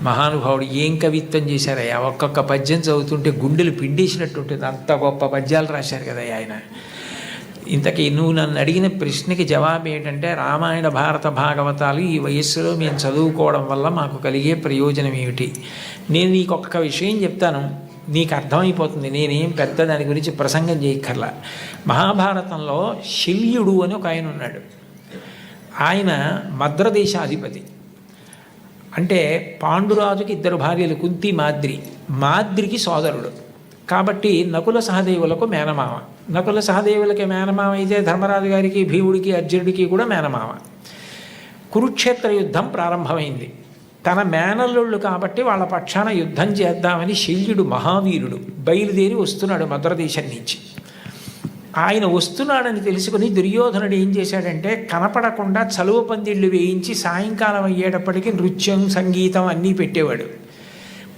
Speaker 1: మహానుభావుడు ఏం కవిత్వం చేశారయ్యా. ఒక్కొక్క పద్యం చదువుతుంటే గుండెలు పిండేసినట్టుంటుంది. అంత గొప్ప పద్యాలు రాశారు కదయ్యా ఆయన. ఇంతకీ నువ్వు నన్ను అడిగిన ప్రశ్నకి జవాబు ఏంటంటే, రామాయణ, భారత, భాగవతాలు ఈ వయస్సులో మేము చదువుకోవడం వల్ల మాకు కలిగే ప్రయోజనం ఏమిటి? నేను నీకు ఒక్క విషయం చెప్తాను, నీకు అర్థమైపోతుంది. నేనేం పెద్ద దాని గురించి ప్రసంగం చేయక్కర్లా. మహాభారతంలో శల్యుడు అని ఒక ఆయన ఉన్నాడు. ఆయన మద్రదేశాధిపతి. అంటే పాండురాజుకి 2 భార్యలు, కుంతి, మాద్రి. మాద్రికి సోదరుడు కాబట్టి నకుల సహదేవులకు మేనమామ. నకుల సహదేవులకి మేనమామ అయితే ధర్మరాజు గారికి, భీముడికి, అర్జునుడికి కూడా మేనమామ. కురుక్షేత్ర యుద్ధం ప్రారంభమైంది. తన మేనల్లుళ్ళు కాబట్టి వాళ్ళ పక్షాన యుద్ధం చేద్దామని శల్యుడు మహావీరుడు బయలుదేరి వస్తున్నాడు మద్రదేశం నుంచి. ఆయన వస్తున్నాడని తెలుసుకుని దుర్యోధనుడు ఏం చేశాడంటే కనపడకుండా చలువ పందిళ్ళు వేయించి సాయంకాలం అయ్యేటప్పటికీ నృత్యం సంగీతం అన్నీ పెట్టేవాడు.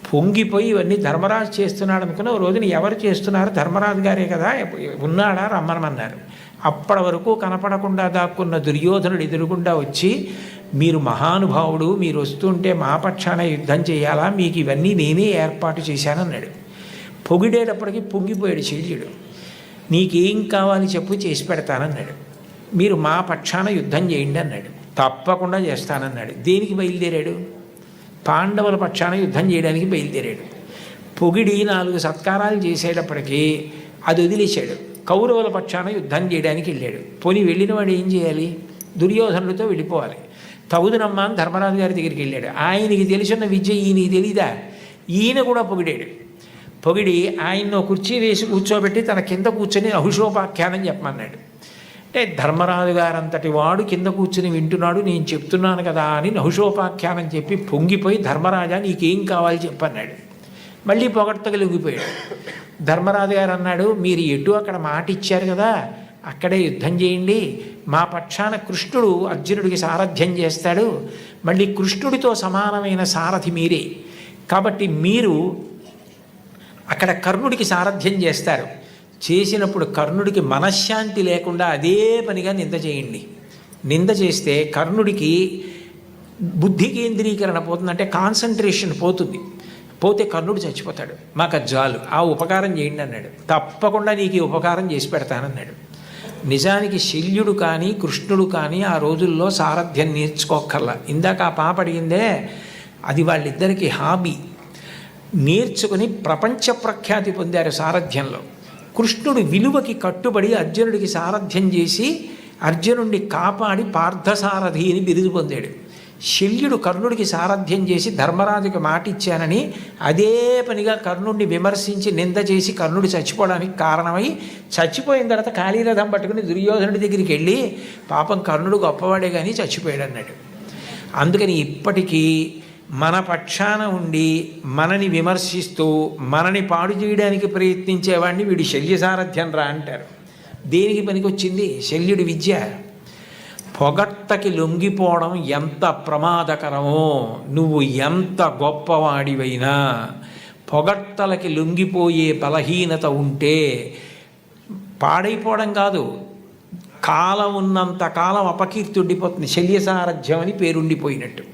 Speaker 1: పొంగిపోయి ఇవన్నీ ధర్మరాజు చేస్తున్నాడు అనుకుని ఓ రోజున ఎవరు చేస్తున్నారు, ధర్మరాజు గారే కదా, ఉన్నాడా రమ్మనమన్నారు. అప్పటి వరకు కనపడకుండా దాక్కున్న దుర్యోధనుడు ఎదురుగుండా వచ్చి, మీరు మహానుభావుడు, మీరు వస్తుంటే మా పక్షాన యుద్ధం చేయాలా, మీకు ఇవన్నీ నేనే ఏర్పాటు చేశానన్నాడు. పొగిడేటప్పటికి పొంగిపోయాడు శల్యుడు. నీకేం కావాలి చెప్పు, చేసి పెడతానన్నాడు. మీరు మా పక్షాన యుద్ధం చేయండి అన్నాడు. తప్పకుండా చేస్తానన్నాడు. దేనికి బయలుదేరాడు? పాండవుల పక్షాన యుద్ధం చేయడానికి బయలుదేరాడు. పొగిడి 4 సత్కారాలు చేసేటప్పటికీ అది వదిలేశాడు. కౌరవుల పక్షాన యుద్ధం చేయడానికి వెళ్ళాడు. పోనీ వెళ్ళిన వాడు ఏం చేయాలి? దుర్యోధనుడితో వెళ్ళిపోవాలి. తగుదునమ్మా అని ధర్మరాజు గారి దగ్గరికి వెళ్ళాడు. ఆయనకి తెలిసిన విద్య ఈయనకి తెలీదా? ఈయన కూడా పొగిడాడు. పొగిడి ఆయన్ని కుర్చీ వేసి కూర్చోబెట్టి తన కింద కూర్చొని నహుషోపాఖ్యానం చెప్పమన్నాడు. అంటే ధర్మరాజు గారంతటి వాడు కింద కూర్చుని వింటున్నాడు, నేను చెప్తున్నాను కదా అని నహుషోపాఖ్యానం చెప్పి పొంగిపోయి, ధర్మరాజా నీకేం కావాలి చెప్పన్నాడు. మళ్ళీ పొగడ్తగా లొంగిపోయాడు. ధర్మరాజు గారు అన్నాడు, మీరు ఎటు అక్కడ మాట ఇచ్చారు కదా, అక్కడే యుద్ధం చేయండి. మా పక్షాన కృష్ణుడు అర్జునుడికి సారథ్యం చేస్తాడు. మళ్ళీ కృష్ణుడితో సమానమైన సారథి మీరే కాబట్టి మీరు అక్కడ కర్ణుడికి సారథ్యం చేస్తారు. చేసినప్పుడు కర్ణుడికి మనశ్శాంతి లేకుండా అదే పనిగా నింద చేయండి. నింద చేస్తే కర్ణుడికి బుద్ధి కేంద్రీకరణ పోతుంది, అంటే కాన్సన్ట్రేషన్ పోతుంది. పోతే కర్ణుడు చచ్చిపోతాడు. మాకు జాలు, ఆ ఉపకారం చేయండి అన్నాడు. తప్పకుండా నీకు ఈ ఉపకారం చేసి పెడతానన్నాడు. నిజానికి శల్యుడు కానీ కృష్ణుడు కానీ ఆ రోజుల్లో సారథ్యం నేర్చుకోక్కర్లా. ఇందాక ఆ పాప అడిగిందే, అది వాళ్ళిద్దరికీ హాబీ. నేర్చుకుని ప్రపంచ ప్రఖ్యాతి పొందారు సారథ్యంలో. కృష్ణుడు విలువకి కట్టుబడి అర్జునుడికి సారథ్యం చేసి అర్జునుడిని కాపాడి పార్థసారథి అని బిరుదు పొందాడు. శల్యుడు కర్ణుడికి సారథ్యం చేసి ధర్మరాజుకి మాట ఇచ్చానని అదే పనిగా కర్ణుడిని విమర్శించి నింద చేసి కర్ణుడు చచ్చిపోవడానికి కారణమై, చచ్చిపోయిన తర్వాత కాళీరథం పట్టుకుని దుర్యోధనుడి దగ్గరికి వెళ్ళి, పాపం కర్ణుడు గొప్పవాడే కానీ చచ్చిపోయాడు అన్నాడు. అందుకని ఇప్పటికీ మన పక్షాన ఉండి మనని విమర్శిస్తూ మనని పాడు చేయడానికి ప్రయత్నించేవాడిని వీడి శల్య సారథ్యం రా అంటారు. దేనికి పనికొచ్చింది శల్యుడి విద్య? పొగట్టకి లొంగిపోవడం ఎంత ప్రమాదకరమో, నువ్వు ఎంత గొప్పవాడివైనా పొగట్టలకి లొంగిపోయే బలహీనత ఉంటే పాడైపోవడం కాదు, కాలం ఉన్నంత కాలం అపకీర్తి శల్య సారథ్యం అని పేరుండిపోయినట్టు.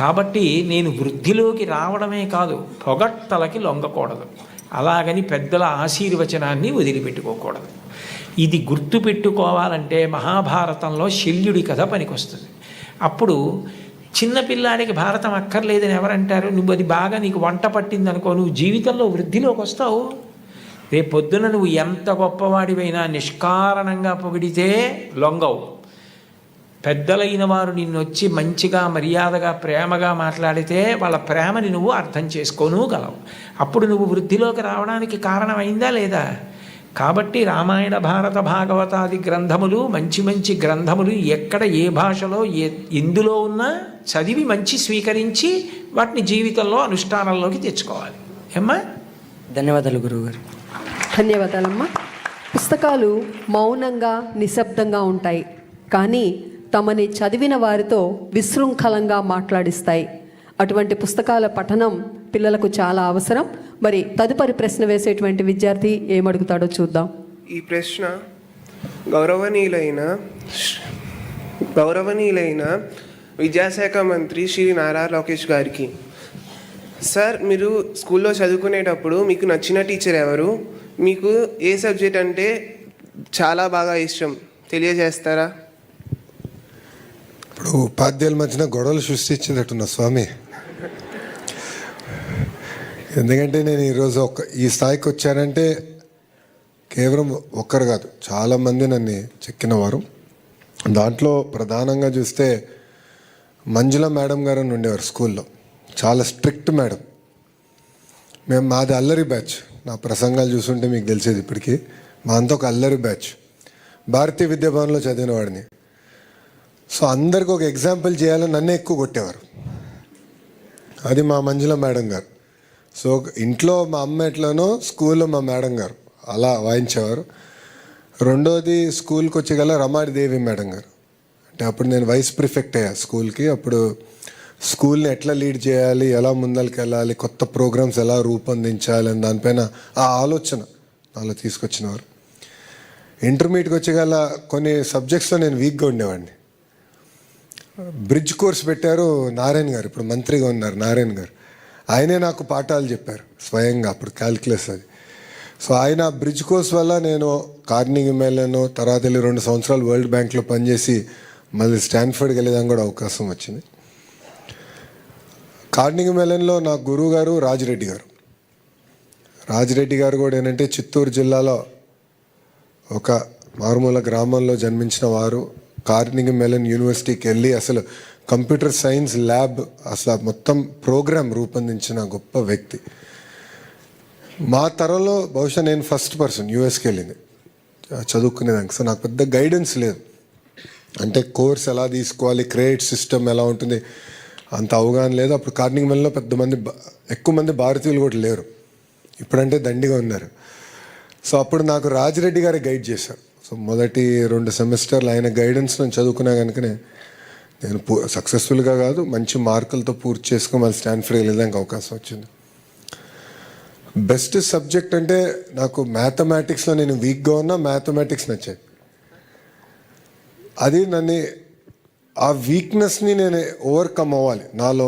Speaker 1: కాబట్టి నేను వృద్ధిలోకి రావడమే కాదు, పొగట్టలకి లొంగకూడదు. అలాగని పెద్దల ఆశీర్వచనాన్ని వదిలిపెట్టుకోకూడదు. ఇది గుర్తుపెట్టుకోవాలంటే మహాభారతంలో శల్యుడి కథ పనికొస్తుంది. అప్పుడు చిన్నపిల్లాడికి భారతం అక్కర్లేదని ఎవరంటారు? నువ్వు అది బాగా నీకు వంట పట్టిందనుకో, నువ్వు జీవితంలో వృద్ధిలోకి వస్తావు. రేపొద్దున నువ్వు ఎంత గొప్పవాడివైనా నిష్కారణంగా పొగిడితే లొంగవు. పెద్దలైన వారు నిన్ను వచ్చి మంచిగా మర్యాదగా ప్రేమగా మాట్లాడితే వాళ్ళ ప్రేమని నువ్వు అర్థం చేసుకోగలవు. అప్పుడు నువ్వు వృద్ధిలోకి రావడానికి కారణమైందా లేదా? కాబట్టి రామాయణ భారత భాగవతాది గ్రంథములు మంచి మంచి గ్రంథములు ఎక్కడ ఏ భాషలో ఎందులో ఉన్నా చదివి మంచి స్వీకరించి వాటిని జీవితంలో అనుష్ఠానంలోకి తెచ్చుకోవాలి. ఏమ్మా?
Speaker 8: ధన్యవాదాలు గురువుగారు.
Speaker 2: ధన్యవాదాలమ్మా. పుస్తకాలు మౌనంగా నిశ్శబ్దంగా ఉంటాయి, కానీ తమని చదివిన వారితో విశృంఖలంగా మాట్లాడిస్తాయి. అటువంటి పుస్తకాల పఠనం పిల్లలకు చాలా అవసరం. మరి తదుపరి ప్రశ్న వేసేటువంటి విద్యార్థి ఏమడుగుతాడో చూద్దాం.
Speaker 9: ఈ ప్రశ్న గౌరవనీయులైన విద్యాశాఖ మంత్రి శ్రీ నారా లోకేష్ గారికి. సార్, మీరు స్కూల్లో చదువుకునేటప్పుడు మీకు నచ్చిన టీచర్ ఎవరు? మీకు ఏ సబ్జెక్ట్ అంటే చాలా బాగా ఇష్టం తెలియజేస్తారా?
Speaker 6: ఇప్పుడు ఉపాధ్యాయుల మధ్యన గొడవలు సృష్టించినట్టున్నా స్వామి. ఎందుకంటే నేను ఈరోజు ఈ స్థాయికి వచ్చానంటే కేవలం ఒక్కరు కాదు, చాలామంది నన్ను చెక్కినవారు. దాంట్లో ప్రధానంగా చూస్తే మంజుల మేడం గారు అని ఉండేవారు స్కూల్లో. చాలా స్ట్రిక్ట్ మేడం. మాది అల్లరి బ్యాచ్. నా ప్రసంగాలు చూస్తుంటే మీకు తెలిసేది ఇప్పటికీ. మా అంతా ఒక అల్లరి బ్యాచ్. భారతీయ విద్యాభవన్లో చదివిన వాడిని. సో అందరికి ఒక ఎగ్జాంపుల్ చేయాలని నన్నే ఎక్కువ కొట్టేవారు. అది మా మంజుల మేడం గారు. సో ఇంట్లో మా అమ్మ ఎట్లనో స్కూల్లో మా మేడం గారు అలా వాయించేవారు. రెండోది స్కూల్కి వచ్చేగల రమాదేవి మేడం గారు. అంటే అప్పుడు నేను వైస్ ప్రిఫెక్ట్ అయ్యా స్కూల్కి. అప్పుడు స్కూల్ని ఎట్లా లీడ్ చేయాలి, ఎలా ముందరికి వెళ్ళాలి, కొత్త ప్రోగ్రామ్స్ ఎలా రూపొందించాలి అని దానిపైన ఆ ఆలోచన నాలో తీసుకొచ్చినవారు. ఇంటర్మీడియట్కి వచ్చేగల కొన్ని సబ్జెక్ట్స్లో నేను వీక్గా ఉండేవాడిని. బ్రిడ్జ్ కోర్స్ పెట్టారు నారాయణ గారు, ఇప్పుడు మంత్రిగా ఉన్నారు నారాయణ గారు. ఆయనే నాకు పాఠాలు చెప్పారు స్వయంగా, అప్పుడు క్యాల్కులస్ అది. సో ఆయన బ్రిడ్జ్ కోర్స్ వల్ల నేను కార్నింగ్ మెల్లన్, తర్వాత 2 సంవత్సరాలు వరల్డ్ బ్యాంక్లో పనిచేసి మళ్ళీ స్టాన్ఫర్డ్కి వెళ్ళేదానికి కూడా అవకాశం వచ్చింది. కార్నింగ్ మెల్లన్లో నా గురువు గారు రాజిరెడ్డి గారు. రాజిరెడ్డి గారు కూడా ఏంటంటే చిత్తూరు జిల్లాలో ఒక మారుమూల గ్రామంలో జన్మించిన వారు. కార్నింగ్ మెల్లన్ యూనివర్సిటీకి వెళ్ళి అసలు కంప్యూటర్ సైన్స్ ల్యాబ్, అసలు మొత్తం ప్రోగ్రామ్ రూపొందించిన గొప్ప వ్యక్తి. మా తరంలో బహుశా నేను ఫస్ట్ పర్సన్ యూఎస్కి వెళ్ళింది చదువుకునేదానికి. సో నాకు పెద్ద గైడెన్స్ లేదు, అంటే కోర్స్ ఎలా తీసుకోవాలి, క్రెడిట్ సిస్టమ్ ఎలా ఉంటుంది అంత అవగాహన లేదు. అప్పుడు కార్నింగ్ మెల్లన్లో ఎక్కువ మంది భారతీయులు కూడా లేరు, ఇప్పుడంటే దండిగా ఉన్నారు. సో అప్పుడు నాకు రాజిరెడ్డి గారే గైడ్ చేశారు. సో మొదటి 2 సెమిస్టర్లు ఆయన గైడెన్స్ నేను చదువుకున్నా కనుకనే నేను సక్సెస్ఫుల్గా కాదు మంచి మార్కులతో పూర్తి చేసుకుని మళ్ళీ స్టాన్ఫర్డ్ వెళ్ళడానికి అవకాశం వచ్చింది. బెస్ట్ సబ్జెక్ట్ అంటే నాకు మ్యాథమెటిక్స్లో నేను వీక్గా ఉన్నా, మ్యాథమెటిక్స్ నచ్చాయి. అది నన్ను ఆ వీక్నెస్ని నేను ఓవర్కమ్ అవ్వాలి. నాలో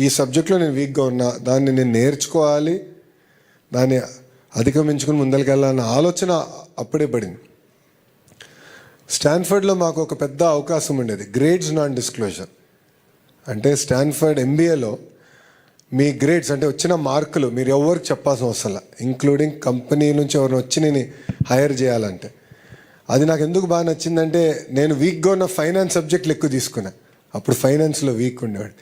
Speaker 6: ఈ సబ్జెక్ట్లో నేను వీక్గా ఉన్నా, దాన్ని నేను నేర్చుకోవాలి, దాన్ని అధిగమించుకుని ముందరికి వెళ్ళాలన్న ఆలోచన అప్పుడే పడింది. స్టాన్ఫర్డ్లో మాకు ఒక పెద్ద అవకాశం ఉండేది, గ్రేడ్స్ నాన్ డిస్క్లోజర్. అంటే స్టాన్ఫర్డ్ ఎంబీఏలో మీ గ్రేడ్స్ అంటే వచ్చిన మార్కులు మీరు ఎవరికి చెప్పాల్సిన అవసరం లేదు, ఇంక్లూడింగ్ కంపెనీ నుంచి ఎవరిని వచ్చి నేను హైర్ చేయాలంటే. అది నాకు ఎందుకు బాగా నచ్చిందంటే నేను వీక్గా ఉన్న ఫైనాన్స్ సబ్జెక్టులు ఎక్కువ తీసుకున్నా. అప్పుడు ఫైనాన్స్లో వీక్ ఉండేవాడు.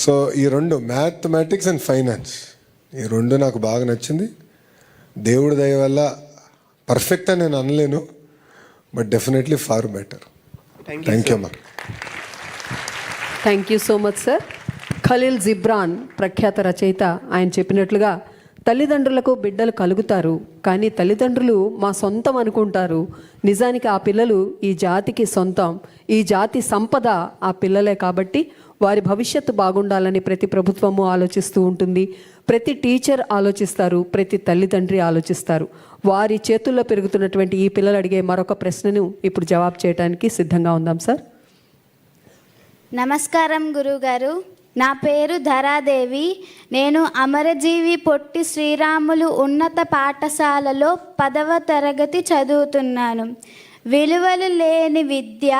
Speaker 6: సో ఈ 2 మ్యాథమెటిక్స్ అండ్ ఫైనాన్స్, ఈ 2 నాకు బాగా నచ్చింది. దేవుడి దయ వల్ల పర్ఫెక్ట్ అని నేను అనలేను, but definitely far better. Thank you అమ్మా.
Speaker 2: Thank you so much sir. Khalil Gibran ప్రఖ్యాత రచయిత, ఆయన చెప్పినట్లుగా తల్లిదండ్రులకు బిడ్డలు కలుగుతారు, కానీ తల్లిదండ్రులు మా సొంతం అనుకుంటారు. నిజానికి ఆ పిల్లలు ఈ జాతికి సొంతం, ఈ జాతి సంపద ఆ పిల్లలే. కాబట్టి వారి భవిష్యత్తు బాగుండాలని ప్రతి ప్రభుత్వము ఆలోచిస్తూ ఉంటుంది, ప్రతి టీచర్ ఆలోచిస్తారు, ప్రతి తల్లిదండ్రి ఆలోచిస్తారు. వారి చేతుల్లో పెరుగుతున్నటువంటి ఈ పిల్లలు అడిగే మరొక ప్రశ్నను ఇప్పుడు జవాబు చేయడానికి సిద్ధంగా ఉందాం సార్.
Speaker 5: నమస్కారం గురుగారు, నా పేరు ధరాదేవి. నేను అమరజీవి పొట్టి శ్రీరాములు ఉన్నత పాఠశాలలో 10వ తరగతి చదువుతున్నాను. విలువలు లేని విద్య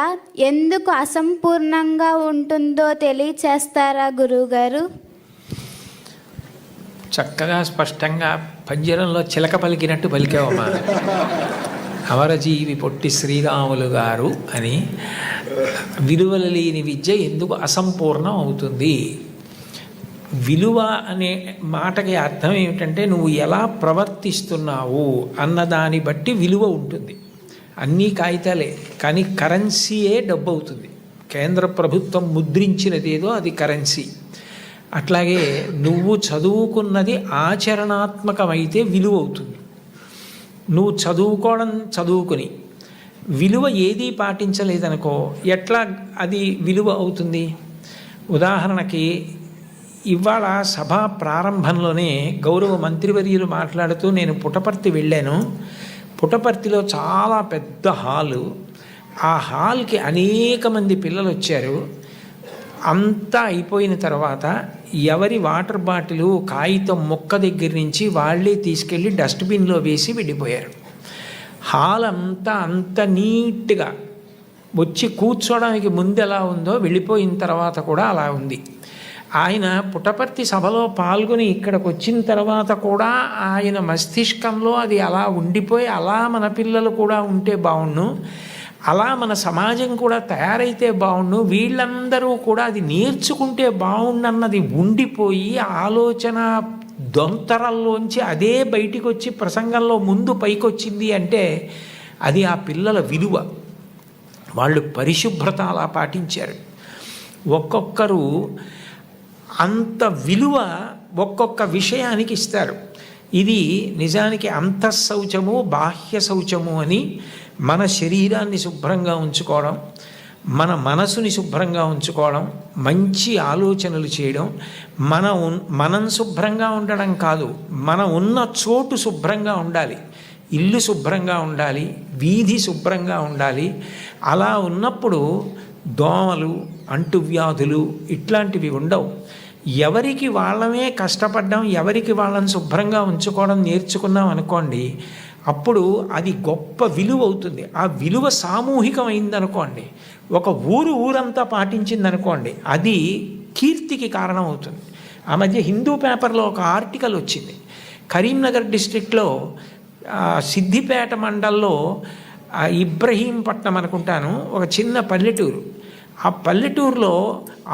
Speaker 5: ఎందుకు అసంపూర్ణంగా ఉంటుందో తెలియచేస్తారా గురువుగారు?
Speaker 1: చక్కగా స్పష్టంగా పంజరంలో చిలక పలికినట్టు పలికావమ్మా. అమరజీవి పొట్టి శ్రీరాములు గారు అని. విలువలు లేని విద్య ఎందుకు అసంపూర్ణం అవుతుంది? విలువ అనే మాటకి అర్థం ఏమిటంటే నువ్వు ఎలా ప్రవర్తిస్తున్నావు అన్నదాన్ని బట్టి విలువ ఉంటుంది. అన్నీ కాగితాలే, కానీ కరెన్సీయే డబ్బు అవుతుంది. కేంద్ర ప్రభుత్వం ముద్రించినదేదో అది కరెన్సీ. అట్లాగే నువ్వు చదువుకున్నది ఆచరణాత్మకమైతే విలువ అవుతుంది. నువ్వు చదువుకుని విలువ ఏదీ పాటించలేదనుకో, ఎట్లా అది విలువ అవుతుంది? ఉదాహరణకి ఇవాళ సభా ప్రారంభంలోనే గౌరవ మంత్రివర్యులు మాట్లాడుతూ నేను పుట్టపర్తి వెళ్ళాను. పుట్టపర్తిలో చాలా పెద్ద హాలు, ఆ హాల్కి అనేక మంది పిల్లలు వచ్చారు. అంతా అయిపోయిన తర్వాత ఎవరి వాటర్ బాటిల్ కాగితం మొక్క దగ్గర నుంచి వాళ్ళే తీసుకెళ్ళి డస్ట్బిన్లో వేసి వెళ్ళిపోయారు. హాల్ అంతా అంత నీట్గా వచ్చి కూర్చోడానికి ముందు ఎలా ఉందో వెళ్ళిపోయిన తర్వాత కూడా అలా ఉంది. ఆయన పుట్టపర్తి సభలో పాల్గొని ఇక్కడికి వచ్చిన తర్వాత కూడా ఆయన మస్తిష్కంలో అది అలా ఉండిపోయి అలా మన పిల్లలు కూడా ఉంటే బాగుండు, అలా మన సమాజం కూడా తయారైతే బాగుండు, వీళ్ళందరూ కూడా అది నేర్చుకుంటే బాగుండన్నది ఉండిపోయి ఆలోచన దొంతరల్లోంచి అదే బయటికి వచ్చి ప్రసంగంలో ముందు పైకి వచ్చింది అంటే అది ఆ పిల్లల విలువ. వాళ్ళు పరిశుభ్రత అలా పాటించారు. ఒక్కొక్కరు అంత విలువ ఒక్కొక్క విషయానికి ఇస్తారు. ఇది నిజానికి అంతఃశౌచము బాహ్య శౌచము అని మన శరీరాన్ని శుభ్రంగా ఉంచుకోవడం, మన మనసుని శుభ్రంగా ఉంచుకోవడం, మంచి ఆలోచనలు చేయడం, మనం శుభ్రంగా ఉండడం కాదు, మనం ఉన్న చోటు శుభ్రంగా ఉండాలి, ఇల్లు శుభ్రంగా ఉండాలి, వీధి శుభ్రంగా ఉండాలి. అలా ఉన్నప్పుడు దోమలు, అంటువ్యాధులు ఇట్లాంటివి ఉండవు. ఎవరికి వాళ్ళమే కష్టపడ్డం, ఎవరికి వాళ్ళని శుభ్రంగా ఉంచుకోవడం నేర్చుకున్నాం అనుకోండి, అప్పుడు అది గొప్ప విలువ అవుతుంది. ఆ విలువ సామూహికమైందనుకోండి, ఒక ఊరంతా పాటించిందనుకోండి, అది కీర్తికి కారణం అవుతుంది. ఆ మధ్య హిందూ పేపర్లో ఒక ఆర్టికల్ వచ్చింది. కరీంనగర్ డిస్ట్రిక్ట్లో సిద్దిపేట మండల్లో ఇబ్రహీంపట్నం అనుకుంటాను, ఒక చిన్న పల్లెటూరు. ఆ పల్లెటూరులో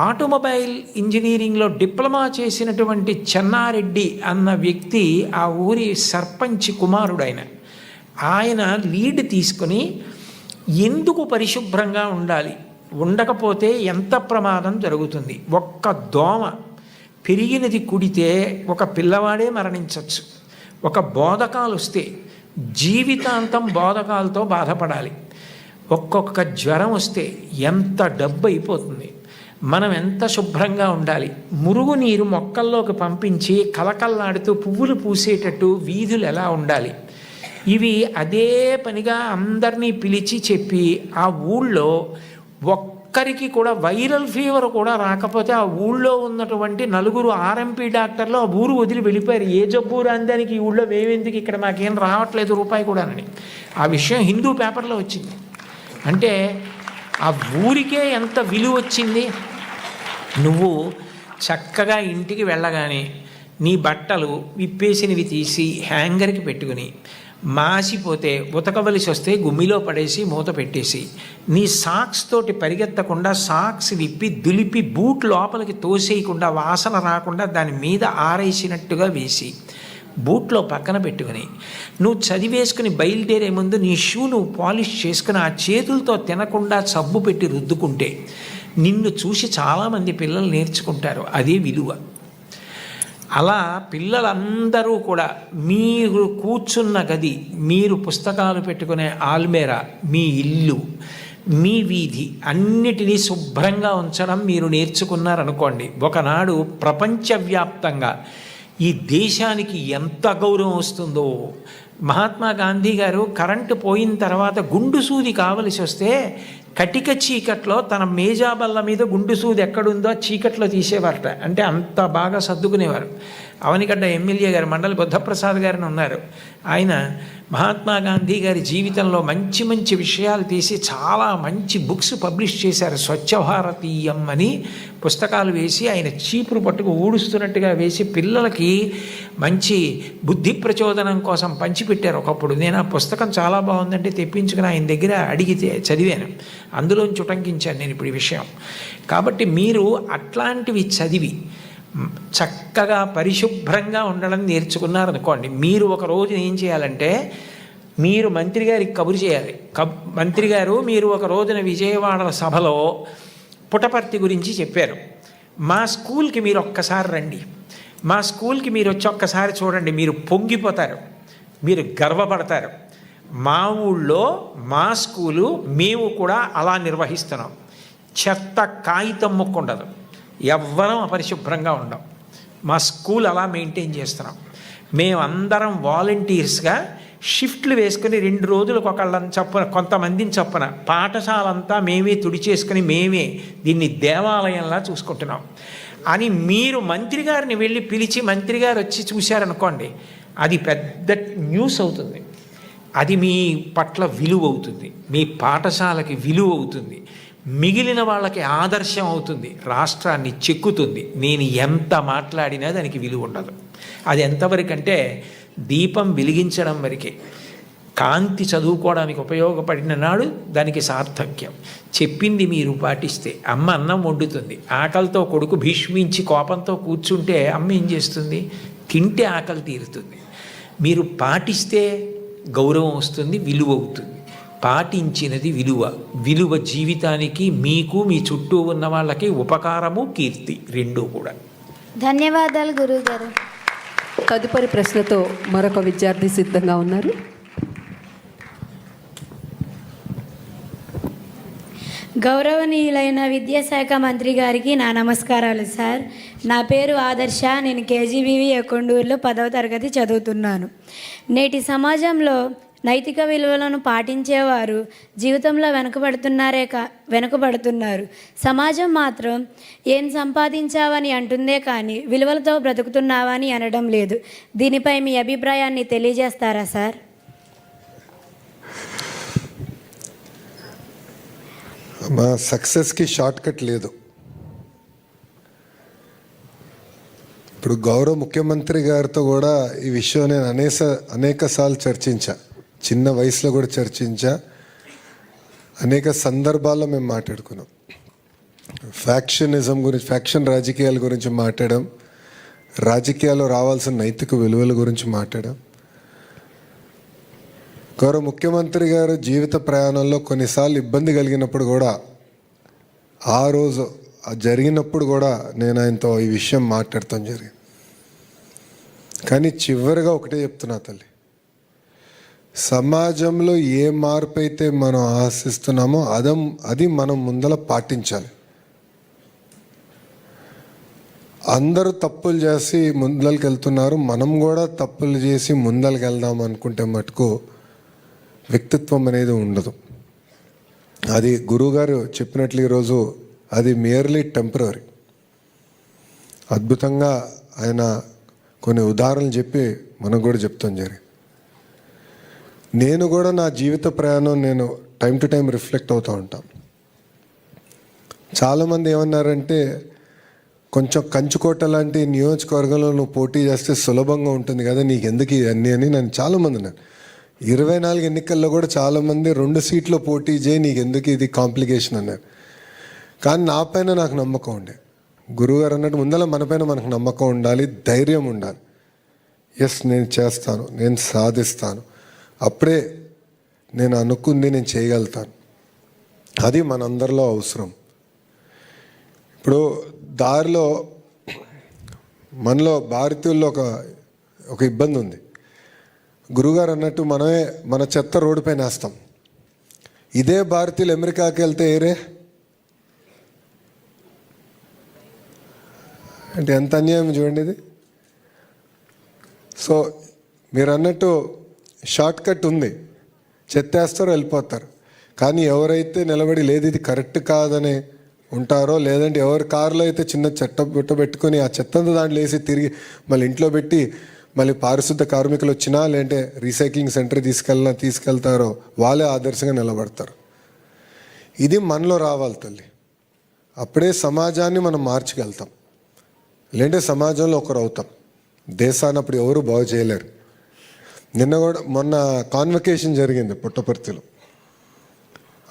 Speaker 1: ఆటోమొబైల్ ఇంజనీరింగ్లో డిప్లొమా చేసినటువంటి చెన్నారెడ్డి అన్న వ్యక్తి ఆ ఊరి సర్పంచ్ కుమారుడు. ఆయన లీడ్ తీసుకుని ఎందుకు పరిశుభ్రంగా ఉండాలి, ఉండకపోతే ఎంత ప్రమాదం జరుగుతుంది, ఒక్క దోమ పెరిగినది కుడితే ఒక పిల్లవాడే మరణించవచ్చు, ఒక బోధకాలు వస్తే జీవితాంతం బోధకాలతో బాధపడాలి, ఒక్కొక్క జ్వరం వస్తే ఎంత డబ్బు అయిపోతుంది, మనం ఎంత శుభ్రంగా ఉండాలి, మురుగునీరు మొక్కల్లోకి పంపించి కలకల్లాడుతూ పువ్వులు పూసేటట్టు వీధులు ఎలా ఉండాలి, ఇవి అదే పనిగా అందరినీ పిలిచి చెప్పి ఆ ఊళ్ళో ఒక్కరికి కూడా వైరల్ ఫీవర్ కూడా రాకపోతే ఆ ఊళ్ళో ఉన్నటువంటి 4 ఆర్ఎంపీ డాక్టర్లు ఆ ఊరు వదిలి వెళ్ళిపోయారు. ఏ జబ్బు రాందానికి ఈ ఊళ్ళో మేమెందుకు, ఇక్కడ మాకేం రావట్లేదు రూపాయి కూడానని. ఆ విషయం హిందూ పేపర్లో వచ్చింది. అంటే ఆ ఊరికే ఎంత విలువ వచ్చింది. నువ్వు చక్కగా ఇంటికి వెళ్ళగానే నీ బట్టలు విప్పేసినవి తీసి హ్యాంగర్కి పెట్టుకుని, మాసిపోతే ఉతకవలసి వస్తే గుమ్మిలో పడేసి మూత పెట్టేసి, నీ సాక్స్ తోటి పరిగెత్తకుండా సాక్స్ విప్పి దులిపి బూట్ లోపలికి తోసేయకుండా వాసన రాకుండా దాని మీద ఆరేసినట్టుగా వేసి బూట్లో పక్కన పెట్టుకుని నువ్వు చదివేసుకుని బయలుదేరే ముందు నీ షూ నువ్వు పాలిష్ చేసుకుని ఆ చేతులతో తినకుండా సబ్బు పెట్టి రుద్దుకుంటే నిన్ను చూసి చాలామంది పిల్లలు నేర్చుకుంటారు. అదే విలువ. అలా పిల్లలందరూ కూడా మీరు కూర్చున్న గది, మీరు పుస్తకాలు పెట్టుకునే ఆల్మేరా, మీ ఇల్లు, మీ వీధి అన్నిటినీ శుభ్రంగా ఉంచడం మీరు నేర్చుకున్నారనుకోండి, ఒకనాడు ప్రపంచవ్యాప్తంగా ఈ దేశానికి ఎంత గౌరవం వస్తుందో. మహాత్మా గాంధీ గారు కరెంటు పోయిన తర్వాత గుండు సూది కావలసి వస్తే కటిక చీకట్లో తన మేజాబల్ల మీద గుండు సూది ఎక్కడుందో చీకట్లో తీసేవారట. అంటే అంత బాగా సర్దుకునేవారు. అవనిగడ్డ ఎమ్మెల్యే గారు మండలి బుద్ధప్రసాద్ గారిని ఉన్నారు. ఆయన మహాత్మా గాంధీ గారి జీవితంలో మంచి మంచి విషయాలు తీసి చాలా మంచి బుక్స్ పబ్లిష్ చేశారు. స్వచ్ఛ భారతీయం అని పుస్తకాలు వేసి ఆయన చీపురు పట్టుకు ఊడుస్తున్నట్టుగా వేసి పిల్లలకి మంచి బుద్ధి ప్రచోదనం కోసం పంచిపెట్టారు ఒకప్పుడు. నేను ఆ పుస్తకం చాలా బాగుందంటే తెప్పించుకుని ఆయన దగ్గర అడిగితే చదివాను. అందులోంచి ఉటంకించాను నేను ఇప్పుడు ఈ విషయం. కాబట్టి మీరు అట్లాంటివి చదివి చక్కగా పరిశుభ్రంగా ఉండడం నేర్చుకున్నారనుకోండి, మీరు ఒక రోజు ఏం చేయాలంటే మీరు మంత్రి గారికి కబురు చేయాలి. మంత్రి గారు, మీరు ఒక రోజున విజయవాడ సభలో పుటపర్తి గురించి చెప్పారు, మా స్కూల్కి మీరు ఒక్కసారి రండి, మా స్కూల్కి మీరు వచ్చి ఒక్కసారి చూడండి, మీరు పొంగిపోతారు, మీరు గర్వపడతారు. మా ఊళ్ళో మా స్కూలు మేము కూడా అలా నిర్వహిస్తున్నాం. చెత్త కాగితం ముక్క ఉండదు, ఎవ్వరం అపరిశుభ్రంగా ఉండం. మా స్కూల్ అలా మెయింటైన్ చేస్తున్నాం. మేమందరం వాలంటీర్స్గా షిఫ్ట్లు వేసుకుని 2 రోజులకు ఒకళ్ళని చొప్పున, కొంతమందిని చొప్పున పాఠశాలంతా మేమే తుడిచేసుకుని మేమే దీన్ని దేవాలయంలా చూసుకుంటున్నాం అని మీరు మంత్రి గారిని వెళ్ళి పిలిచి మంత్రి గారు వచ్చి చూశారనుకోండి, అది పెద్ద న్యూస్ అవుతుంది. అది మీ పట్ల విలువ అవుతుంది, మీ పాఠశాలకి విలువ అవుతుంది, మిగిలిన వాళ్ళకి ఆదర్శం అవుతుంది, రాష్ట్రాన్ని చెక్కుతుంది. నేను ఎంత మాట్లాడినా దానికి విలువ ఉండదు. అది ఎంతవరకు అంటే దీపం వెలిగించడం వరకే. కాంతి చదువుకోవడానికి ఉపయోగపడిన నాడు దానికి సార్థక్యం. చెప్పింది మీరు పాటిస్తే అమ్మ అన్నం వండుతుంది. ఆకలితో కొడుకు భీష్మించి కోపంతో కూర్చుంటే అమ్మ ఏం చేస్తుంది? తింటే ఆకలి తీరుతుంది. మీరు పాటిస్తే గౌరవం వస్తుంది, విలువ అవుతుంది. పాటించినది విలువ. విలువ జీవితానికి, మీకు, మీ చుట్టూ ఉన్న వాళ్ళకి ఉపకారము, కీర్తి రెండూ కూడా.
Speaker 5: ధన్యవాదాలు గురువుగారు.
Speaker 2: తదుపరి ప్రశ్నతో మరొక విద్యార్థి సిద్ధంగా ఉన్నారు.
Speaker 5: గౌరవనీయులైన విద్యాశాఖ మంత్రి గారికి నా నమస్కారాలు సార్. నా పేరు ఆదర్శ. నేను కేజీబీవి కొండూరులో 10వ తరగతి చదువుతున్నాను. నేటి సమాజంలో నైతిక విలువలను పాటించేవారు జీవితంలో వెనుకబడుతున్నారు. సమాజం మాత్రం ఏం సంపాదించావని అంటుందే కానీ విలువలతో బ్రతుకుతున్నావని అనడం లేదు. దీనిపై మీ అభిప్రాయాన్ని తెలియజేస్తారా సార్?
Speaker 6: మా సక్సెస్కి షార్ట్ కట్ లేదు. ఇప్పుడు గౌరవ ముఖ్యమంత్రి గారితో కూడా ఈ విషయం నేను అనేక సార్లు చర్చించా. చిన్న వయసులో కూడా చర్చించా. అనేక సందర్భాల్లో మేము మాట్లాడుకున్నాం. ఫ్యాక్షనిజం గురించి, ఫ్యాక్షన్ రాజకీయాల గురించి మాట్లాడాం. రాజకీయాల్లో రావాల్సిన నైతిక విలువల గురించి మాట్లాడాం. గౌరవ ముఖ్యమంత్రి గారు జీవిత ప్రయాణంలో కొన్నిసార్లు ఇబ్బంది కలిగినప్పుడు కూడా, ఆ రోజు జరిగినప్పుడు కూడా నేను ఆయనతో ఈ విషయం మాట్లాడటం జరిగింది. కానీ చివరిగా ఒకటే చెప్తున్నా తల్లి, సమాజంలో ఏ మార్పు అయితే మనం ఆశిస్తున్నామో అది మనం ముందల పాటించాలి. అందరూ తప్పులు చేసి ముందలకి వెళ్తున్నారు, మనం కూడా తప్పులు చేసి ముందలకి వెళ్దాం అనుకుంటే మటుకు వ్యక్తిత్వం అనేది ఉండదు. అది గురువుగారు చెప్పినట్లు ఈరోజు అది మియర్లీ టెంపరరీ. అద్భుతంగా ఆయన కొన్ని ఉదాహరణలు చెప్పి మనకు కూడా చెప్తాం జరిగింది. నేను కూడా నా జీవిత ప్రయాణం నేను టైం టు టైం రిఫ్లెక్ట్ అవుతూ ఉంటాను. చాలామంది ఏమన్నారంటే, కొంచెం కంచుకోట లాంటి నియోజకవర్గంలో నువ్వు పోటీ చేస్తే సులభంగా ఉంటుంది కదా, నీకు ఎందుకు ఇవన్నీ అని నన్ను చాలామంది అన్నారు. 24 ఎన్నికల్లో కూడా చాలామంది 2 సీట్లో పోటీ చేయి, నీకు ఎందుకు ఇది కాంప్లికేషన్ అన్నారు. కానీ నా పైన నాకు నమ్మకం ఉండే. గురువుగారు అన్నట్టు ముందర మనపైన మనకు నమ్మకం ఉండాలి, ధైర్యం ఉండాలి. ఎస్, నేను చేస్తాను, నేను సాధిస్తాను, అప్పుడే నేను అనుకుంది నేను చేయగలుగుతాను. అది మనందరిలో అవసరం. ఇప్పుడు దారిలో మనలో భారతీయుల్లో ఒక ఇబ్బంది ఉంది. గురుగారు అన్నట్టు మనమే మన చెత్త రోడ్డు పైన వేస్తాం. ఇదే భారతీయులు అమెరికాకి వెళ్తే ఏరే అంటే ఎంత అన్యాయం చూడండి ఇది. సో మీరు అన్నట్టు షార్ట్ కట్ ఉంది, చెత్తేస్తారో వెళ్ళిపోతారు. కానీ ఎవరైతే నిలబడి లేదు ఇది కరెక్ట్ కాదని ఉంటారో, లేదంటే ఎవరి కారులో అయితే చిన్న చెత్త పెట్టుకొని ఆ చెత్తంతా దాంట్లో వేసి తిరిగి మళ్ళీ ఇంట్లో పెట్టి మళ్ళీ పారిశుద్ధ కార్మికులు వచ్చినా లేదంటే రీసైక్లింగ్ సెంటర్ తీసుకెళ్తారో వాళ్ళే ఆదర్శంగా నిలబడతారు. ఇది మనలో రావాలి తల్లి. అప్పుడే సమాజాన్ని మనం మార్చగలుగుతాం. లేదంటే సమాజంలో ఒకరు అవుతాం. దేశాన్ని అప్పుడు ఎవరు బాగు చేయలేరు. మొన్న కాన్వకేషన్ జరిగింది పుట్టపర్తిలో.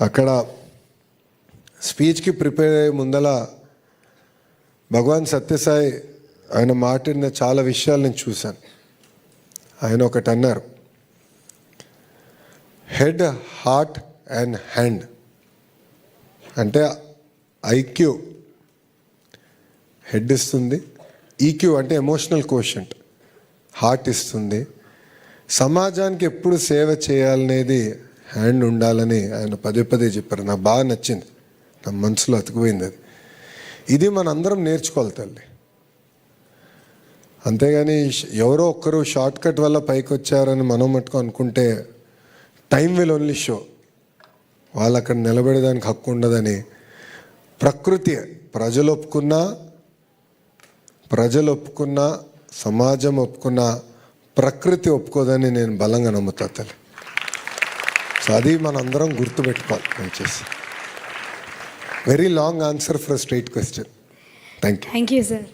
Speaker 6: అక్కడ స్పీచ్కి ప్రిపేర్ అయ్యే ముందల భగవాన్ సత్యసాయి ఆయన మాట్లాడిన చాలా విషయాలు నేను చూశాను. ఆయన ఒకటి అన్నారు, హెడ్, హార్ట్ అండ్ హ్యాండ్. అంటే ఐక్యూ హెడ్ ఇస్తుంది, ఈక్యూ అంటే ఎమోషనల్ కోషంట్ హార్ట్ ఇస్తుంది. సమాజానికి ఎప్పుడు సేవ చేయాలనేది హ్యాండ్ ఉండాలని ఆయన పదే చెప్పారు. నాకు బాగా నచ్చింది, నా మనసులో అతికిపోయింది అది. ఇది మనందరం నేర్చుకోవాలి తల్లి. అంతేగాని ఎవరో ఒక్కరు షార్ట్ కట్ వల్ల పైకి వచ్చారని మనం మటుకు అనుకుంటే టైం విల్ ఓన్లీ షో. వాళ్ళు అక్కడ నిలబడేదానికి హక్కు ఉండదని ప్రకృతి ప్రజలు ఒప్పుకున్నా సమాజం ఒప్పుకున్నా ప్రకృతి ఒప్పుకోదని నేను బలంగా నమ్ముతా తల్లి. సో అది మనందరం గుర్తుపెట్టుకోవాలి. దయచేసి very long answer for straight question. Thank you
Speaker 5: sir.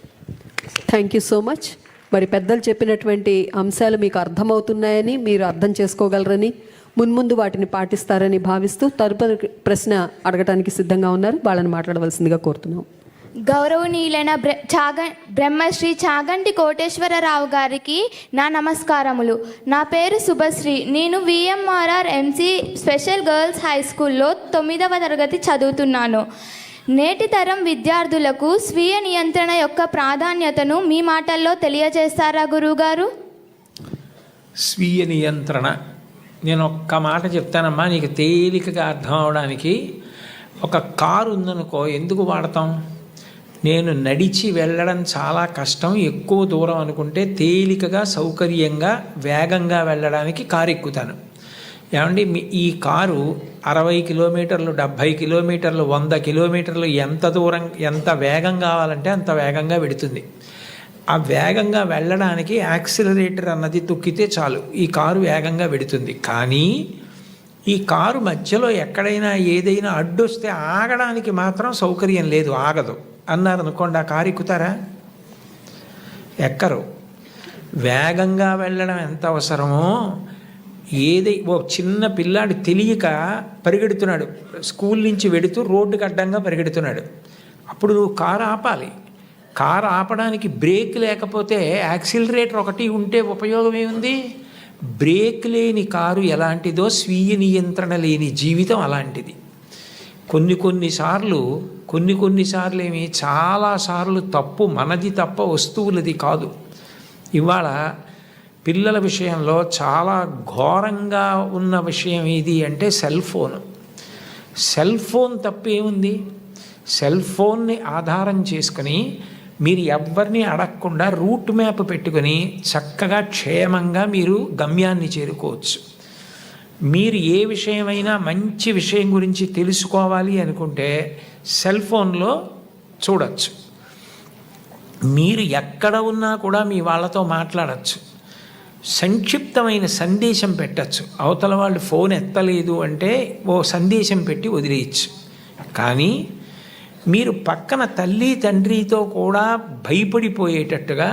Speaker 2: Thank you so much. మరి పెద్దలు చెప్పినటువంటి అంశాలు మీకు అర్థమవుతున్నాయని, మీరు అర్థం చేసుకోగలరని, మున్ముందు వాటిని పాటిస్తారని భావిస్తూ తదుపరి ప్రశ్న అడగటానికి సిద్ధంగా ఉన్నారు. వాళ్ళని మాట్లాడవలసిందిగా కోరుతున్నాం.
Speaker 4: గౌరవనీయులైన బ్రహ్మశ్రీ చాగంటి కోటేశ్వరరావు గారికి నా నమస్కారములు. నా పేరు శుభశ్రీ. నేను విఎంఆర్ఆర్ ఎంసీ స్పెషల్ గర్ల్స్ హై స్కూల్లో 9వ తరగతి చదువుతున్నాను. నేటి తరం విద్యార్థులకు స్వీయ నియంత్రణ యొక్క ప్రాధాన్యతను మీ మాటల్లో తెలియజేస్తారా గురువుగారు?
Speaker 1: స్వీయ నియంత్రణ నేను ఒక్క మాట చెప్తానమ్మా, నీకు తేలికగా అర్థం అవడానికి. ఒక కారు ఉందనుకో, ఎందుకు వాడతాం? నేను నడిచి వెళ్ళడం చాలా కష్టం, ఎక్కువ దూరం అనుకుంటే తేలికగా సౌకర్యంగా వేగంగా వెళ్ళడానికి కారు ఎక్కుతాను. ఏమండి, ఈ కారు 60 కిలోమీటర్లు, 70 కిలోమీటర్లు, 100 కిలోమీటర్లు ఎంత దూరం, ఎంత వేగం కావాలంటే అంత వేగంగా వెడుతుంది. ఆ వేగంగా వెళ్ళడానికి యాక్సిలరేటర్ అన్నది తొక్కితే చాలు, ఈ కారు వేగంగా వెడుతుంది. కానీ ఈ కారు మధ్యలో ఎక్కడైనా ఏదైనా అడ్డొస్తే ఆగడానికి మాత్రం సౌకర్యం లేదు, ఆగదు అన్నారనుకోండి, ఆ కారు ఎక్కుతారా? ఎక్కరు. వేగంగా వెళ్ళడం ఎంత అవసరమో, ఓ చిన్న పిల్లాడు తెలియక పరిగెడుతున్నాడు, స్కూల్ నుంచి వెడుతూ రోడ్డుకి అడ్డంగా పరిగెడుతున్నాడు, అప్పుడు నువ్వు కారు ఆపాలి. కారు ఆపడానికి బ్రేక్ లేకపోతే యాక్సిలరేటర్ ఒకటి ఉంటే ఉపయోగం ఏముంది? బ్రేక్ లేని కారు ఎలాంటిదో స్వీయ నియంత్రణ లేని జీవితం అలాంటిది. కొన్నిసార్లు ఏమి, చాలాసార్లు తప్పు మనది తప్ప వస్తువులది కాదు. ఇవాళ పిల్లల విషయంలో చాలా ఘోరంగా ఉన్న విషయం ఏది అంటే సెల్ ఫోన్. సెల్ ఫోన్ తప్పేముంది? సెల్ ఫోన్ని ఆధారం చేసుకుని మీరు ఎవరిని అడగకుండా రూట్ మ్యాప్ పెట్టుకొని చక్కగా క్షేమంగా మీరు గమ్యాన్ని చేరుకోవచ్చు. మీరు ఏ విషయమైనా మంచి విషయం గురించి తెలుసుకోవాలి అనుకుంటే సెల్ ఫోన్లో చూడవచ్చు. మీరు ఎక్కడ ఉన్నా కూడా మీ వాళ్ళతో మాట్లాడచ్చు, సంక్షిప్తమైన సందేశం పెట్టచ్చు. అవతల వాళ్ళు ఫోన్ ఎత్తలేదు అంటే ఓ సందేశం పెట్టి వదిలేయచ్చు. కానీ మీరు పక్కన తల్లి తండ్రితో కూడా భయపడిపోయేటట్టుగా,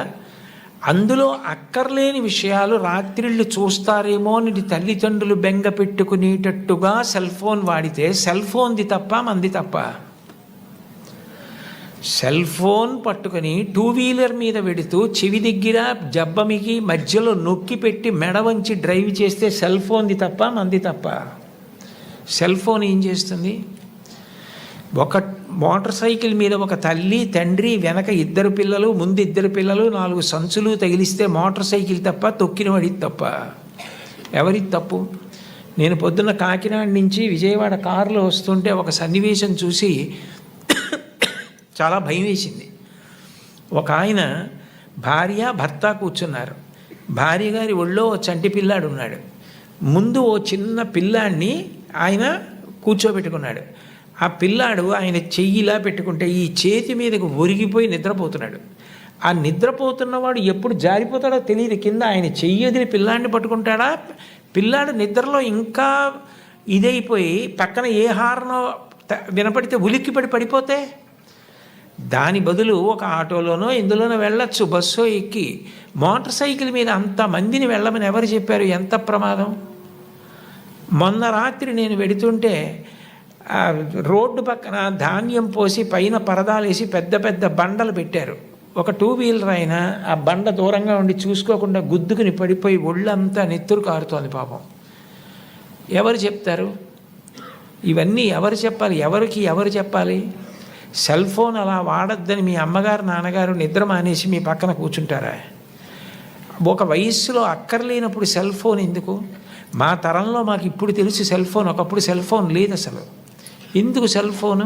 Speaker 1: అందులో అక్కర్లేని విషయాలు రాత్రిళ్ళు చూస్తారేమో అని తల్లిదండ్రులు బెంగ పెట్టుకునేటట్టుగా సెల్ ఫోన్ వాడితే సెల్ ఫోన్ది తప్ప మంది తప్ప? సెల్ ఫోన్ పట్టుకొని 2 వీలర్ మీద వెడుతూ చెవి దగ్గర జబ్బమికి మధ్యలో నొక్కి పెట్టి మెడ వంచి డ్రైవ్ చేస్తే సెల్ ఫోన్ది తప్ప మంది తప్ప? సెల్ ఫోన్ ఏం చేస్తుంది? ఒక మోటార్ సైకిల్ మీద ఒక తల్లి తండ్రి, వెనక 2 పిల్లలు, ముందు 2 పిల్లలు, 4 సంచులు తగిలిస్తే మోటార్ సైకిల్ తప్ప, తొక్కిన వాడిది తప్ప? ఎవరిది తప్పు? నేను పొద్దున్న కాకినాడ నుంచి విజయవాడ కారులో వస్తుంటే ఒక సన్నివేశం చూసి చాలా భయం వేసింది. ఒక ఆయన భార్య భర్త కూర్చున్నారు. భార్య గారి ఒళ్ళో చంటి పిల్లాడు ఉన్నాడు. ముందు ఓ చిన్న పిల్లాడిని ఆయన కూర్చోబెట్టుకున్నాడు. ఆ పిల్లాడు ఆయన చెయ్యిలా పెట్టుకుంటే ఈ చేతి మీదకు ఒరిగిపోయి నిద్రపోతున్నాడు. ఆ నిద్రపోతున్నవాడు ఎప్పుడు జారిపోతాడో తెలియదు, కింద ఆయన చెయ్యి వదిలి పిల్లాడిని పట్టుకుంటాడా, పిల్లాడు నిద్రలో ఇంకా ఇదైపోయి పక్కన ఏ హార్నో వినపడితే ఉలిక్కిపడి పడిపోతే? దాని బదులు ఒక ఆటోలోనో ఇందులోనో వెళ్ళొచ్చు, బస్సో ఎక్కి. మోటార్ సైకిల్ మీద అంతమందిని వెళ్ళమని ఎవరు చెప్పారు? ఎంత ప్రమాదం! మొన్న రాత్రి నేను వెడుతుంటే రోడ్డు పక్కన ధాన్యం పోసి పైన పరదాలేసి పెద్ద పెద్ద బండలు పెట్టారు. ఒక 2 వీలర్ అయినా ఆ బండ దూరంగా ఉండి చూసుకోకుండా గుద్దుకుని పడిపోయి ఒళ్ళంతా నెత్తురు కారుతోంది పాపం. ఎవరు చెప్తారు? ఇవన్నీ ఎవరు చెప్పాలి? ఎవరు చెప్పాలి? సెల్ ఫోన్ అలా వాడద్దని మీ అమ్మగారు నాన్నగారు నిద్ర మానేసి మీ పక్కన కూర్చుంటారా? ఒక వయస్సులో అక్కర్లేనప్పుడు సెల్ ఫోన్ ఎందుకు? మా తరంలో మాకు ఇప్పుడు తెలుసు సెల్ ఫోన్, ఒకప్పుడు సెల్ ఫోన్ లేదు అసలు. ఎందుకు సెల్ ఫోను?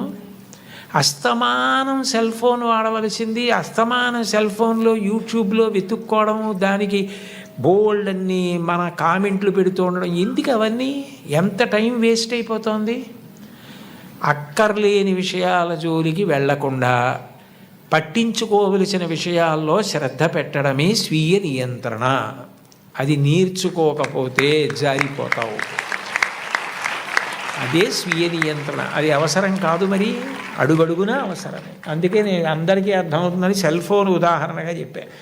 Speaker 1: అస్తమానం సెల్ ఫోన్ వాడవలసింది, అస్తమానం సెల్ ఫోన్లో యూట్యూబ్లో వెతుక్కోవడము, దానికి బోల్డ్ అన్ని మన కామెంట్లు పెడుతూ ఉండడం, ఎందుకు అవన్నీ? ఎంత టైం వేస్ట్ అయిపోతుంది. అక్కర్లేని విషయాల జోలికి వెళ్లకుండా పట్టించుకోవలసిన విషయాల్లో శ్రద్ధ పెట్టడమే స్వీయ నియంత్రణ. అది నేర్చుకోకపోతే జారిపోతావు. అదే స్వీయ నియంత్రణ. అది అవసరం కాదు, మరి అడుగడుగునా అవసరమే. అందుకే నేను అందరికీ అర్థమవుతుందని సెల్ ఫోన్ ఉదాహరణగా చెప్పాను.